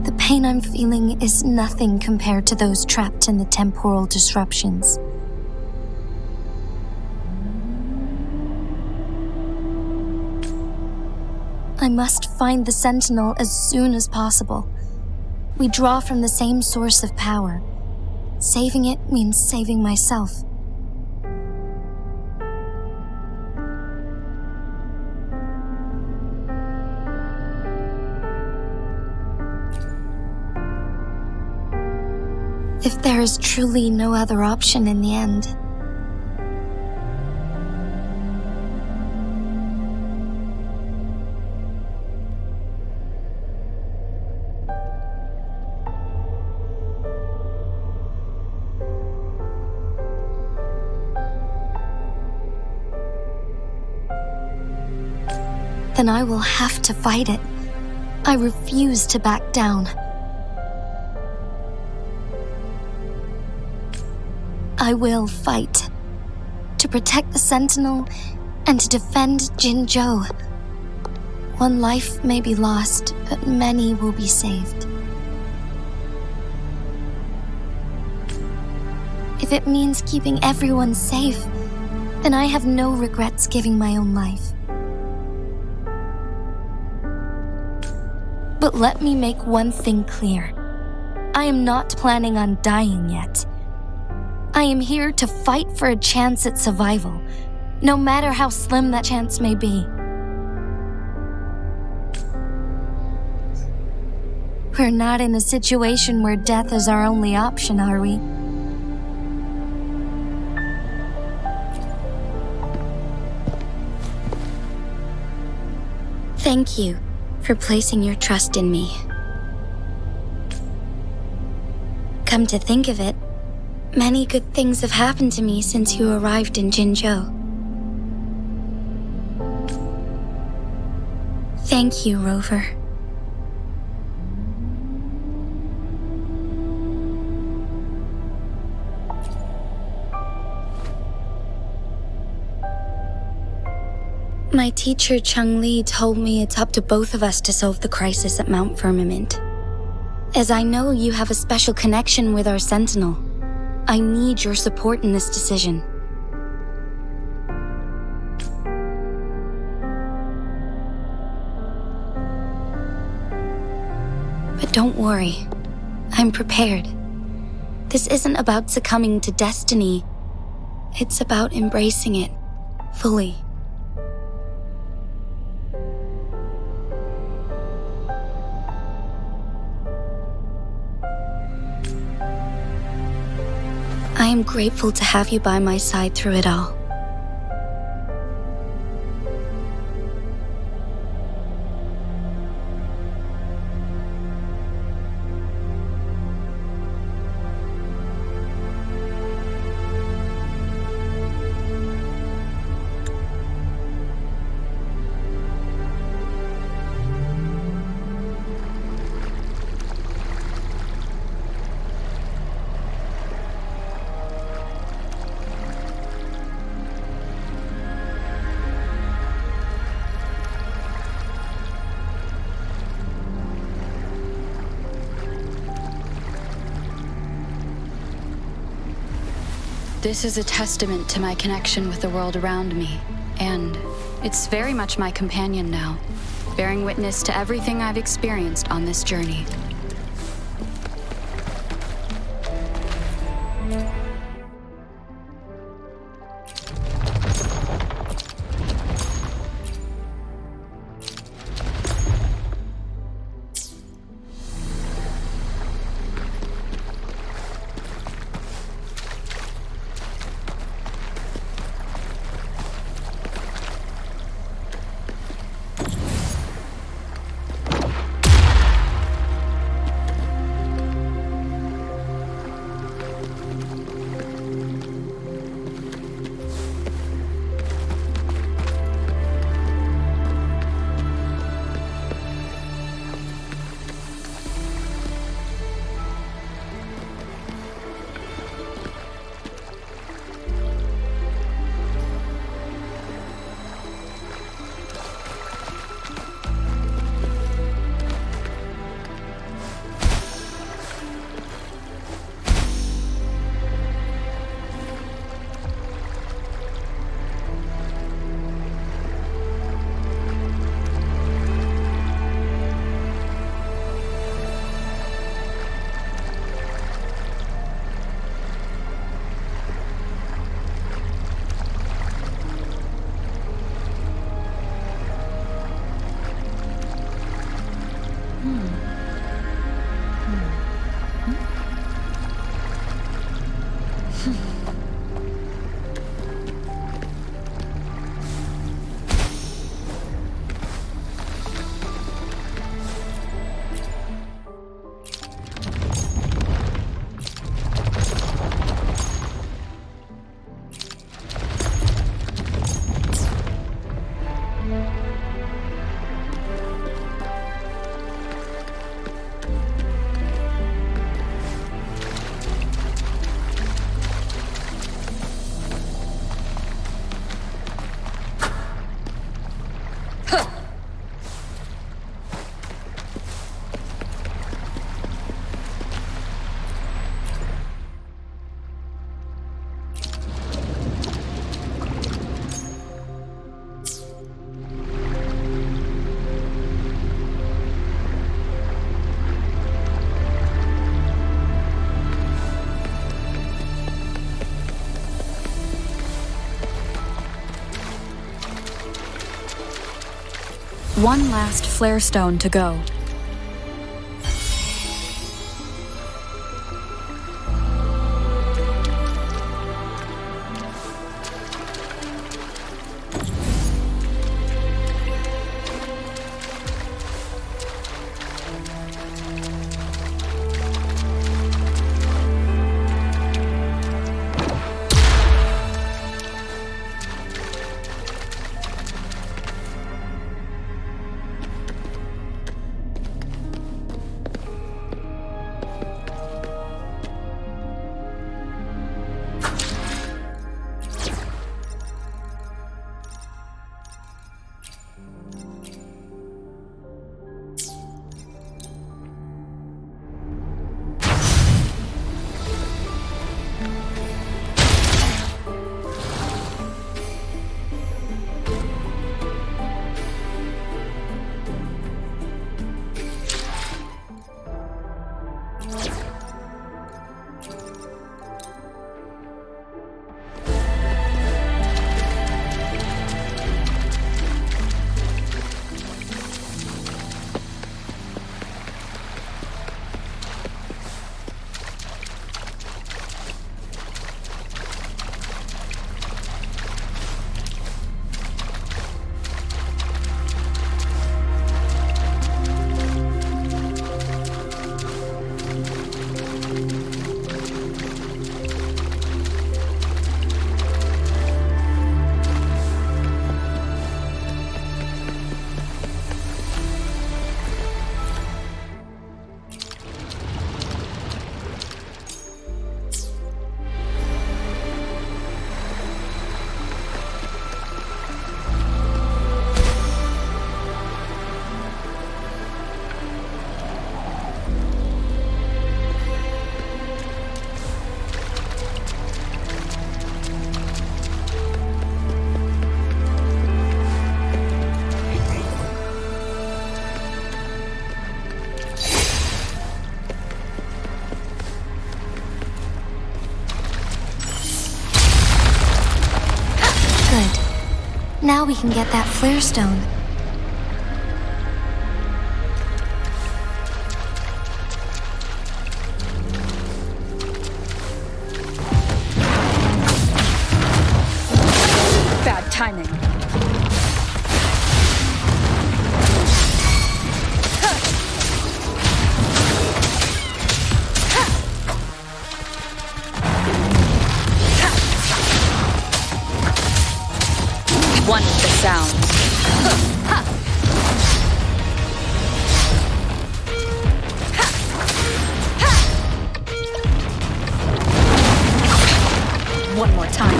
S4: The pain I'm feeling is nothing compared to those trapped in the temporal disruptions.
S7: I must find the Sentinel as soon as possible. We draw from the same source of power. Saving it means saving myself. If there is truly no other option in the end, then I will have to fight it. I refuse to back down. I will fight. To protect the Sentinel and to defend Jinzhou. One life may be lost, but many will be saved. If it means keeping everyone safe, then I have no regrets giving my own life. But let me make one thing clear. I am not planning on dying yet. I am here to fight for a chance at survival, no matter how slim that chance may be. We're not in a situation where death is our only option, are we? Thank you for placing your trust in me. Come to think of it, many good things have happened to me since you arrived in Jinzhou. Thank you, Rover. My teacher Chung Li told me it's up to both of us to solve the crisis at Mount Firmament. As I know you have a special connection with our Sentinel, I need your support in this decision. But don't worry, I'm prepared. This isn't about succumbing to destiny. It's about embracing it fully. I am grateful to have you by my side through it all.
S2: This is a testament to my connection with the world around me, and it's very much my companion now, bearing witness to everything I've experienced on this journey. One last flare stone to go.
S4: Now we can get that flare stone.
S2: Bad timing. One with the sound. One more time.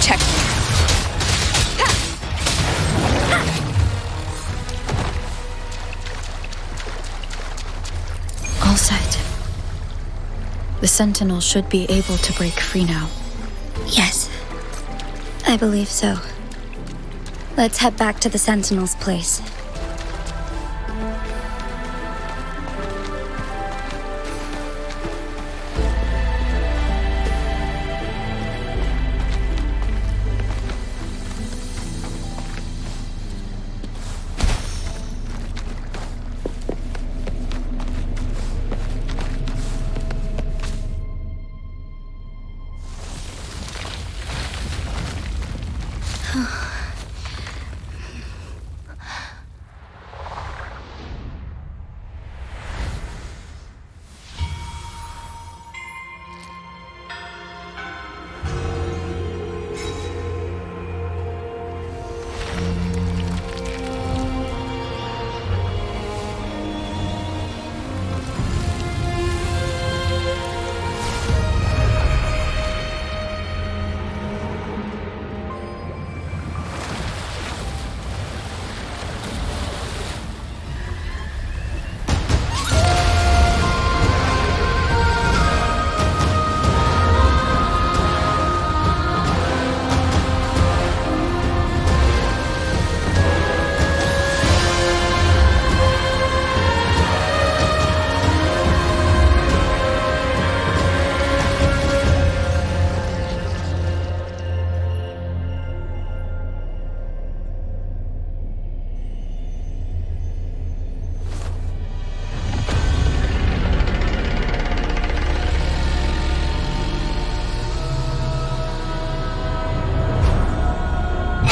S2: Check. All set. The Sentinel should be able to break free now.
S7: Yes, I believe so. Let's head back to the Sentinel's place.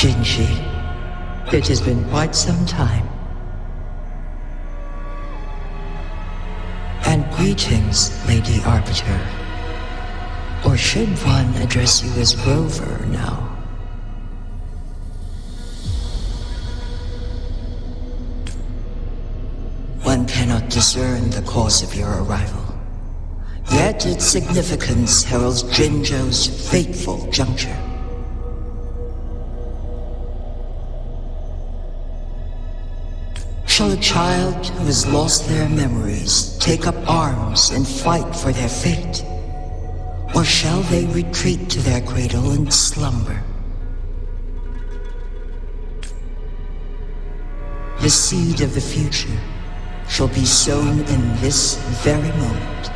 S12: Jinji, it has been quite some time. And greetings, Lady Arbiter. Or should one address you as Rover now? One cannot discern the cause of your arrival. Yet its significance heralds Jinzhou's fateful juncture. Shall a child who has lost their memories take up arms and fight for their fate? Or shall they retreat to their cradle and slumber? The seed of the future shall be sown in this very moment.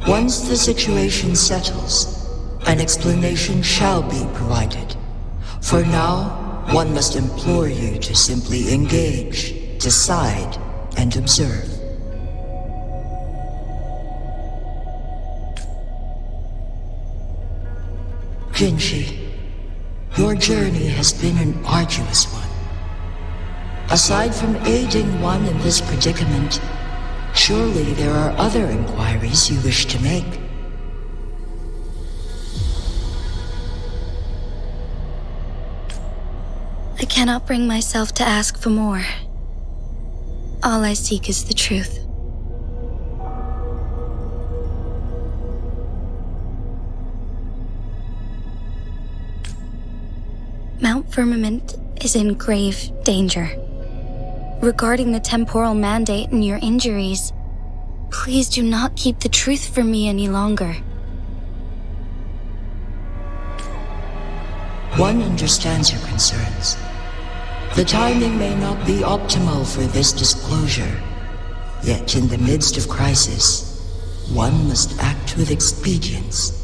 S12: Once the situation settles, an explanation shall be provided. For now, one must implore you to simply engage, decide, and observe. Jinji, your journey has been an arduous one. Aside from aiding one in this predicament, surely there are other inquiries you wish to make.
S7: I cannot bring myself to ask for more. All I seek is the truth. Mount Firmament is in grave danger. Regarding the temporal mandate and your injuries, please do not keep the truth from me any longer.
S12: One understands your concerns. The timing may not be optimal for this disclosure, yet in the midst of crisis, one must act with expedience.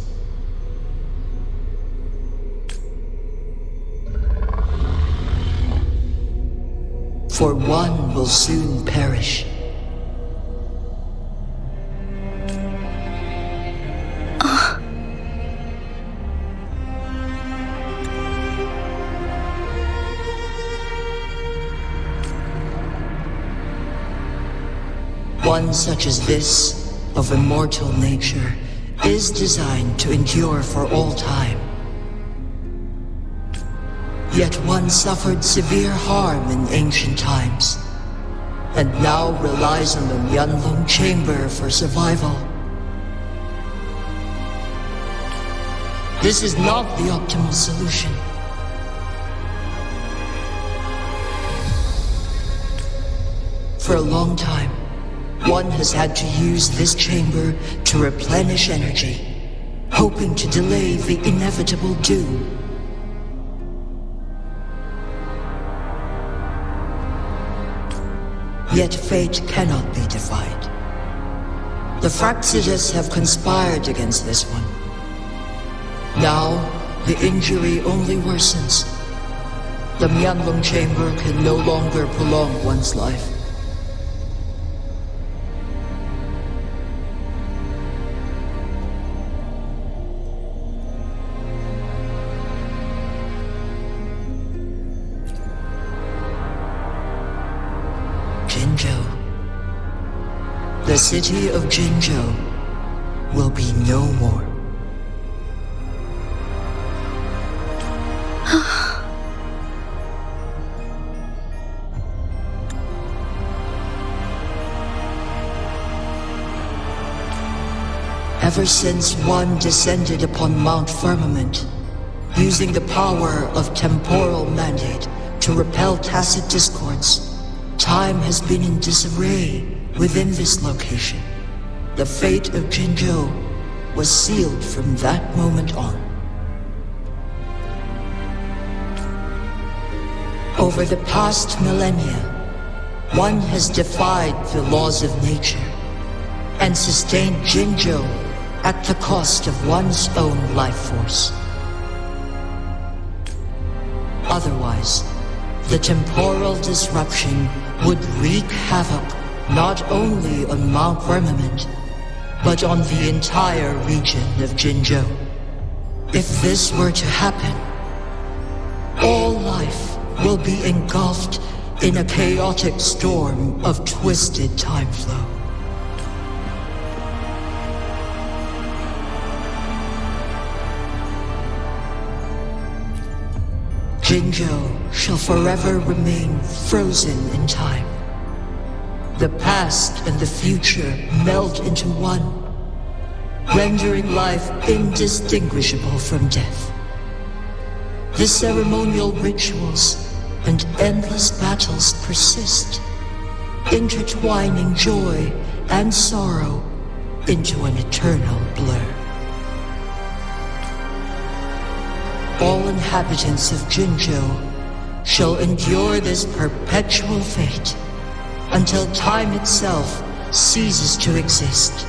S12: For one will soon perish. One such as this, of immortal nature, is designed to endure for all time. Yet one suffered severe harm in ancient times, and now relies on the Mianlong Chamber for survival. This is not the optimal solution. For a long time, one has had to use this chamber to replenish energy, hoping to delay the inevitable doom. Yet fate cannot be defied. The Fraxidas have conspired against this one. Now, the injury only worsens. The Mianlong Chamber can no longer prolong one's life. The city of Jinzhou will be no more. Ever since one descended upon Mount Firmament, using the power of temporal mandate to repel tacit discords, time has been in disarray within this location. The fate of Jinzhou was sealed from that moment on. Over the past millennia, one has defied the laws of nature and sustained Jinzhou at the cost of one's own life force. Otherwise, the temporal disruption would wreak havoc not only on Mount Firmament, but on the entire region of Jinzhou. If this were to happen, all life will be engulfed in a chaotic storm of twisted time flow. Jinzhou shall forever remain frozen in time. The past and the future meld into one, rendering life indistinguishable from death. The ceremonial rituals and endless battles persist, intertwining joy and sorrow into an eternal blur. All inhabitants of Jinzhou shall endure this perpetual fate until time itself ceases to exist.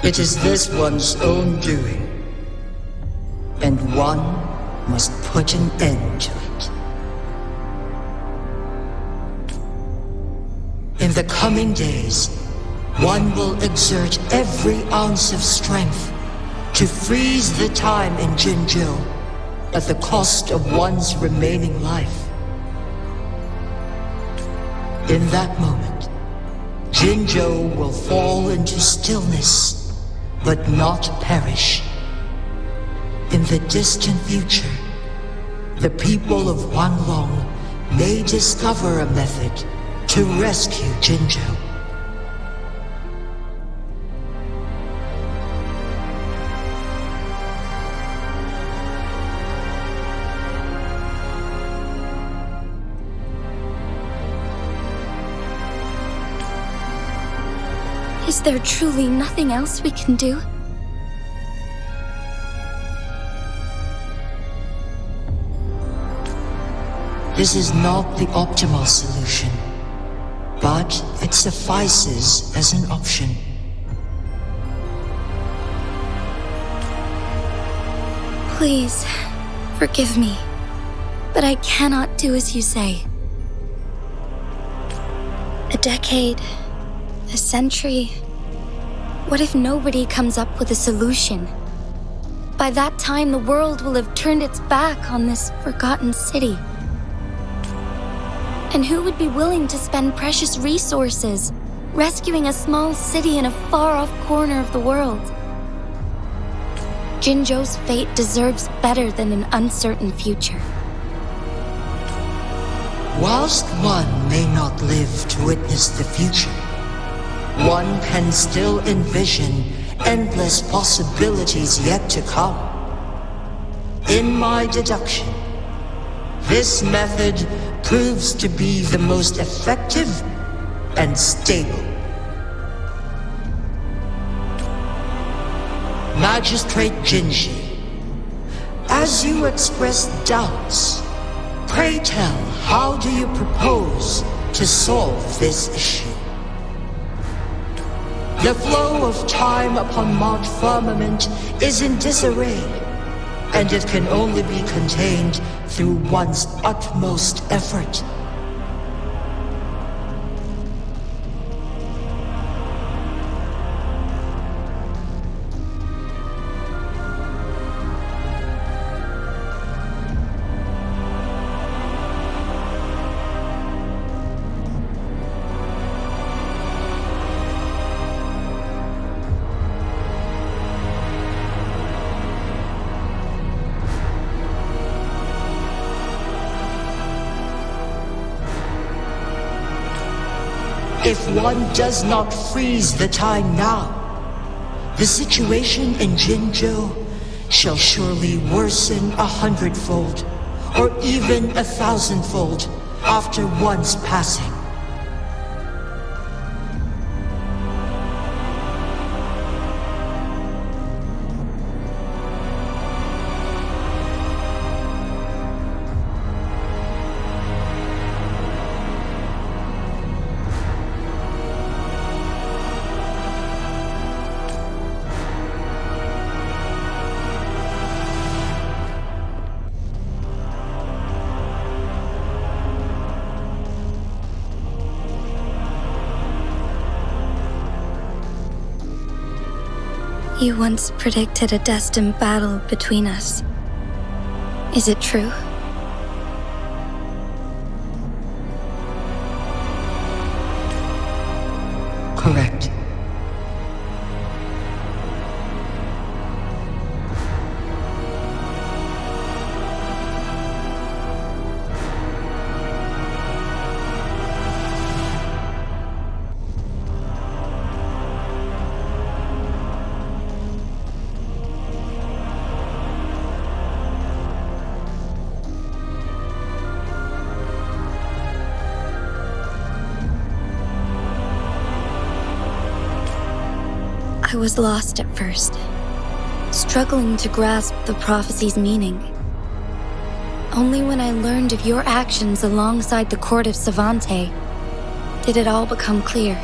S12: It is this one's own doing, and one must put an end to it. In the coming days, one will exert every ounce of strength to freeze the time in Jinzhou at the cost of one's remaining life. In that moment, Jinzhou will fall into stillness, but not perish. In the distant future, the people of Huanglong may discover a method to rescue Jinzhou.
S7: Is there truly nothing else we can do?
S12: This is not the optimal solution, but it suffices as an option.
S7: Please, forgive me, but I cannot do as you say. A decade, a century. What if nobody comes up with a solution? By that time, the world will have turned its back on this forgotten city. And who would be willing to spend precious resources rescuing a small city in a far-off corner of the world? Jinzhou's fate deserves better than an uncertain future.
S12: Whilst one may not live to witness the future, one can still envision endless possibilities yet to come. In my deduction, this method proves to be the most effective and stable. Magistrate Jinji, as you express doubts, pray tell, how do you propose to solve this issue? The flow of time upon Mount Firmament is in disarray, and it can only be contained through one's utmost effort. If one does not freeze the time now, the situation in Jinzhou shall surely worsen 100-fold, or even 1,000-fold after one's passing.
S7: You once predicted a destined battle between us. Is it true?
S12: Correct.
S7: I was lost at first, struggling to grasp the prophecy's meaning. Only when I learned of your actions alongside the court of Savante did it all become clear.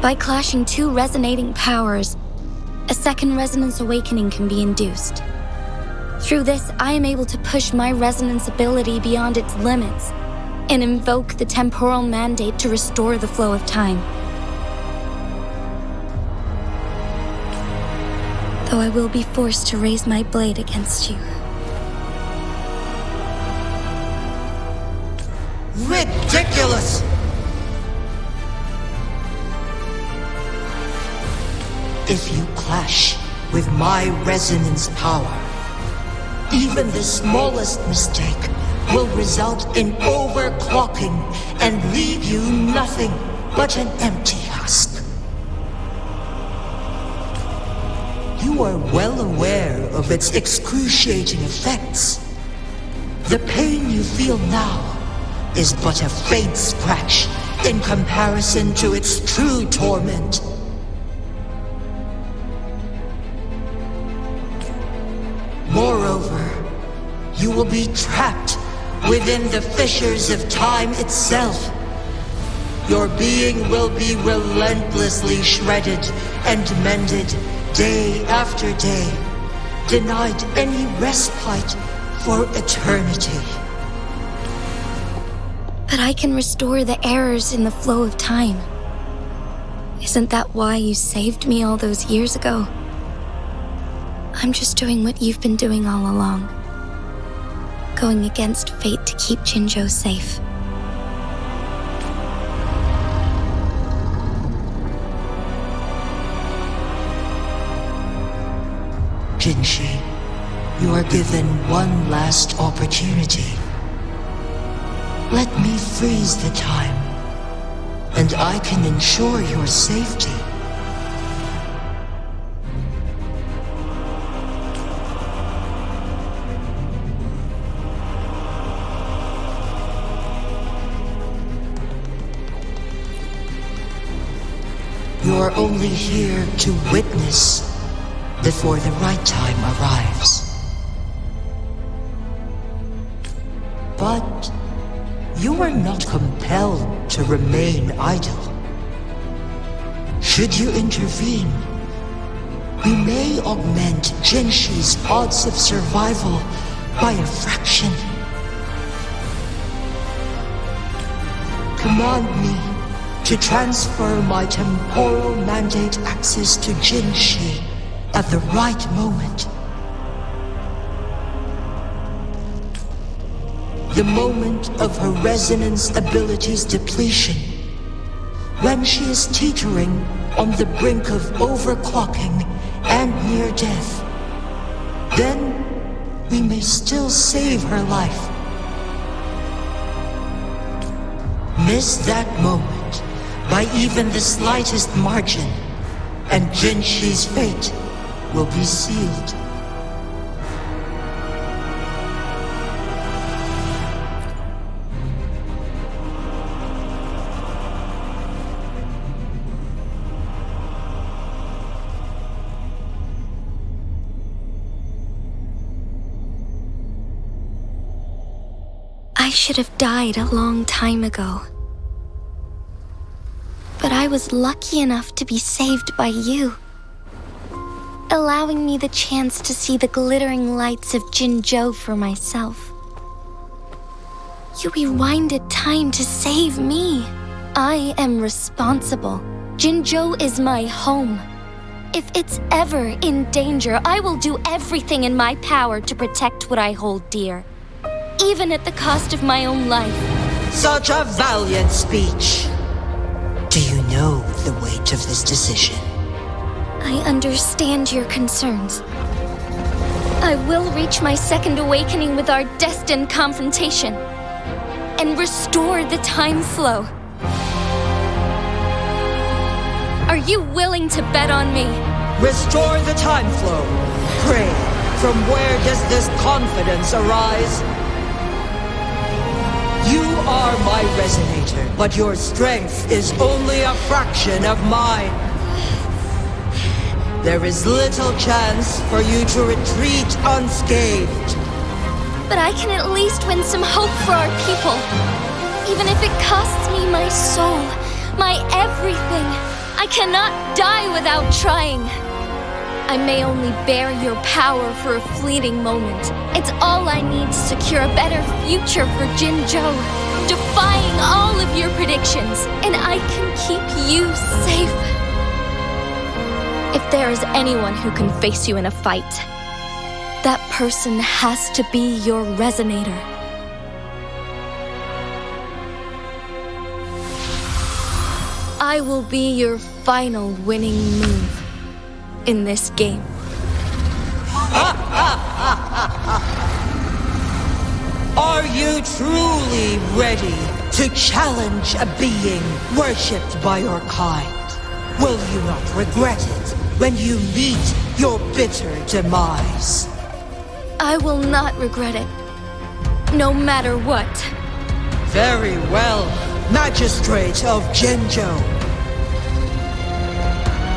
S7: By clashing two resonating powers, a second resonance awakening can be induced. Through this, I am able to push my resonance ability beyond its limits and invoke the temporal mandate to restore the flow of time. Though I will be forced to raise my blade against you.
S12: Ridiculous! If you clash with my resonance power, even the smallest mistake will result in overclocking and leave you nothing but an empty husk. You are well aware of its excruciating effects. The pain you feel now is but a faint scratch in comparison to its true torment. Moreover, you will be trapped within the fissures of time itself. Your being will be relentlessly shredded and mended day after day, denied any respite for eternity.
S7: But I can restore the errors in the flow of time. Isn't that why you saved me all those years ago? I'm just doing what you've been doing all along. Going against fate to keep Jinzhou safe.
S12: Jinshi, you are given one last opportunity. Let me freeze the time, and I can ensure your safety. You are only here to witness before the right time arrives. But you are not compelled to remain idle. Should you intervene, we may augment Jinshi's odds of survival by a fraction. Command me to transfer my temporal mandate access to Jinshi at the right moment. The moment of her resonance ability's depletion, when she is teetering on the brink of overclocking and near death. Then we may still save her life. Miss that moment by even the slightest margin, and Jinshi's fate will be sealed.
S7: I should have died a long time ago. But I was lucky enough to be saved by you. allowing me the chance to see the glittering lights of Jinzhou for myself. You rewinded time to save me. I am responsible. Jinzhou is my home. If it's ever in danger, I will do everything in my power to protect what I hold dear, even at the cost of my own life.
S12: Such a valiant speech. Do you know the weight of this decision?
S7: I understand your concerns. I will reach my second awakening with our destined confrontation and restore the time flow. Are you willing to bet on me?
S12: Restore the time flow. Pray, from where does this confidence arise? You are my resonator, but your strength is only a fraction of mine. There is little chance for you to retreat unscathed.
S7: But I can at least win some hope for our people. Even if it costs me my soul, my everything, I cannot die without trying. I may only bear your power for a fleeting moment. It's all I need to secure a better future for Jinzhou, defying all of your predictions, and I can keep you safe. If there is anyone who can face you in a fight, that person has to be your resonator. I will be your final winning move in this game.
S12: Are you truly ready to challenge a being worshipped by your kind? Will you not regret it when you meet your bitter demise?
S7: I will not regret it, no matter what.
S12: Very well, Magistrate of Jinzhou.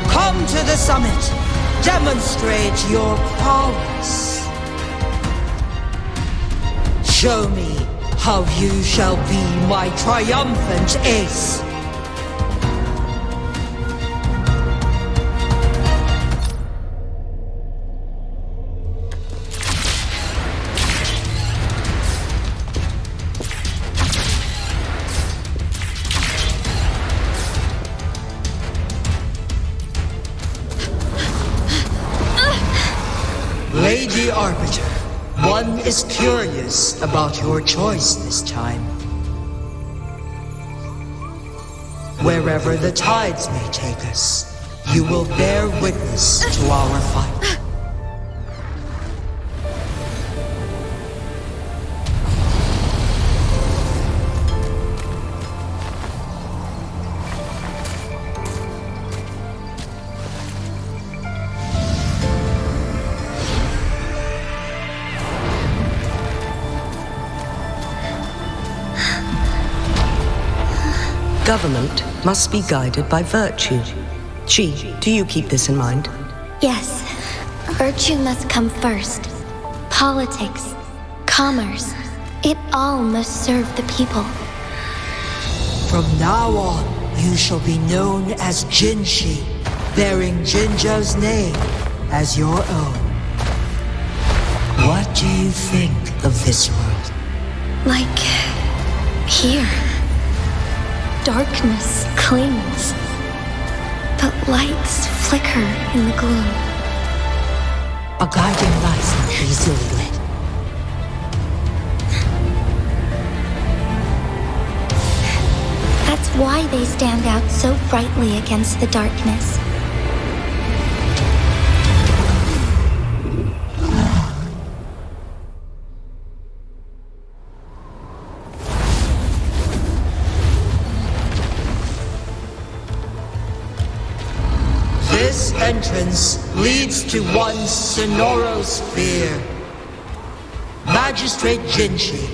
S12: Come to the summit. Demonstrate your prowess. Show me how you shall be my triumphant ace. Lady Arbiter, one is curious about your choice this time. Wherever the tides may take us, you will bear witness to our fight.
S11: Government must be guided by virtue. Chi, do you keep this in mind?
S1: Yes, virtue must come first. Politics, commerce, it all must serve the people.
S12: From now on, you shall be known as Jinshi, bearing Jinzhou's name as your own. What do you think of this world?
S7: Like here. Darkness clings, but lights flicker in the gloom.
S12: A guiding light's not easily lit.
S1: That's why they stand out so brightly against the darkness.
S12: This entrance leads to one Sonorosphere. Magistrate Jinshi,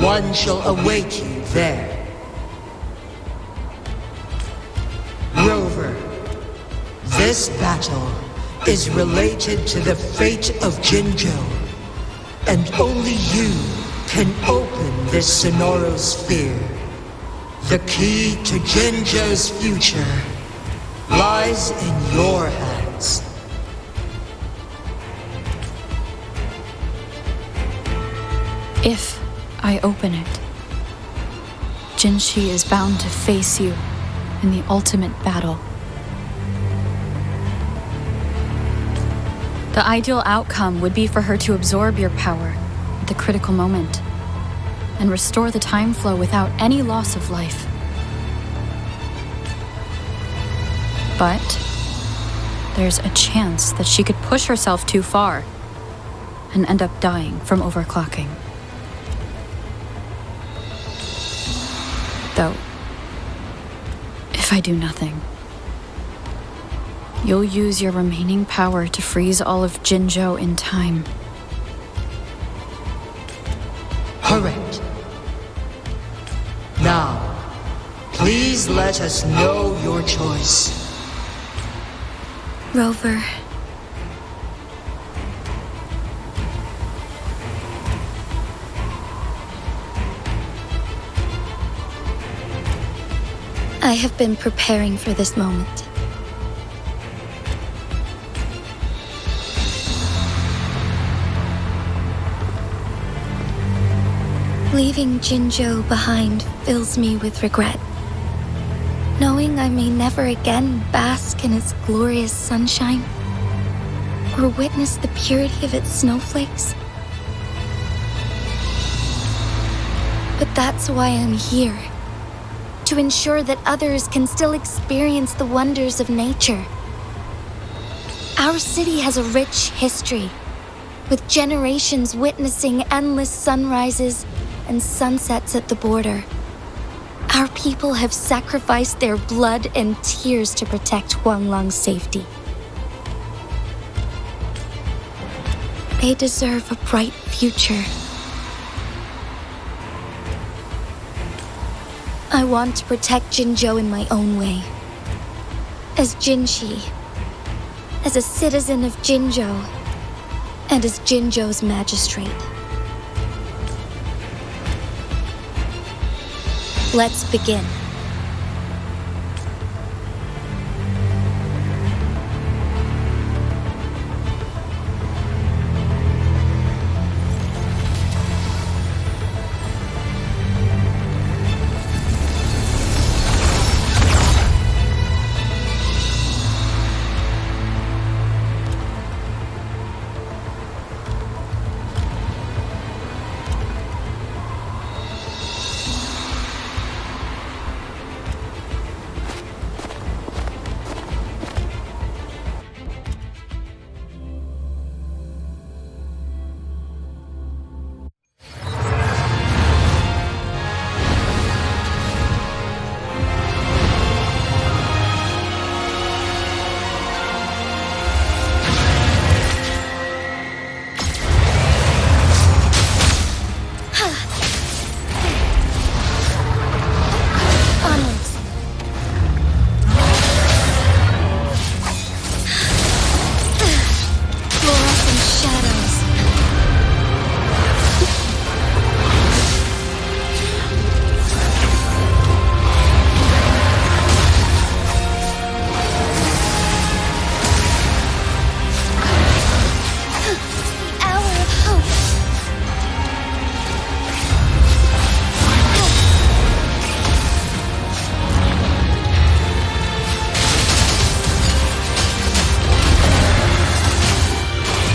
S12: one shall await you there. Rover, this battle is related to the fate of Jinzhou, and only you can open this Sonorosphere. The key to Jinzhou's future lies in your hands.
S2: If I open it, Jinshi is bound to face you in the ultimate battle. The ideal outcome would be for her to absorb your power at the critical moment and restore the time flow without any loss of life. But there's a chance that she could push herself too far and end up dying from overclocking. Though, if I do nothing, you'll use your remaining power to freeze all of Jinzhou in time.
S12: Correct. Now, please let us know your choice.
S4: Rover.
S7: I have been preparing for this moment. Leaving Jinzhou behind fills me with regret. Knowing I may never again bask in its glorious sunshine or witness the purity of its snowflakes. But that's why I'm here. To ensure that others can still experience the wonders of nature. Our city has a rich history, with generations witnessing endless sunrises and sunsets at the border. Our people have sacrificed their blood and tears to protect Huanglang's safety. They deserve a bright future. I want to protect Jinzhou in my own way. As Jinshi, as a citizen of Jinzhou, and as Jinzhou's magistrate. Let's begin.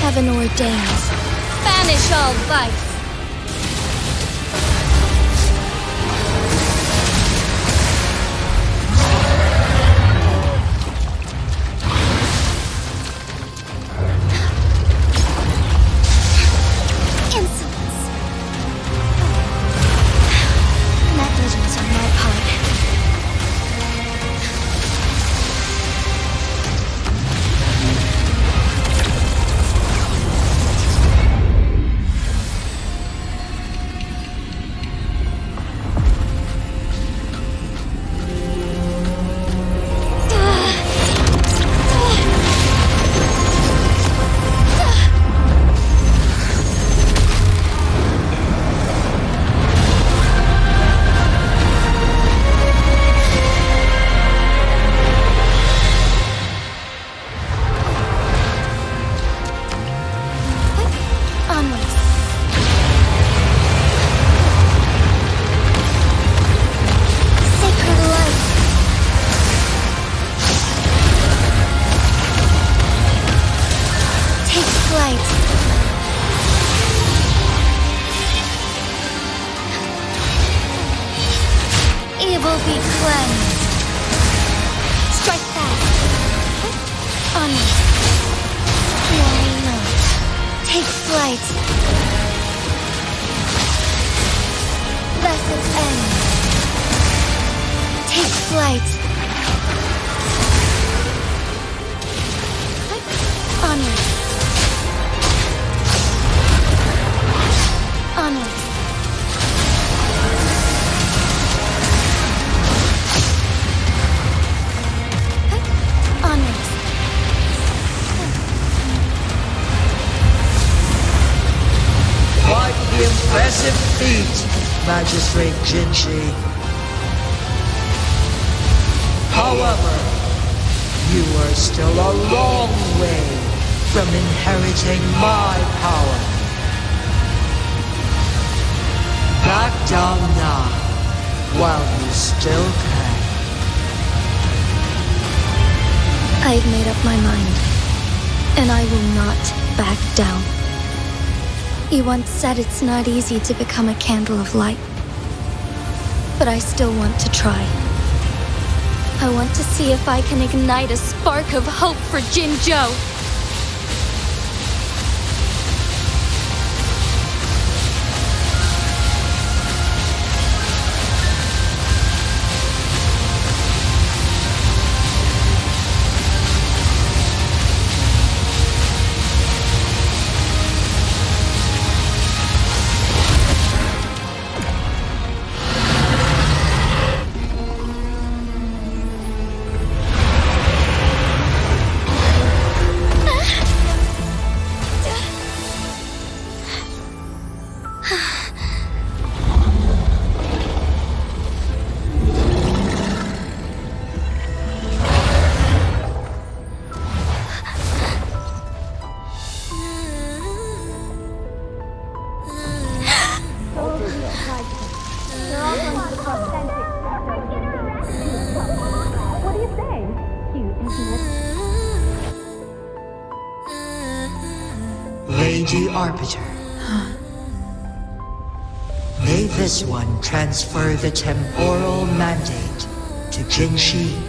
S7: Heaven ordains. Banish all vice. Insolence. Negligence on my part.
S3: will be cleansed.
S1: Strike fast. Onward.
S3: Why not?
S1: Take flight. Blessed end. Take flight. Onward. Onward. Onward.
S12: Quite the impressive feat, Magistrate Jinshi. However, you are still a long way from inheriting my power. Back down now, while you still can.
S7: I've made up my mind, and I will not back down. You once said it's not easy to become a candle of light, but I still want to try. I want to see if I can ignite a spark of hope for Jinzhou.
S12: Lady Arbiter. May this one transfer the temporal mandate to Jinshi.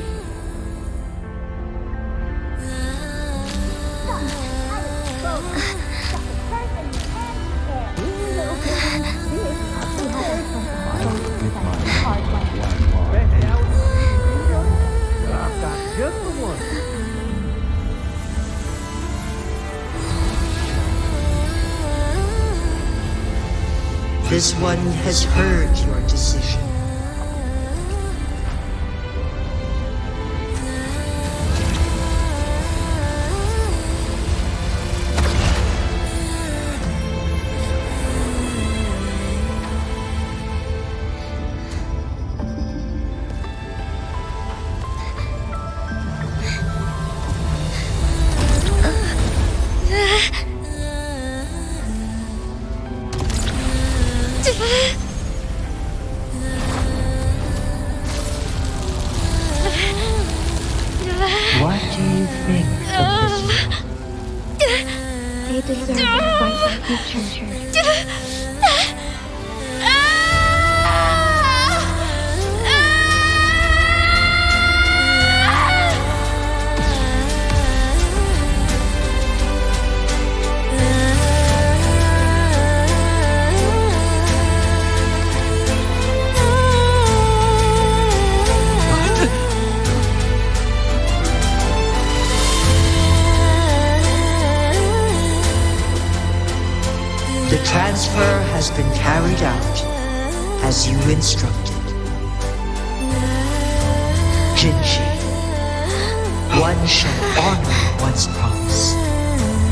S12: This one has heard your decision. What do you think of this?
S4: They deserve a fight like you treasured.
S12: The transfer has been carried out as you instructed. Jinshi, one shall honor one's promise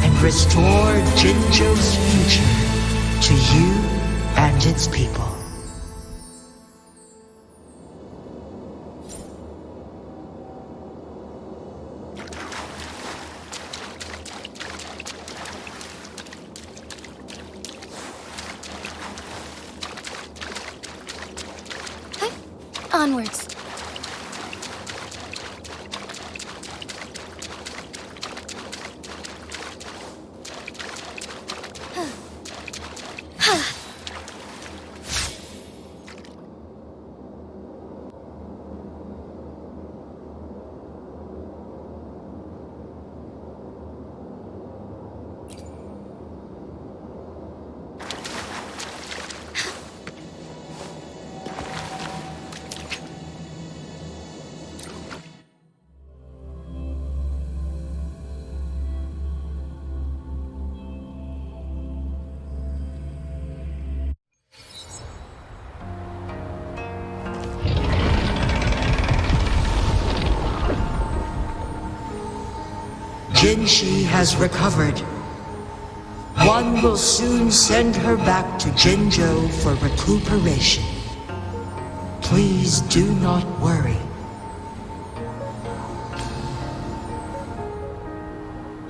S12: and restore Jinzhou's future to you and its people.
S7: Onwards.
S12: Jinshi has recovered. One will soon send her back to Jinzhou for recuperation. Please do not worry.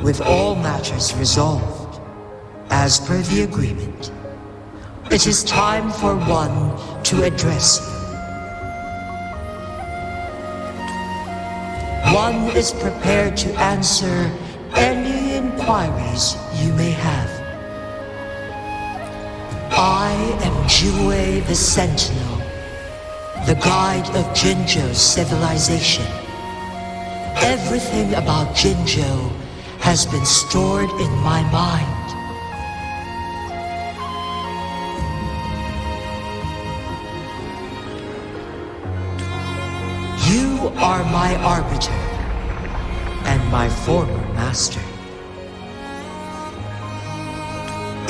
S12: With all matters resolved, as per the agreement, it is time for one to address you. One is prepared to answer any inquiries you may have. I am Jue the Sentinel, the guide of Jinzhou's civilization. Everything about Jinzhou has been stored in my mind. You are my arbiter and my former master.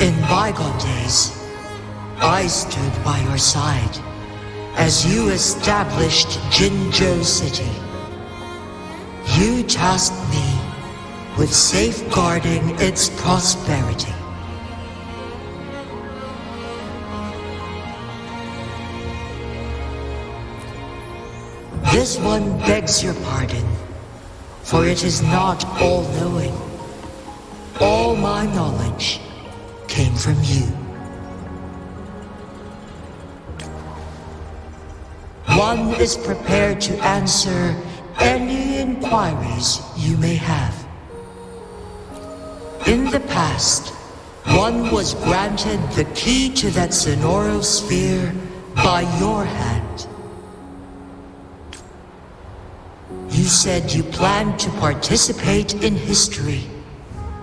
S12: In bygone days, I stood by your side as you established Jinzhou City. You tasked me with safeguarding its prosperity. This one begs your pardon, for it is not all-knowing. All my knowledge came from you. One is prepared to answer any inquiries you may have. In the past, one was granted the key to that Sonoro sphere by your hand. You said you planned to participate in history,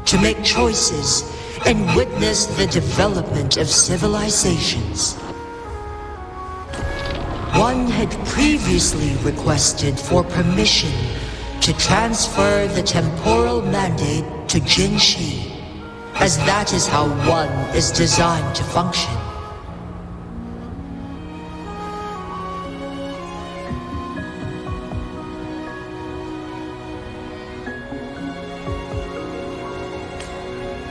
S12: to make choices and witness the development of civilizations. One had previously requested for permission to transfer the temporal mandate to Jinshi, as that is how one is designed to function.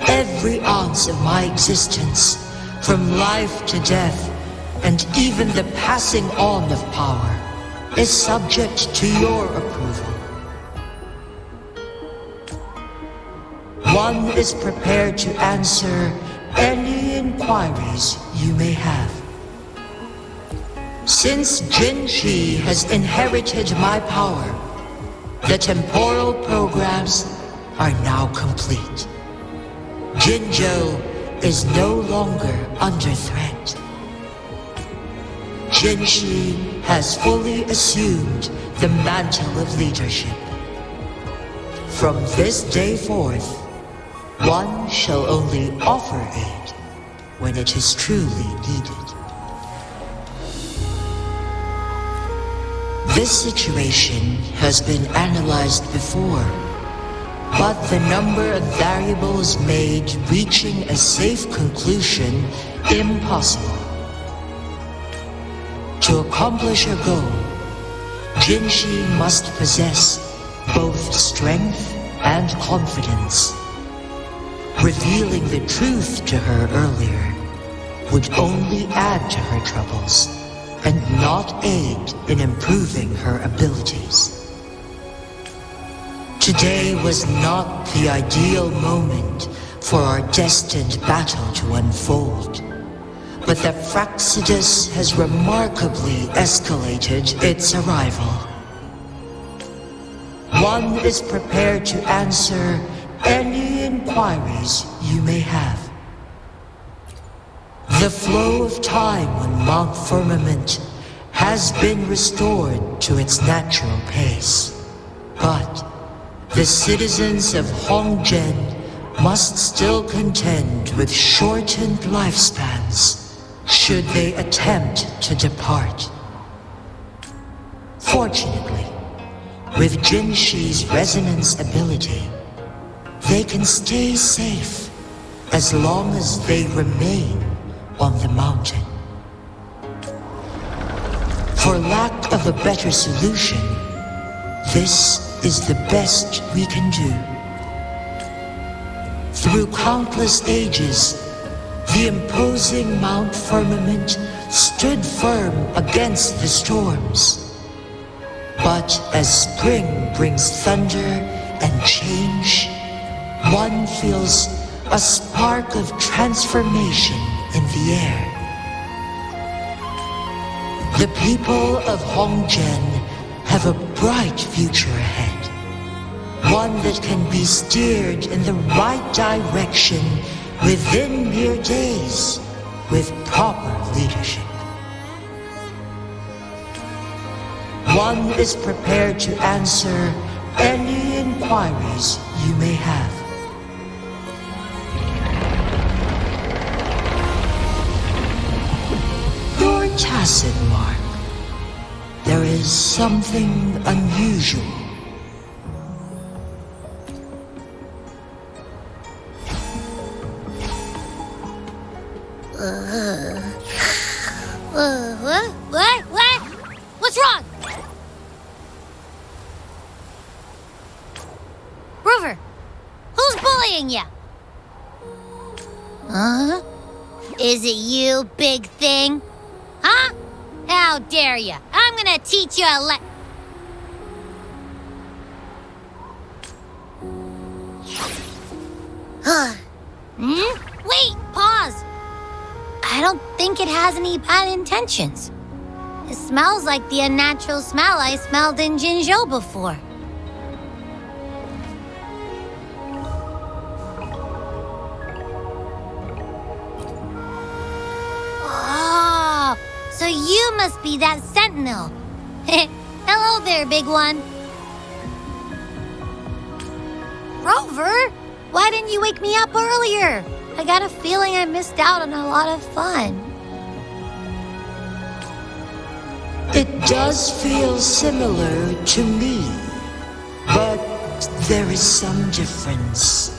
S12: Every ounce of my existence, from life to death, and even the passing on of power, is subject to your approval. One is prepared to answer any inquiries you may have. Since Jinshi has inherited my power, the temporal programs are now complete. Jinzhou is no longer under threat. Jinshi has fully assumed the mantle of leadership. From this day forth, one shall only offer aid when it is truly needed. This situation has been analyzed before, but the number of variables made reaching a safe conclusion impossible. To accomplish her goal, Jinshi must possess both strength and confidence. Revealing the truth to her earlier would only add to her troubles and not aid in improving her abilities. Today was not the ideal moment for our destined battle to unfold, but the Fraxidus has remarkably escalated its arrival. One is prepared to answer any inquiries you may have. The flow of time on Mount Firmament has been restored to its natural pace, but the citizens of Hongzhen must still contend with shortened lifespans should they attempt to depart. Fortunately, with Jinshi's resonance ability, they can stay safe as long as they remain on the mountain. For lack of a better solution, this is the best we can do. Through countless ages, the imposing Mount Firmament stood firm against the storms. But as spring brings thunder and change, one feels a spark of transformation in the air. The people of Hongzhen have a bright future ahead. One that can be steered in the right direction within mere days with proper leadership. One is prepared to answer any inquiries you may have. Your tacit mark. There is something unusual.
S3: What? What's wrong? Rover, who's bullying you? Huh? Is it you, big thing? Huh? How dare you? I'm gonna teach you a Wait, pause. I don't think it has any bad intentions. It smells like the unnatural smell I smelled in Jinzhou before. Oh, so you must be that sentinel. Hello there, big one. Rover, why didn't you wake me up earlier? I got a feeling I missed out on a lot of fun.
S12: It does feel similar to me, but there is some difference.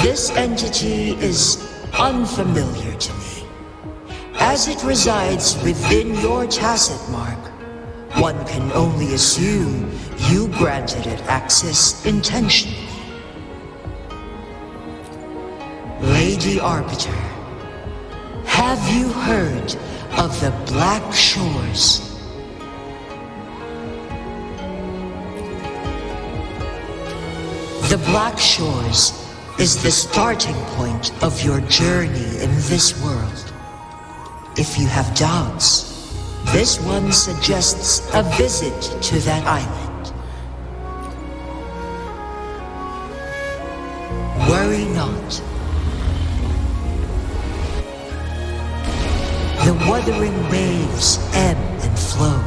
S12: This entity is unfamiliar to me. As it resides within your tacit mark, one can only assume you granted it access intentionally. Lady Arbiter, have you heard of the Black Shores? The Black Shores is the starting point of your journey in this world. If you have doubts, this one suggests a visit to that island. Worry not. The Wuthering Waves ebb and flow.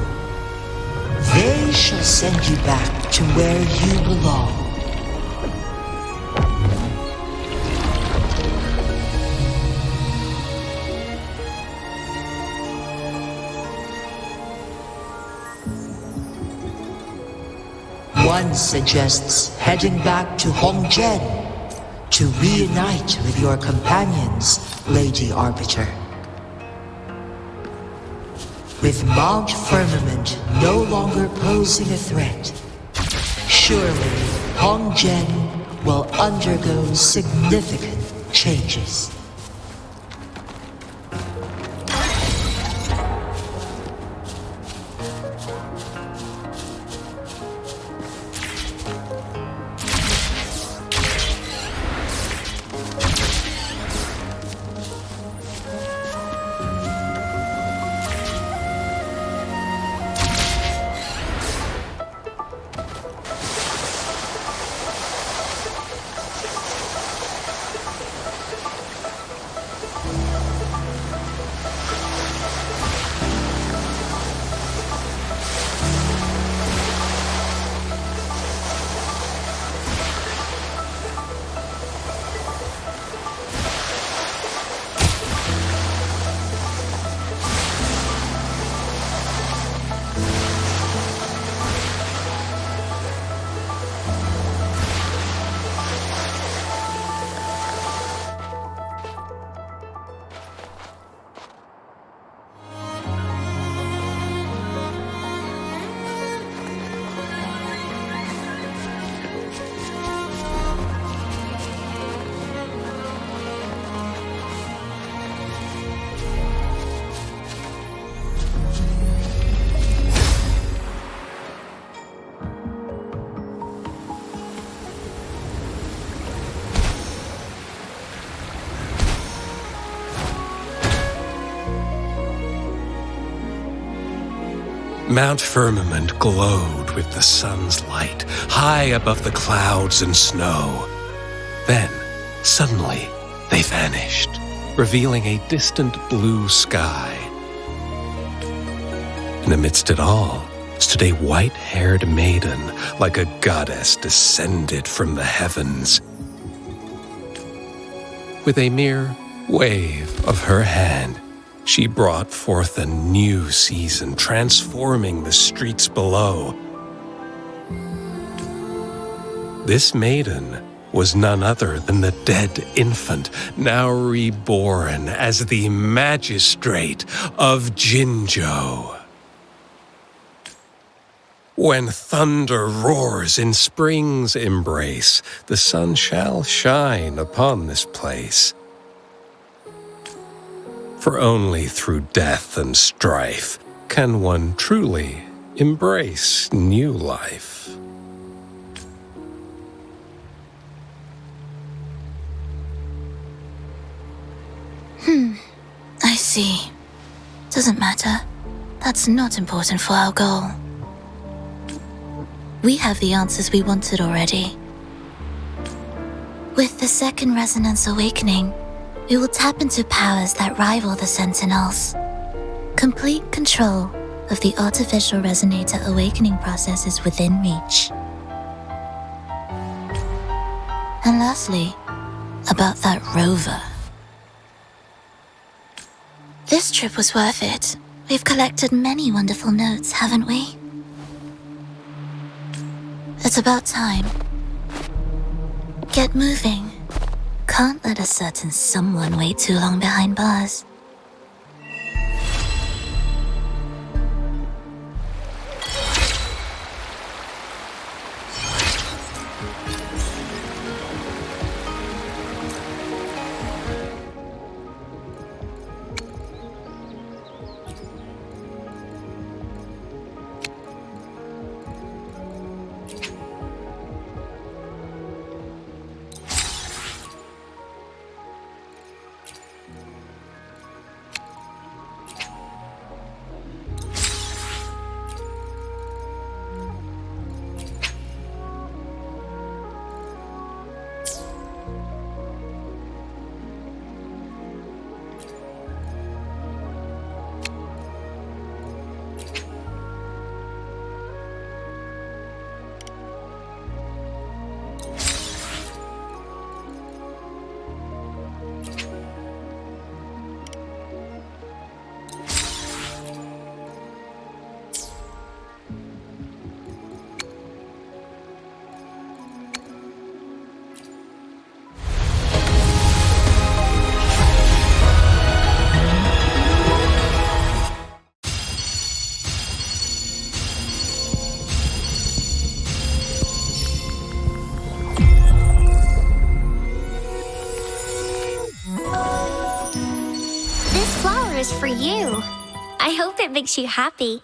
S12: They shall send you back to where you belong. One suggests heading back to Hongzhen to reunite with your companions, Lady Arbiter. With Mount Firmament no longer posing a threat, surely Hongzhen will undergo significant changes.
S13: Mount Firmament glowed with the sun's light, high above the clouds and snow. Then, suddenly, they vanished, revealing a distant blue sky. And amidst it all stood a white-haired maiden, like a goddess descended from the heavens. With a mere wave of her hand, she brought forth a new season, transforming the streets below. This maiden was none other than the dead infant, now reborn as the magistrate of Jinzhou. When thunder roars in spring's embrace, the sun shall shine upon this place. For only through death and strife can one truly embrace new life.
S4: I see. Doesn't matter. That's not important for our goal. We have the answers we wanted already. With the second resonance awakening, we will tap into powers that rival the Sentinels. Complete control of the artificial resonator awakening process is within reach. And lastly, about that rover. This trip was worth it. We've collected many wonderful notes, haven't we? It's about time. Get moving. Can't let a certain someone wait too long behind bars.
S1: This flower is for you. I hope it makes you happy.